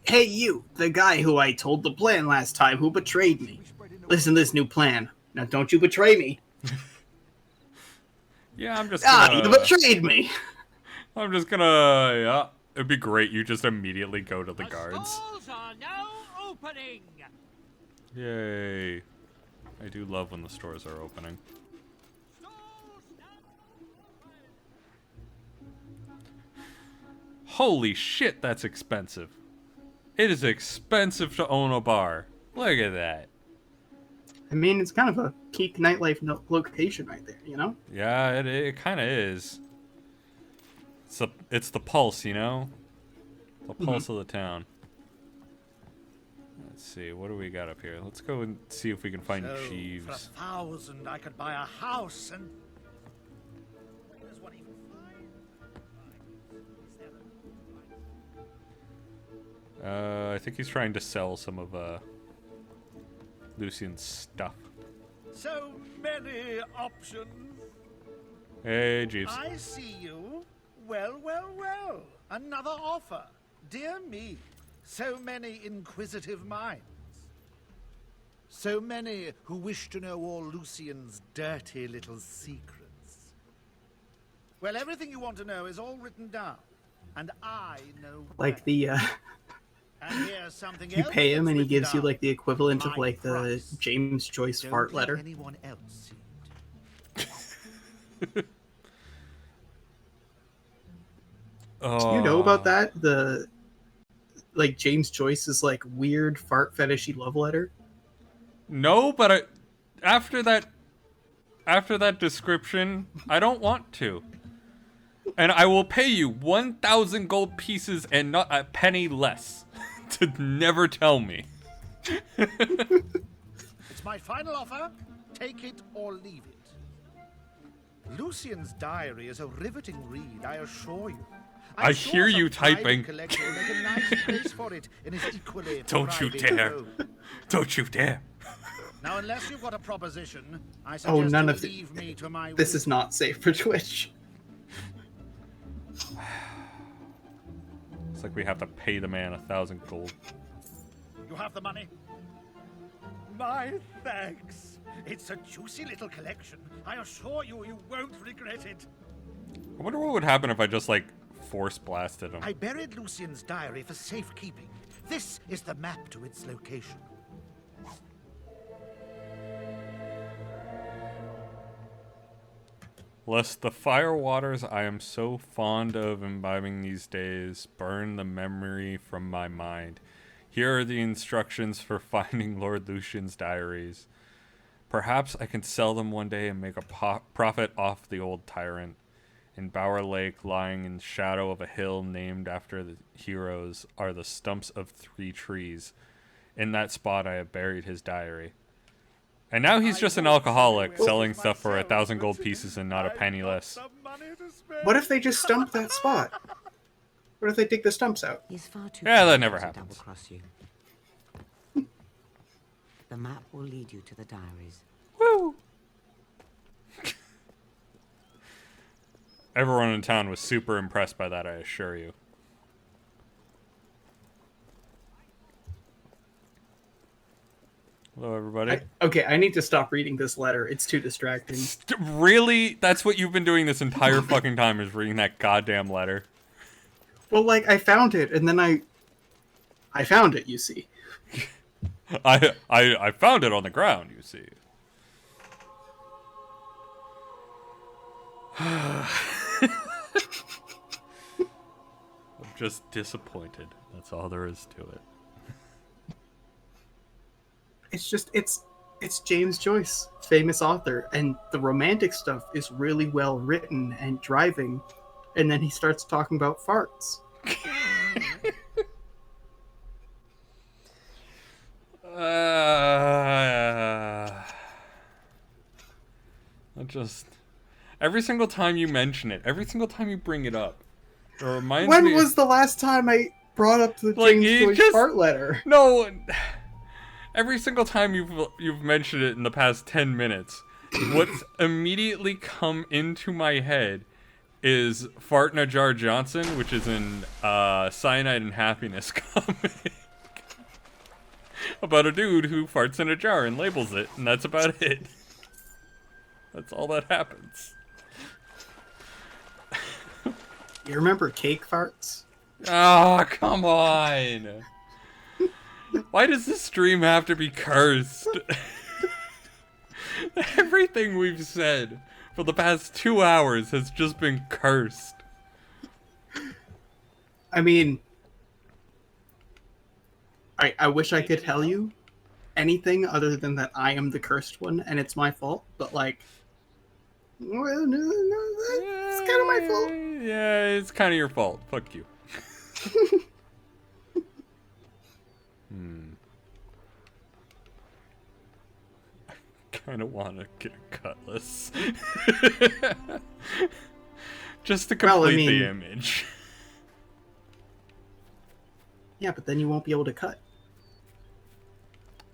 Hey you, the guy who I told the plan last time who betrayed me. Listen to this new plan. Now don't you betray me. Yeah, I'm just gonna... you betrayed me! I'm just gonna... Yeah, it'd be great. You just immediately go to the guards. Stalls are now opening. Yay. I do love when the stores are opening. Holy shit, that's expensive. It is expensive to own a bar. Look at that. I mean, it's kind of a peak nightlife location right there, you know? Yeah, it kind of is. It's the pulse, you know? The pulse of the town. Let's see, what do we got up here? Let's go and see if we can find Jeeves. For 1,000, I could buy a house and... There's one even I think he's trying to sell some of Lucian's stuff. so many options. Hey, Jeeves. I see you. Well, well, well. Another offer. Dear me. So many inquisitive minds. So many who wish to know all Lucian's dirty little secrets. Well, everything you want to know is all written down. And I know Like the, And here's something you else pay him that's and he written gives you down. like the equivalent of My like the price. James Joyce Don't fart let letter. anyone else see it. You know about that? The like James Joyce's like weird fart fetishy love letter? No, but after that description, I don't want to. And I will pay you 1,000 gold pieces and not a penny less to never tell me. It's my final offer. Take it or leave it. Lucian's diary is a riveting read, I assure you. I hear you typing. Collector will make a nice place for it in his equally Don't you thriving dare. home. Don't you dare. Now, unless you've got a proposition, I Oh, suggest none you of leave me to my This is not safe for Twitch. It's like we have to pay the man 1,000 gold. You have the money? My thanks. It's a juicy little collection. I assure you, you won't regret it. I wonder what would happen if I just, like, force blasted him. I buried Lucian's diary for safekeeping. This is the map to its location. Lest the fire waters I am so fond of imbibing these days burn the memory from my mind. Here are the instructions for finding Lord Lucian's diaries. Perhaps I can sell them one day and make a profit off the old tyrant. In Bower Lake, lying in shadow of a hill named after the heroes, are the stumps of 3 trees. In that spot I have buried his diary. And now he's just an alcoholic selling stuff for 1,000 gold pieces and not a penny less. What if they just stump that spot? What if they dig the stumps out? He's far too Yeah, that clever never to happens. double-cross you. The map will lead you to the diaries. Woo! Everyone in town was super impressed by that, I assure you. Hello, everybody. I need to stop reading this letter. It's too distracting. Really? That's what you've been doing this entire fucking time, is reading that goddamn letter? Well, like, I found it, and then I found it, you see. I found it on the ground, you see. I'm just disappointed. That's all there is to it. It's just, it's James Joyce, famous author, and the romantic stuff is really well written and driving, and then he starts talking about farts. Every single time you mention it, every single time you bring it up, it reminds When me. was the last time I brought up the Like, James you Joyce just- fart letter? No, every single time you've mentioned it in the past 10 minutes, what's immediately come into my head is Fart in a Jar Johnson, which is in Cyanide and Happiness comic. About a dude who farts in a jar and labels it, and that's about it. That's all that happens. You remember cake farts? Ah, come on. Why does this stream have to be cursed? Everything we've said for the past 2 hours has just been cursed. I mean, I wish I could tell you anything other than that I am the cursed one and it's my fault, but like, well, no, it's kind of my fault. Yeah, it's kind of your fault. Fuck you. I kind of want to get a cutlass. Just to complete the image. Yeah, but then you won't be able to cut.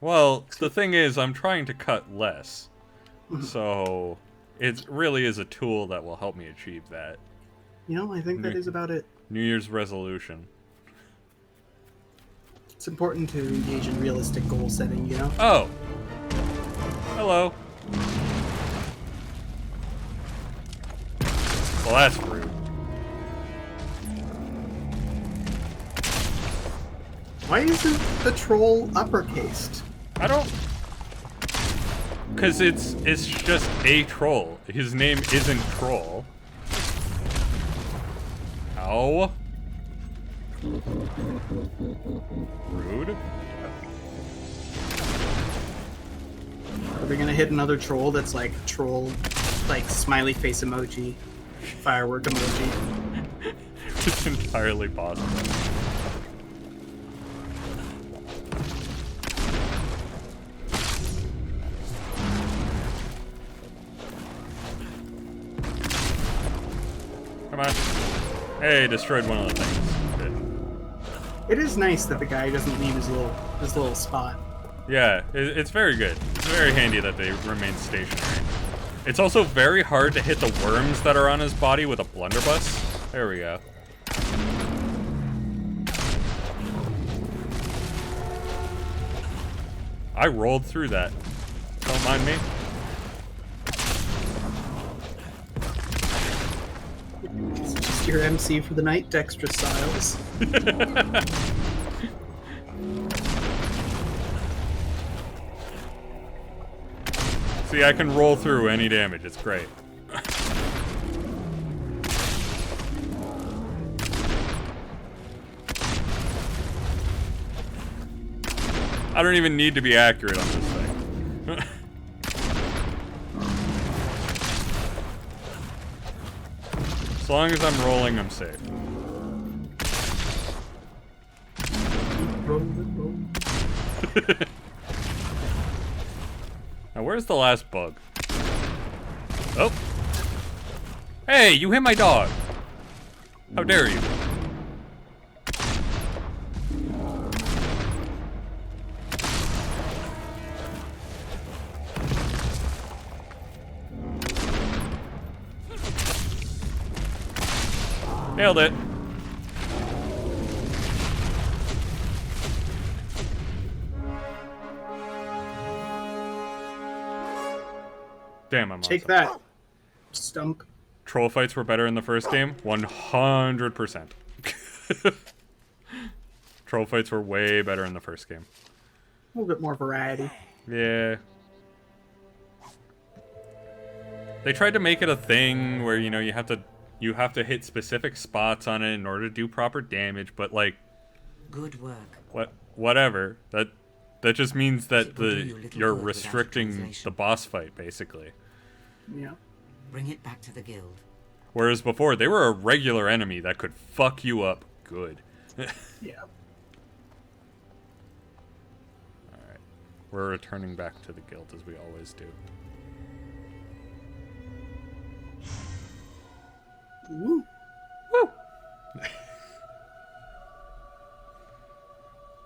Well, the thing is, I'm trying to cut less. So, it really is a tool that will help me achieve that. You know, I think that is about it. New Year's resolution. It's important to engage in realistic goal setting, you know? Oh! Hello. Well, that's rude. Why isn't the troll uppercased? I don't... Because it's just a troll. His name isn't Troll. Ow. Rude. We're gonna hit another troll that's like troll, like smiley face emoji, firework emoji. It's entirely possible. Come on. Hey, destroyed one of the things. Good. It is nice that the guy doesn't leave his little spot. Yeah, it's very good. It's very handy that they remain stationary. It's also very hard to hit the worms that are on his body with a blunderbuss. There we go. I rolled through that. Don't mind me. It's just your MC for the night, Dexter Styles. See, I can roll through any damage. It's great. I don't even need to be accurate on this thing. As long as I'm rolling, I'm safe. Now, where's the last bug? Oh. Hey, you hit my dog. How dare you? Nailed it. Damn, I'm Take awesome. that, stump. Troll fights were better in the first game? 100%. Troll fights were way better in the first game. A little bit more variety. Yeah. They tried to make it a thing where, you know, you have to hit specific spots on it in order to do proper damage, but like Good work. Whatever. That just means that you're without restricting translation. the boss fight, basically. Yeah. Bring it back to the guild. Whereas before, they were a regular enemy that could fuck you up good. Yeah. Alright. We're returning back to the guild as we always do. Woo. Woo!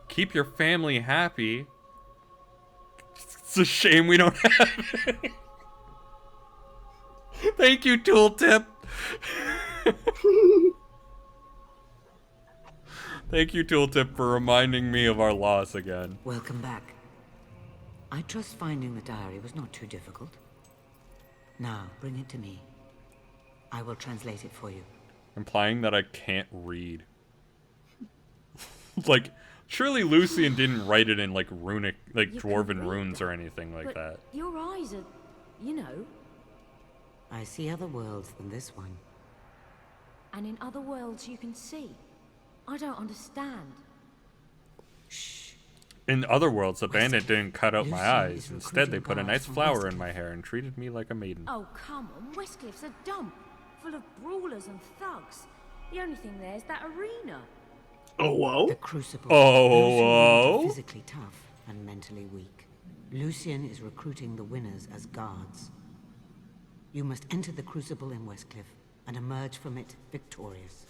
Keep your family happy. It's a shame we don't have it. Thank you, Tooltip. Thank you, Tooltip, for reminding me of our loss again. Welcome back. I trust finding the diary was not too difficult. Now, bring it to me. I will translate it for you. Implying that I can't read. Like, surely Lucian didn't write it in, like, runic, like, You dwarven can read runes that, or anything like but that. your eyes are, you know, I see other worlds than this one. and in other worlds you can see. I don't understand. In other worlds, the bandit didn't cut out my Lucian eyes. is Instead, they recruiting put a guards nice from flower in Westcliff. my hair and treated me like a maiden. Oh, come on. Westcliff's a dump, full of brawlers and thugs. The only thing there is that arena. Oh, whoa. The Crucible. Oh, Those who whoa. are physically tough and mentally weak. Lucian is recruiting the winners as guards. You must enter the Crucible in Westcliff and emerge from it victorious.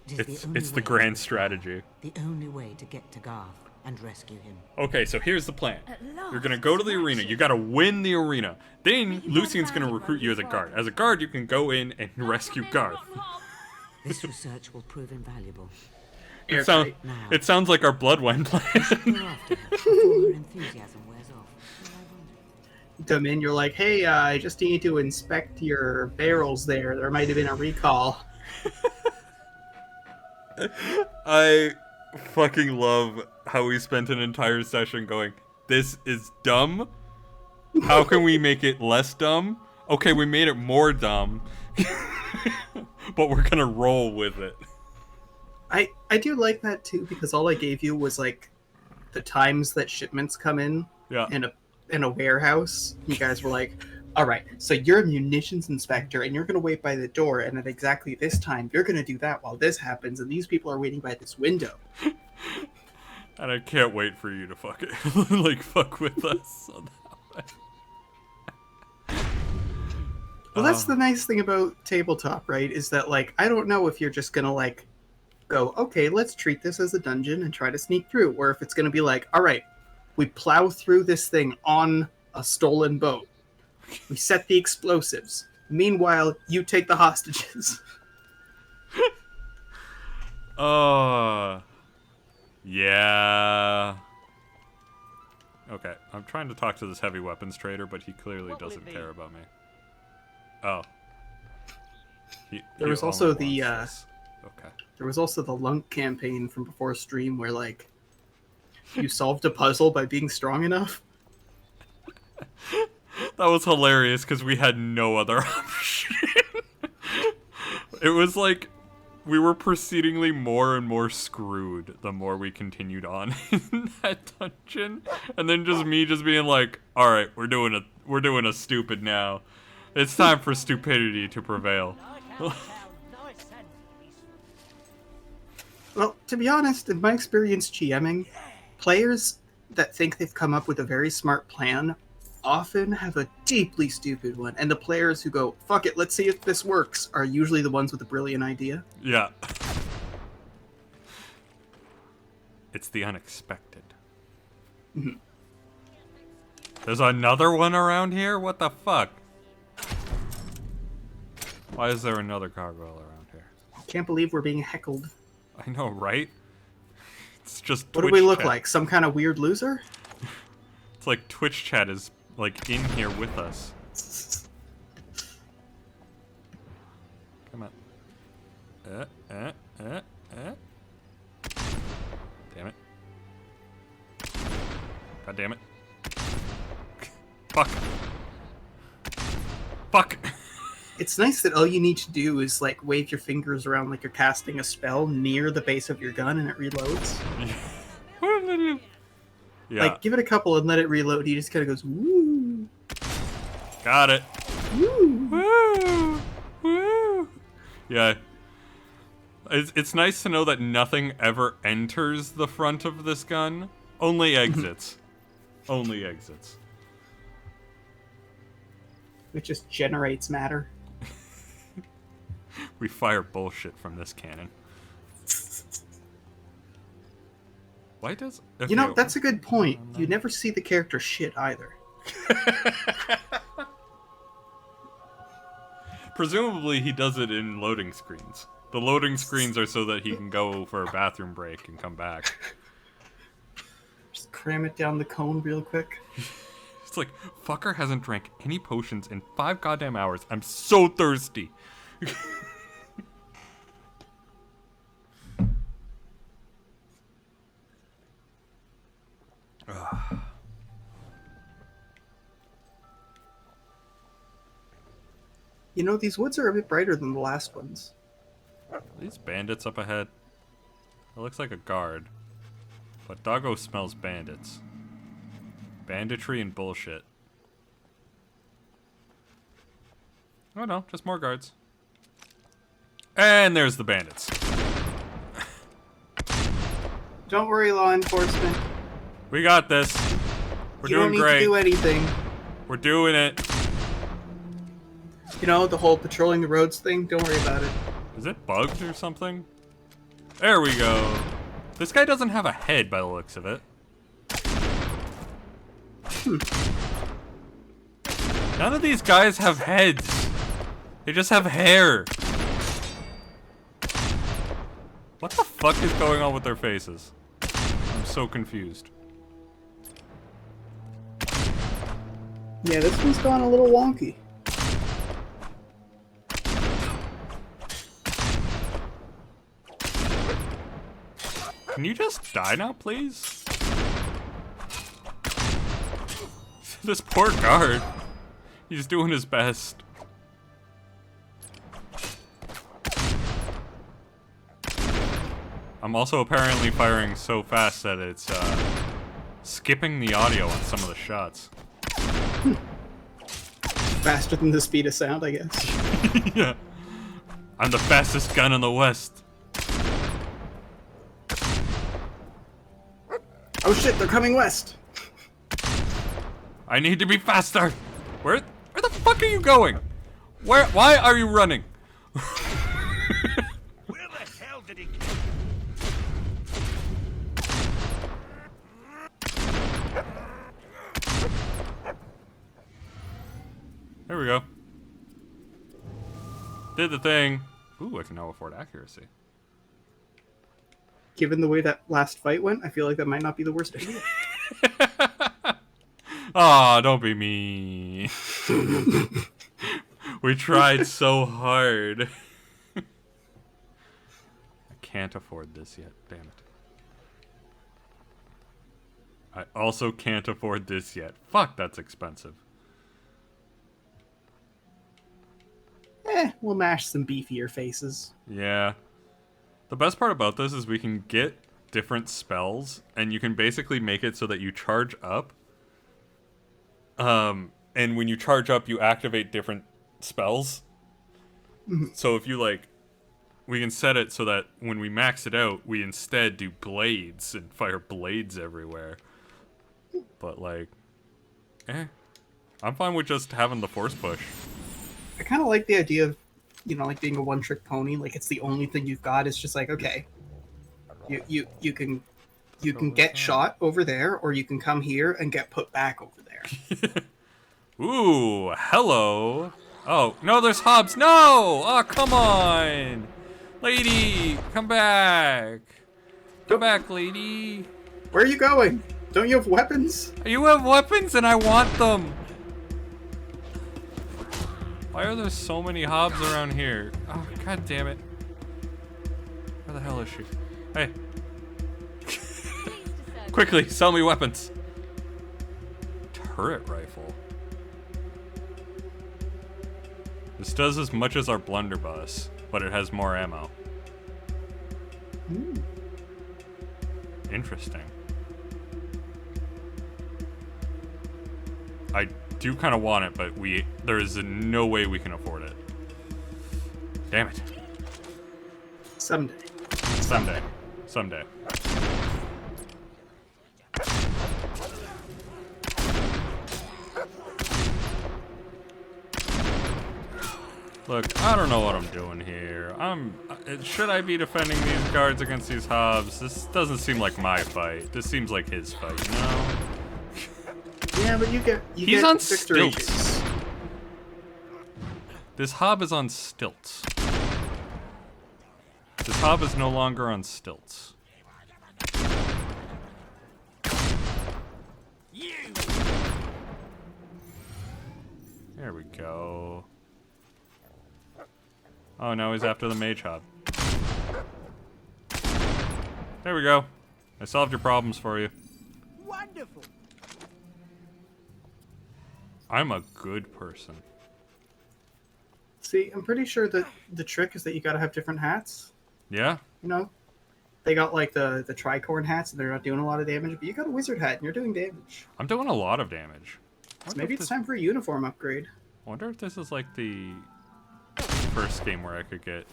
It is It's the way grand to strategy. The only way to get to Garth and rescue him. Okay, so here's the plan. At You're gonna go to the arena. You gotta win the arena. Then Lucian's gonna recruit you as a guard. As a guard, you can go in and rescue Garth. This research will prove invaluable. It sounds like our Bloodwine plan. Go after her before her enthusiasm wears off. Come in, you're like, hey, I just need to inspect your barrels there. There might have been a recall. I fucking love how we spent an entire session going, this is dumb. How can we make it less dumb? Okay, we made it more dumb. But we're gonna roll with it. I do like that too, because all I gave you was like the times that shipments come in. Yeah. And in a warehouse. You guys were like, all right, so you're a munitions inspector, and you're going to wait by the door, and at exactly this time, you're going to do that while this happens, and these people are waiting by this window. And I can't wait for you to fuck it. Like, fuck with us on that way. Well, that's the nice thing about tabletop, right? Is that, like, I don't know if you're just going to, like, go, okay, let's treat this as a dungeon and try to sneak through, or if it's going to be like, all right, we plow through this thing on a stolen boat. We set the explosives. Meanwhile, you take the hostages. Yeah. Okay, I'm trying to talk to this heavy weapons trader, but he clearly doesn't care about me. Oh. There was also the Okay. There was also the Lunk campaign from before stream where, like, you solved a puzzle by being strong enough. That was hilarious because we had no other option. It was like we were proceedingly more and more screwed the more we continued on in that dungeon, and then just me just being like, "All right, we're doing a stupid now. It's time for stupidity to prevail." Well, to be honest, in my experience GMing, players that think they've come up with a very smart plan often have a deeply stupid one, and the players who go, fuck it, let's see if this works, are usually the ones with a brilliant idea. Yeah. It's the unexpected. Mm-hmm. There's another one around here? What the fuck? Why is there another gargoyle around here? Can't believe we're being heckled. I know, right? It's just What do we look like? Some kind of weird loser? It's like Twitch chat is, like, in here with us. Come on. Damn it. God damn it. Fuck. Fuck. It's nice that all you need to do is, like, wave your fingers around like you're casting a spell near the base of your gun and it reloads. Yeah. Like, give it a couple and let it reload. He just kind of goes, woo. Got it. Woo. Woo. Woo. Yeah. It's nice to know that nothing ever enters the front of this gun. Only exits. Only exits. It just generates matter. We fire bullshit from this cannon. Why does... Okay. You know, that's a good point. You never see the character shit either. Presumably he does it in loading screens. The loading screens are so that he can go for a bathroom break and come back. Just cram it down the cone real quick. It's like, fucker hasn't drank any potions in 5 goddamn hours. I'm so thirsty. You know, these woods are a bit brighter than the last ones. Are these bandits up ahead? It looks like a guard. But Doggo smells bandits. Banditry and bullshit. Oh no, just more guards. And there's the bandits. Don't worry, law enforcement. We got this. We're You doing don't need great. to do anything. We're doing it. You know, the whole patrolling the roads thing, don't worry about it. Is it bugged or something? There we go. This guy doesn't have a head by the looks of it. None of these guys have heads. They just have hair. What the fuck is going on with their faces? I'm so confused. Yeah, this one's gone a little wonky. Can you just die now, please? This poor guard. He's doing his best. I'm also apparently firing so fast that it's skipping the audio on some of the shots. Faster than the speed of sound, I guess. Yeah. I'm the fastest gun in the West. Oh shit, they're coming west. I need to be faster. Where the fuck are you going? Why are you running? Where the hell did he There we go. Did the thing. Ooh, I can now afford accuracy. Given the way that last fight went, I feel like that might not be the worst idea. Aw, don't be mean. We tried so hard. I can't afford this yet, damn it. I also can't afford this yet. Fuck, that's expensive. We'll mash some beefier faces. Yeah. The best part about this is we can get different spells, and you can basically make it so that you charge up. And when you charge up, you activate different spells. So if you, like, we can set it so that when we max it out, we instead do blades and fire blades everywhere. But, like, I'm fine with just having the force push. I kind of like the idea of, you know, like being a one-trick pony. Like it's the only thing you've got. It's just like, okay, you can get shot over there, or you can come here and get put back over there. Ooh, hello. Oh, no, there's Hobbs. No! Oh, come on. Lady, come back. Come back, lady. Where are you going? Don't you have weapons? You have weapons and I want them. Why are there so many Hobbs around here? Oh, god damn it. Where the hell is she? Hey. Quickly, sell me weapons. Turret rifle. This does as much as our blunderbuss, but it has more ammo. Interesting. I do kind of want it, but there is no way we can afford it. Damn it. Someday. Someday. Someday. Look, I don't know what I'm doing here. Should I be defending these guards against these Hobbs? This doesn't seem like my fight. This seems like his fight, you know? Yeah, but He's get on victory. stilts. This Hob is on stilts. This Hob is no longer on stilts. There we go. Oh, no, he's after the Mage Hob. There we go. I solved your problems for you. Wonderful. I'm a good person. See, I'm pretty sure that the trick is that you gotta have different hats. Yeah? You know? They got like the tricorn hats and they're not doing a lot of damage, but you got a wizard hat and you're doing damage. I'm doing a lot of damage. So maybe it's time for a uniform upgrade. I wonder if this is like the first game where I could get...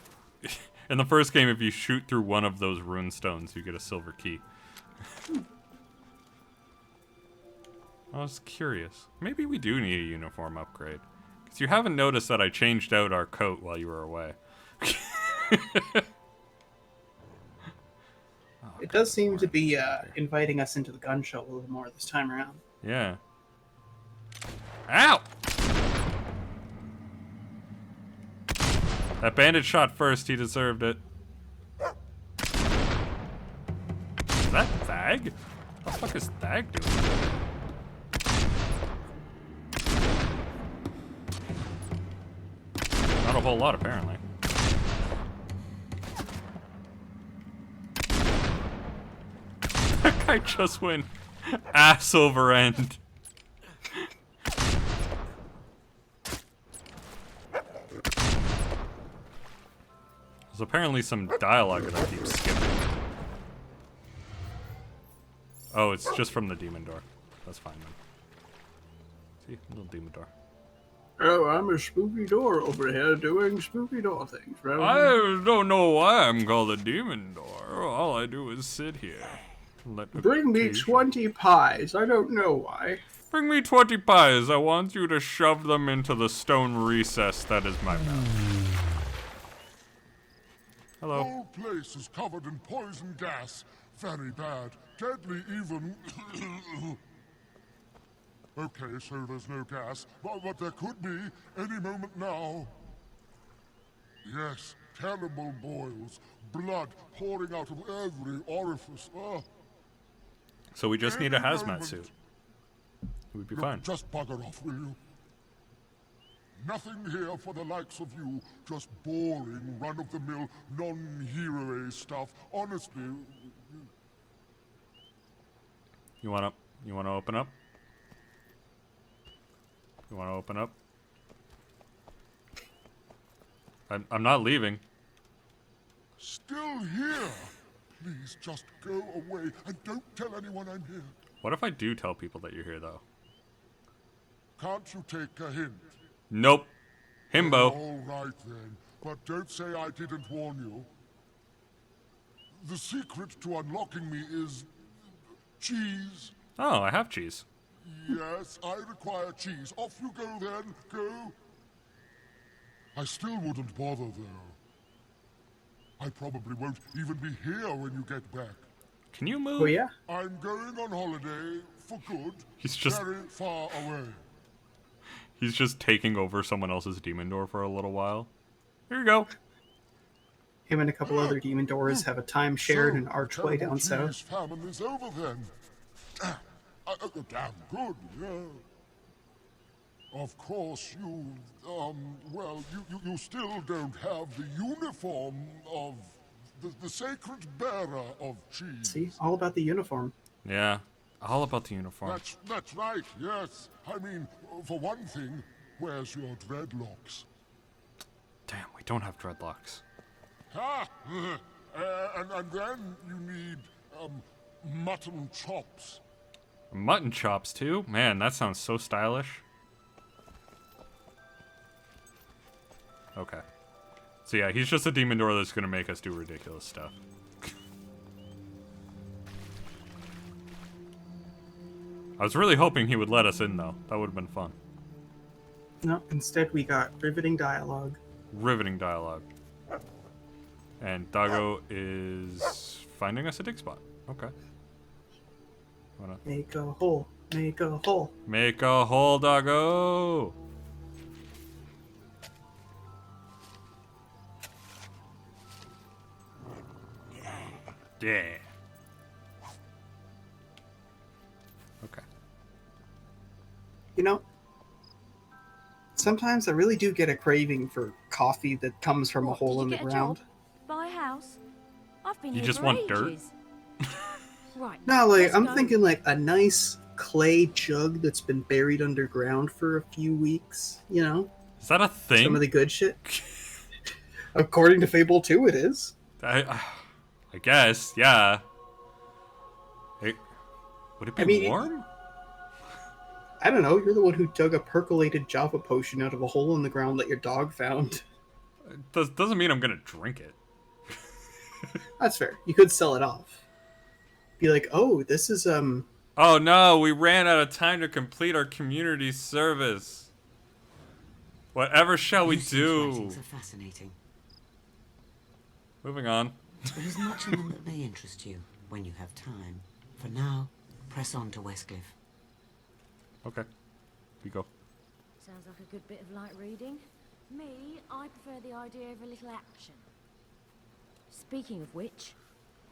In the first game, if you shoot through one of those rune stones, you get a silver key. I was curious. Maybe we do need a uniform upgrade. Because you haven't noticed that I changed out our coat while you were away. It does seem to be inviting us into the gun show a little more this time around. Yeah. Ow! That bandit shot first, he deserved it. Is that Thag? What the fuck is Thag doing? Not a whole lot, apparently. That guy just went ass over end. There's apparently some dialogue that I keep skipping. Oh, it's just from the demon door. That's fine then. See, little demon door. Oh, I'm a spooky door over here doing spooky door things. I don't know why I'm called a demon door. All I do is sit here. Bring me 20 pies. I don't know why. Bring me 20 pies. I want you to shove them into the stone recess that is my mouth. Hello. The whole place is covered in poison gas. Very bad. Deadly even. Okay, so there's no gas, but there could be any moment now. Yes, terrible boils. Blood pouring out of every orifice. So we just need a Any hazmat moment. suit. We'd be Look, fine. just bugger off, will you? Nothing here for the likes of you. Just boring, run-of-the-mill, non-hero stuff. Honestly. You wanna open up? You wanna open up? I'm not leaving. Still here. Please just go away and don't tell anyone I'm here. What if I do tell people that you're here, though? Can't you take a hint? Nope. Himbo. All right then, but don't say I didn't warn you. The secret to unlocking me is cheese. Oh, I have cheese. Yes, I require cheese. Off you go then. Go. I still wouldn't bother though. I probably won't even be here when you get back. Can you move? Oh, yeah? I'm going on holiday for good. He's just- very far away. He's just taking over someone else's demon door for a little while. Here you go. Him and a couple other demon doors have a time shared an archway terrible down south. cheese famine is over then. Damn good, yeah. Of course, you still don't have the uniform of the sacred bearer of cheese. See? All about the uniform. Yeah. All about the uniform. That's right, yes. I mean, for one thing, where's your dreadlocks? Damn, we don't have dreadlocks. Ha! And then you need, mutton chops. Mutton chops, too? Man, that sounds so stylish. Okay. So yeah, he's just a demon door that's gonna make us do ridiculous stuff. I was really hoping he would let us in, though. That would have been fun. No, instead we got riveting dialogue. Riveting dialogue. And Doggo is finding us a dig spot. Okay. Make a hole. Make a hole. Make a hole, Doggo! Yeah. Okay. You know, sometimes I really do get a craving for coffee that comes from a hole in the ground. Buy a house? I've been You here just for want dirt? ages. Right. No, like, let's I'm go. thinking like a nice clay jug that's been buried underground for a few weeks, you know? Is that a thing? Some of the good shit. According to Fable 2, it is. I guess, yeah. Hey, would it be warm? I don't know. You're the one who dug a percolated Java potion out of a hole in the ground that your dog found. Doesn't mean I'm gonna drink it. That's fair. You could sell it off. Be like, oh, this is, Oh no, we ran out of time to complete our community service. Whatever shall we Lucy's do? writings are fascinating. Moving on. There is much in them that may interest you when you have time. For now, press on to Westcliff. Okay. We go. Sounds like a good bit of light reading. Me, I prefer the idea of a little action. Speaking of which,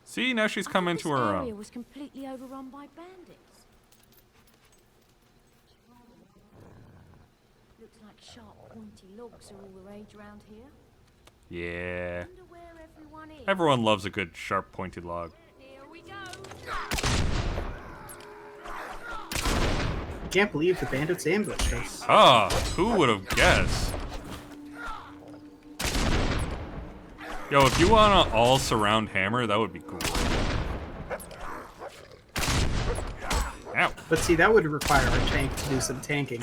See, now she's come into her this own. area was completely overrun by bandits. Looks like sharp, pointy logs are all the rage around here. Yeah. Wonder where everyone is. Everyone loves a good, sharp, pointed log. Here we go. I can't believe the bandits ambushed us. Ah, who would have guessed? Yo, if you want an all-surround hammer, that would be cool. Ow. But see, that would require our tank to do some tanking.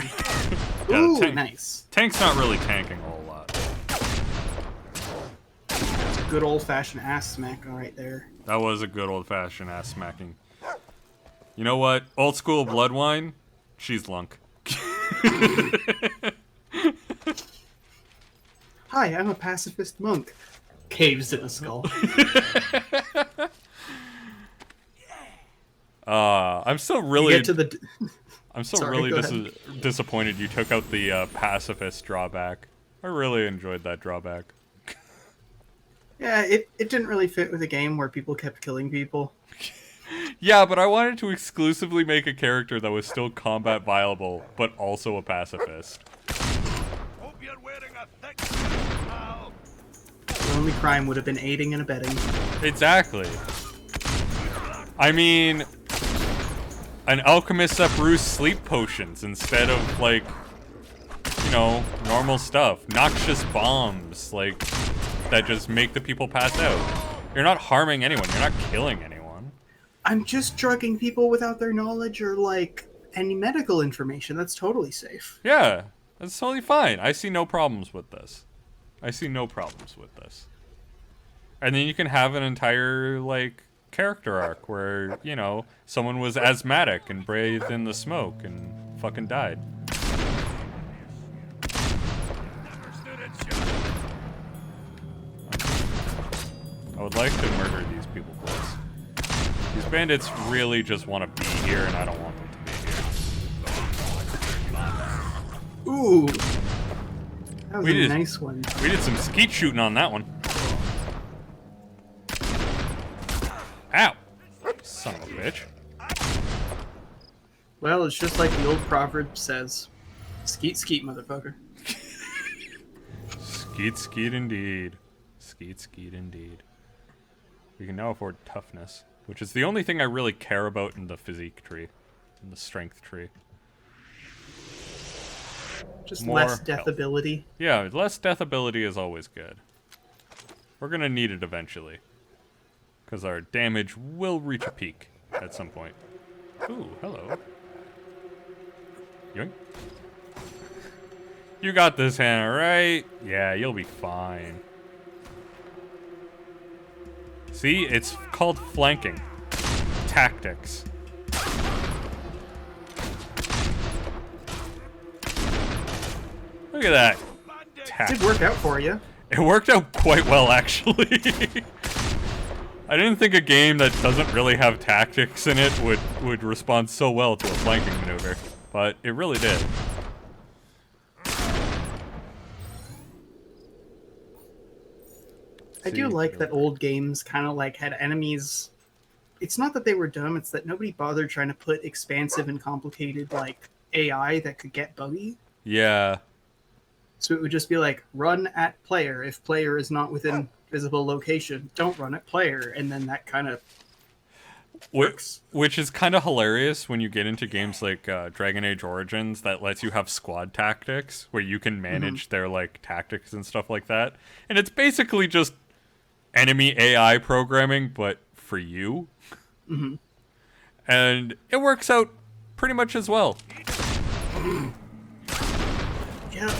Yeah, Ooh, tank, nice. Tank's not really tanking a whole lot. It's a good old-fashioned ass smack right there. That was a good old-fashioned ass smacking. You know what? Old school blood wine, she's lunk. Hi, I'm a pacifist monk. Caves in a skull. I'm still really. You get to the. I'm still Sorry, really go ahead. disappointed you took out the pacifist drawback. I really enjoyed that drawback. Yeah, it didn't really fit with a game where people kept killing people. Yeah, but I wanted to exclusively make a character that was still combat viable, but also a pacifist. Hope you're wearing a thick skin now. The only crime would have been aiding and abetting. Exactly. I mean, an alchemist that brews sleep potions instead of, like, you know, normal stuff. Noxious bombs, like, that just make the people pass out. You're not harming anyone. You're not killing anyone. I'm just drugging people without their knowledge or, like, any medical information. That's totally safe. Yeah, that's totally fine. I see no problems with this. I see no problems with this. And then you can have an entire, like, character arc where, you know, someone was asthmatic and breathed in the smoke and fucking died. I would like to murder these people, boys. These bandits really just want to be here, and I don't want them to be here. Ooh. That was a nice one. We did some skeet shooting on that one. Ow! Son of a bitch. Well, it's just like the old proverb says. Skeet, skeet, motherfucker. Skeet, skeet indeed. Skeet, skeet indeed. We can now afford toughness, which is the only thing I really care about in the physique tree, in the strength tree. Just More less death health. ability. Yeah, less death ability is always good. We're gonna need it eventually, because our damage will reach a peak at some point. Ooh, hello. Yoink. You got this, Hannah, right? Yeah, you'll be fine. See, it's called flanking. Tactics. Look at that. Did work out for you. It worked out quite well, actually. I didn't think a game that doesn't really have tactics in it would respond so well to a flanking maneuver, but it really did. I do like that old games kind of like had enemies. It's not that they were dumb, it's that nobody bothered trying to put expansive and complicated like AI that could get buggy. Yeah. So it would just be like, run at player. If player is not within visible location, don't run at player. And then that kind of works. Which is kind of hilarious when you get into games like Dragon Age Origins that lets you have squad tactics where you can manage their like tactics and stuff like that. And it's basically just enemy AI programming, but for you. Mm-hmm. And it works out pretty much as well. Yeah.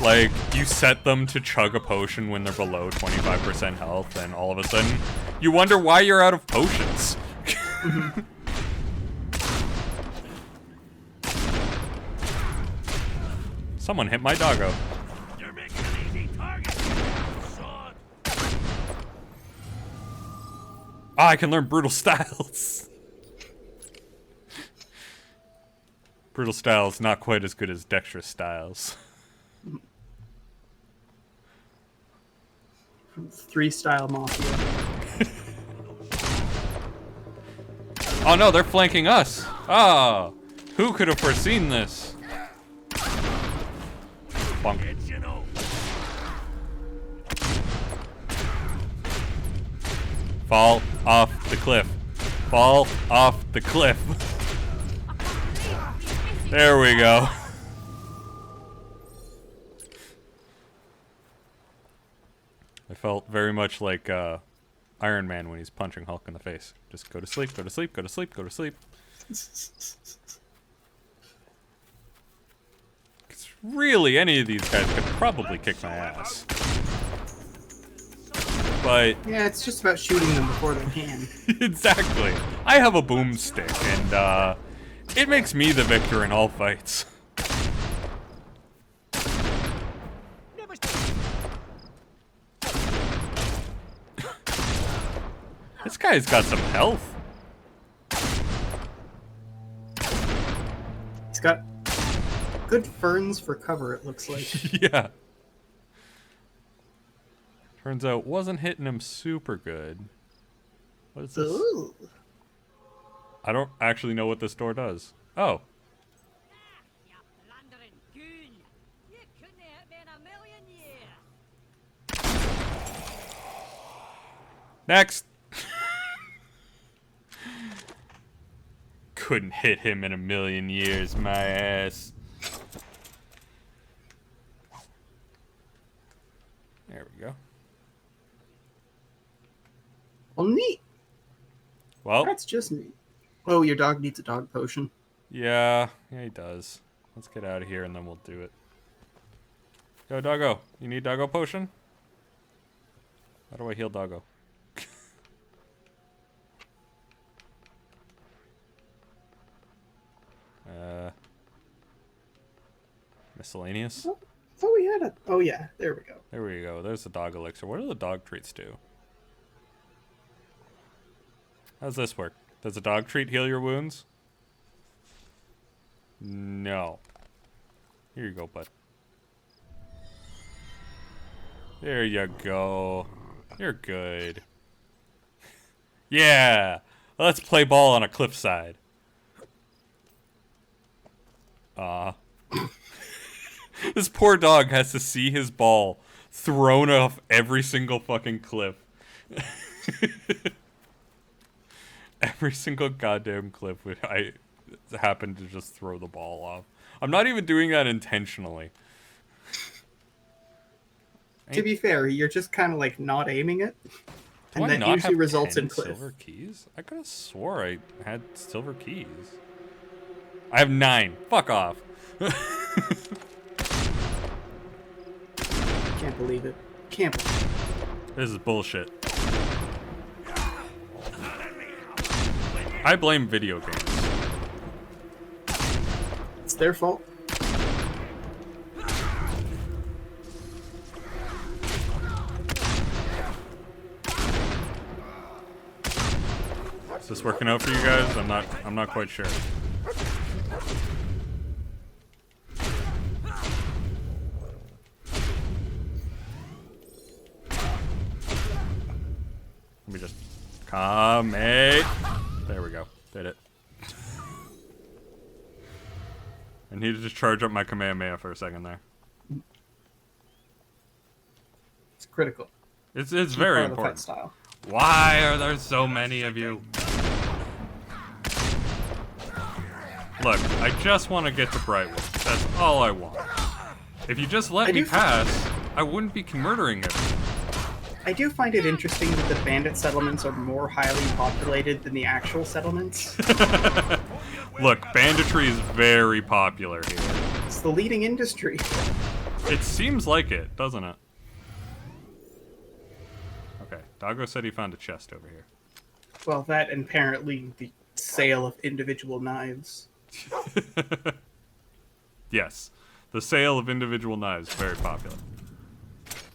Like, you set them to chug a potion when they're below 25% health, and all of a sudden, you wonder why you're out of potions. Someone hit my doggo. You're making an easy target. Sword. Ah, I can learn brutal styles. Brutal styles not quite as good as dexterous styles. 3-style mafia. Oh no, they're flanking us. Oh, who could have foreseen this? Bonk. Fall off the cliff. Fall off the cliff. There we go. I felt very much like Iron Man when he's punching Hulk in the face. Just go to sleep, go to sleep, go to sleep, go to sleep. 'Cause really, any of these guys could probably kick my ass. But Yeah, it's just about shooting them before they can. exactly. I have a boomstick, and it makes me the victor in all fights. This guy's got some health. He's got good ferns for cover, it looks like. Yeah. Turns out wasn't hitting him super good. What is this? Ooh. I don't actually know what this door does. Oh. You blundering goon! You couldn't hit me in a million years! Next. Couldn't hit him in a million years, my ass. There we go. Well, neat. Well, That's just neat. Oh, your dog needs a dog potion. yeah, he does. Let's get out of here and then we'll do it. Go, doggo. You need doggo potion? How do I heal doggo? Miscellaneous? Oh, I thought we had a... Oh, yeah. There we go. There we go. There's the dog elixir. What do the dog treats do? How's this work? Does a dog treat heal your wounds? No. Here you go, bud. There you go. You're good. Yeah! Let's play ball on a cliffside. This poor dog has to see his ball thrown off every single fucking cliff. Every single goddamn cliff I happen to just throw the ball off. I'm not even doing that intentionally. To be fair, you're just kind of like not aiming it. Do And I that not usually have results 10 in cliff. silver keys? I could have swore I had silver keys. I have 9. Fuck off. Can't believe it. Can't believe it. This is bullshit. I blame video games. It's their fault. Is this working out for you guys? I'm not quite sure. Let me just come, mate. There we go. Did it. I needed to charge up my Kamehameha for a second there. It's critical. It's very Part of the fight important. style. Why are there so many of you? Look, I just want to get to Brightwood. That's all I want. If you just let me pass, I wouldn't be murdering it. I do find it interesting that the bandit settlements are more highly populated than the actual settlements. Look, banditry is very popular here. It's the leading industry. It seems like it, doesn't it? Okay, Doggo said he found a chest over here. Well, that and apparently the sale of individual knives. Yes, the sale of individual knives, very popular.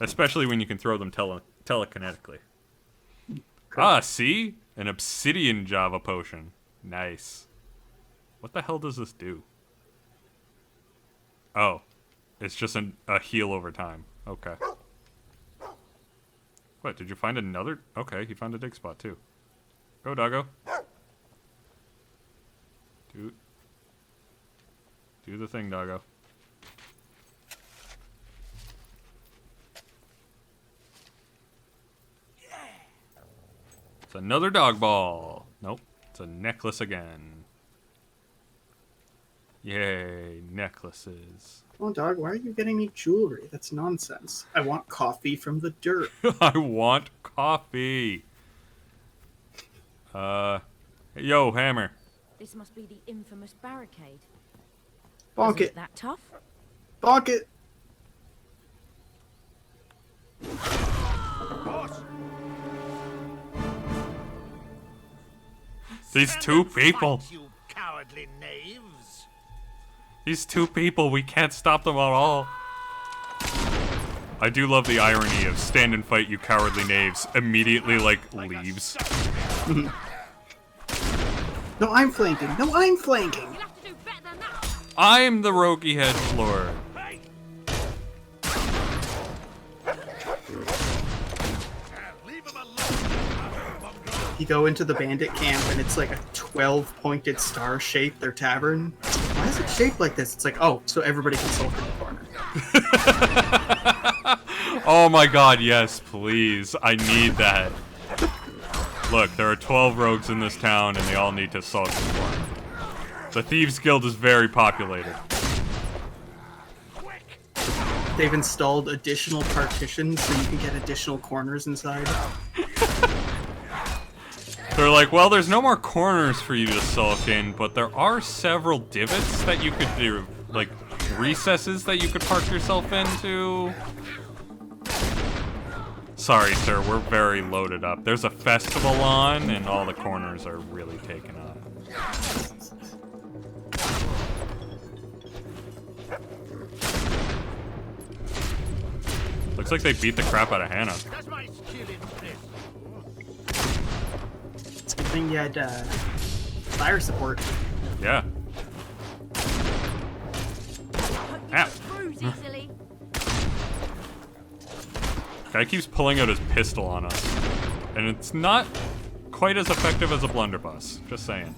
Especially when you can throw them telekinetically. Ah, see? An obsidian Java potion. Nice. What the hell does this do? Oh, it's just a heal over time. Okay. What, did you find another? Okay, he found a dig spot too. Go, doggo. Do the thing, doggo. It's another dog ball. Nope, it's a necklace again. Yay, necklaces. Oh, dog, why are you getting me jewelry? That's nonsense. I want coffee from the dirt. I want coffee. Yo, Hammer. This must be the infamous barricade. Bonk Isn't it. that tough? Bonk it. These two people. Fight, you cowardly knaves. These two people, we can't stop them at all. I do love the irony of stand and fight, you cowardly knaves. Immediately, like, leaves. No, I'm flanking. No, I'm flanking. You'll have to do better than that. I'm the roguey head lord. You go into the bandit camp and it's like a 12-pointed star shape, their tavern. Why is it shaped like this? It's like, oh, so everybody can sulk in the corner. Oh my god, yes, please. I need that. Look, there are 12 rogues in this town and they all need to sulk in the corner. The Thieves Guild is very populated. They've installed additional partitions so you can get additional corners inside. They're like, well, there's no more corners for you to sulk in, but there are several divots that you could do, like, recesses that you could park yourself into. Sorry, sir, we're very loaded up. There's a festival on, and all the corners are really taken up. Looks like they beat the crap out of Hannah. That's my skill in this. It's a good thing you had fire support. Yeah. Ow. Bruise easily. Guy keeps pulling out his pistol on us. And it's not quite as effective as a blunderbuss. Just saying.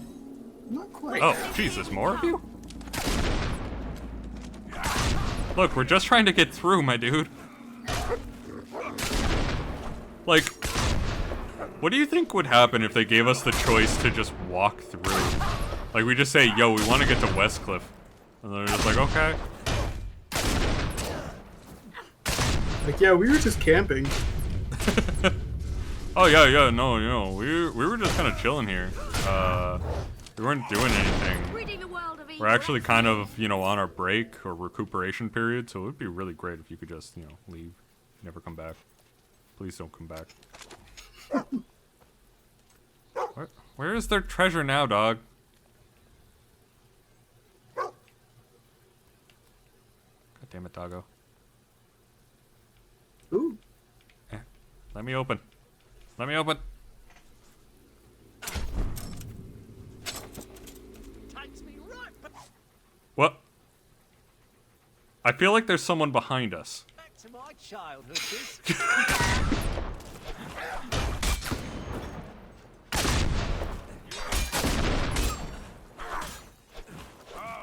Not quite. Oh, Jesus, more of you? Look, we're just trying to get through, my dude. Like, what do you think would happen if they gave us the choice to just walk through? Like, we just say, yo, we want to get to Westcliff. And they're just like, okay. Like, yeah, we were just camping. Oh, yeah, no, we were just kind of chilling here. We weren't doing anything. Ridding the world of We're actually kind of, you know, on our break or recuperation period, so it would be really great if you could just, you know, leave. Never come back. Please don't come back. Where is their treasure now, dog? God damn it, doggo. Ooh. Let me open. Let me open. What? I feel like there's someone behind us. Back to my childhood, this.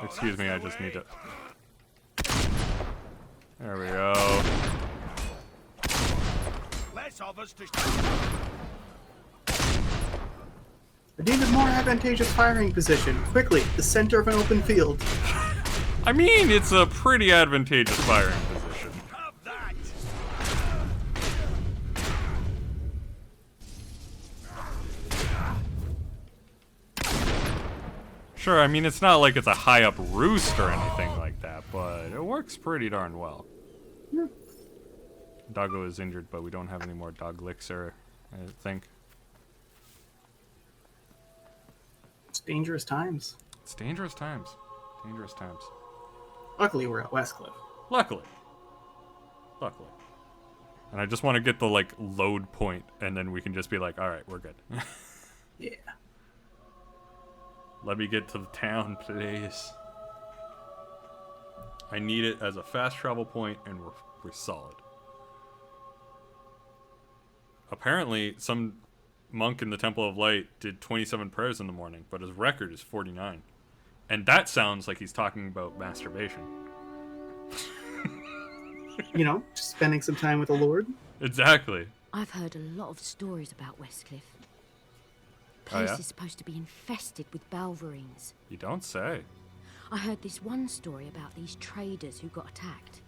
Excuse me, I just need to... There we go. Less of us to... I need a more advantageous firing position. Quickly, the center of an open field. I mean, it's a pretty advantageous firing position. Have that. Sure, I mean, it's not like it's a high up roost or anything like that, but it works pretty darn well. Yeah. Doggo is injured, but we don't have any more dog elixir, I think. It's dangerous times. It's dangerous times. Dangerous times. Luckily, we're at Westcliff. Luckily. Luckily. And I just want to get the, like, load point, and then we can just be like, alright, we're good. Yeah. Let me get to the town, please. I need it as a fast travel point, and we're solid. Apparently, some monk in the Temple of Light did 27 prayers in the morning, but his record is 49. And that sounds like he's talking about masturbation. You know, just spending some time with the Lord. Exactly. I've heard a lot of stories about Westcliff. Oh, Place yeah? is supposed to be infested with Balverines. You don't say. I heard this one story about these traders who got attacked.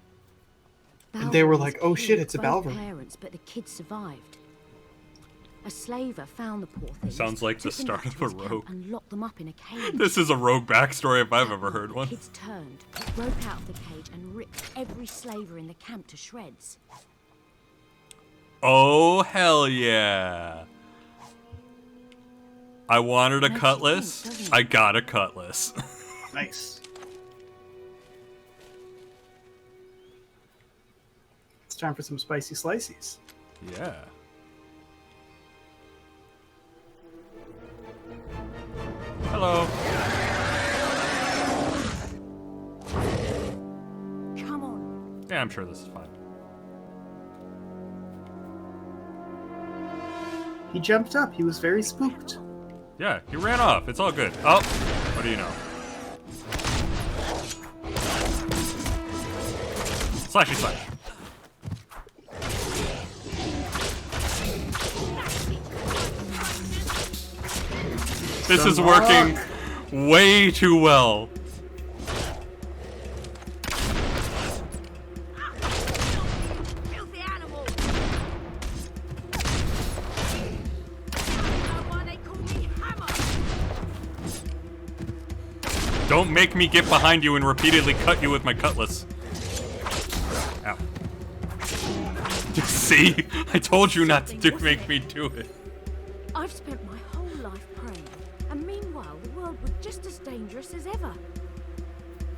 And they were Balverines like, oh shit, killed it's a both Balverine. parents, but the kids survived. A slaver found the poor things. Sounds like the took them start back of to a his camp rogue. And locked them up in a cage. This is a rogue backstory if I've ever heard one. The kids turned, broke out of the cage, and ripped every slaver in the camp to shreds. Oh, hell yeah. I wanted a Makes you cutlass. think, doesn't it? I got a cutlass. Nice. It's time for some spicy slices. Yeah. Hello. Come on. Yeah, I'm sure this is fine. He jumped up. He was very spooked. Yeah, he ran off. It's all good. Oh, what do you know? Slashy slash. This is working way too well. Filthy animal! That's why they call me Hammer! Don't make me get behind you and repeatedly cut you with my cutlass. Ow. See? I told you not to make me do it. I've spent my whole life praying, and meanwhile the world was just as dangerous as ever.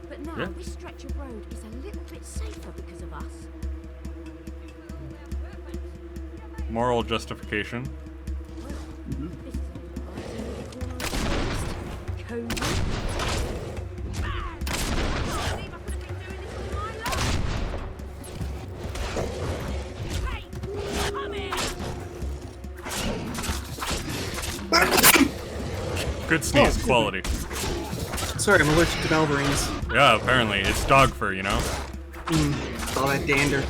But now Yeah. this stretch of road is a little bit safer because of us. Moral justification. This is Cody. Good sneeze, quality. Sorry, I'm allergic to Balverines. Yeah, apparently. It's dog fur, you know? It's all that dander.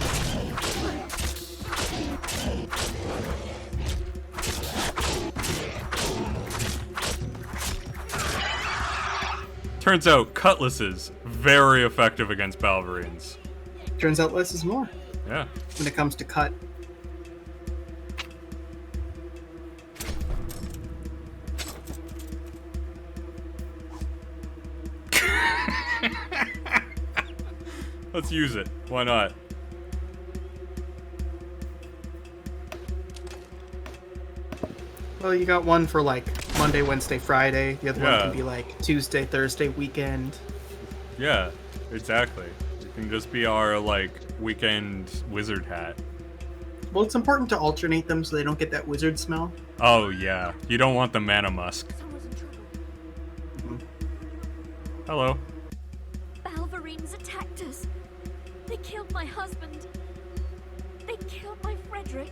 Turns out cutlasses, very effective against Balverines. Turns out less is more Yeah. when it comes to cut. Let's use it. Why not? Well, you got one for like Monday, Wednesday, Friday. The other one Yeah. can be like Tuesday, Thursday, weekend. Yeah, exactly. It can just be our, like, weekend wizard hat. Well, it's important to alternate them so they don't get that wizard smell. Oh, yeah. You don't want the mana musk. Someone's in trouble. Hello. Balverines attacked us. They killed my husband. They killed my Frederick.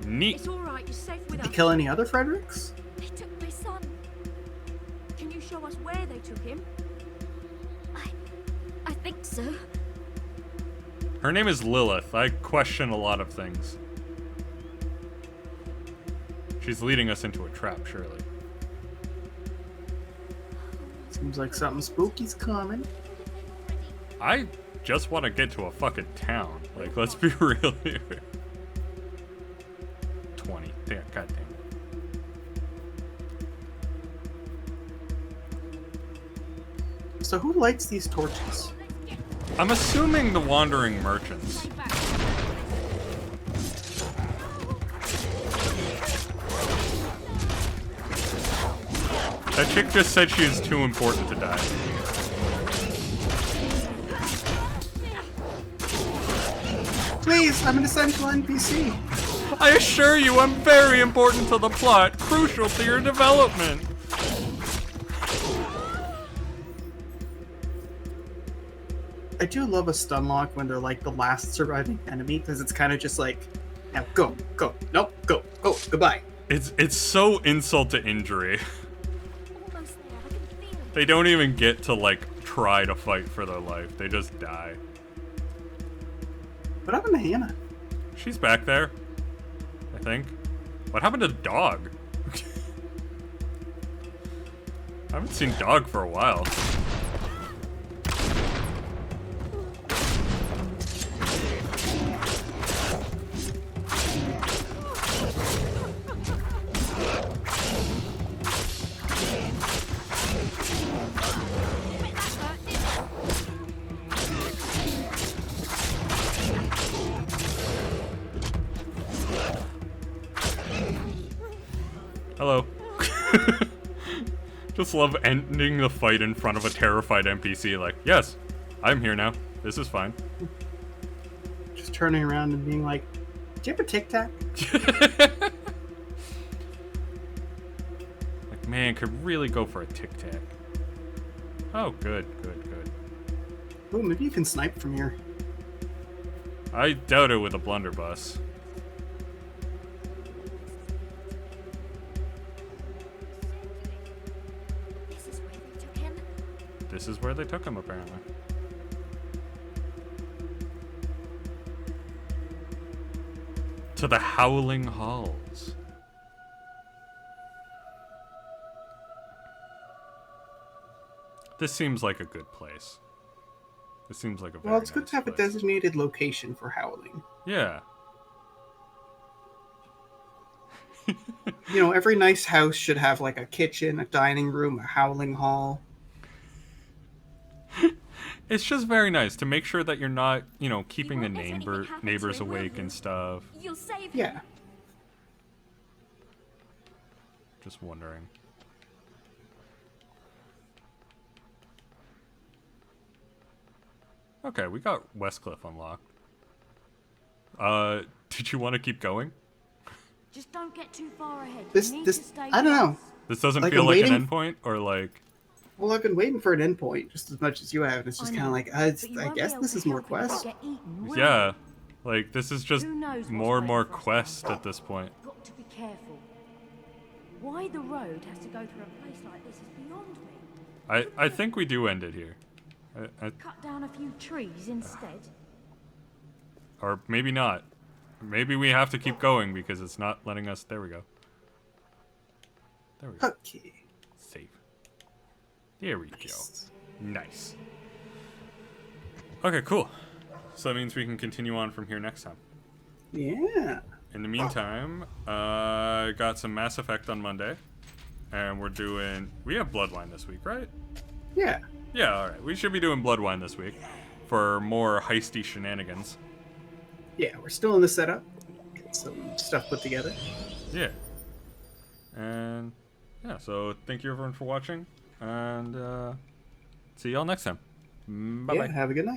Neat. It's all right. You're safe with Did us. they kill any other Fredericks? They took my son. Can you show us where they took him? I think so. Her name is Lilith. I question a lot of things. She's leading us into a trap, surely. Seems like something spooky's coming. I just want to get to a fucking town. Like, let's be real here. 20. Damn, God damn it. So who lights these torches? I'm assuming the wandering merchants. That chick just said she is too important to die. Please, I'm an essential NPC. I assure you I'm very important to the plot, crucial to your development. I do love a stun lock when they're like the last surviving enemy because it's kind of just like, now go, go, nope, go, oh, goodbye. It's so insult to injury. Almost there. I can feel it. They don't even get to, like, try to fight for their life. They just die. What happened to Hannah? She's back there, I think. What happened to Dog? I haven't seen Dog for a while. Just love ending the fight in front of a terrified NPC. Like, yes, I'm here now. This is fine. Just turning around and being like, "Do you have a Tic Tac?" Like, man, could really go for a Tic Tac. Oh, good. Oh, maybe you can snipe from here. I doubt it with a blunderbuss. This is where they took him. This is where they took him, apparently. To the Howling Halls. This seems like a good place. This seems like a very Well, it's good nice to have a place. designated location for howling. Yeah. You know, every nice house should have like a kitchen, a dining room, a howling hall. It's just very nice to make sure that you're not, you know, keeping the won't let anything happen to neighbors him, will awake you? and stuff. You'll save him. Yeah. Just wondering. Okay, we got Westcliff unlocked. Did you want to keep going? Just don't get too far ahead. You This, need this, to stay I don't know. close. This doesn't Like, feel I'm like an waiting- endpoint, or like... Well, I've been waiting for an endpoint just as much as you have. And it's just I kind of know, like, but you I won't be guess able this to is more help if you quests. get eaten, will Yeah. you? Like, this is just Who knows what's more and more waiting for us quests down at this point. Got to be careful. Why the road has to go through a place like this is beyond me. I think we do end it here. Cut down a few trees instead. Or maybe not. Maybe we have to keep going because it's not letting us... There we go. There we go. Okay. Save. There we go. Nice. Okay, cool. So that means we can continue on from here next time. Yeah. In the meantime, I got some Mass Effect on Monday. And we're doing... We have Bloodwine this week, right? Yeah. Yeah, alright. We should be doing Bloodwine this week. For more heisty shenanigans. Yeah, we're still in the setup. Get some stuff put together. Yeah. And... Yeah, so thank you everyone for watching. And, see y'all next time. Bye-bye. Yeah, have a good night.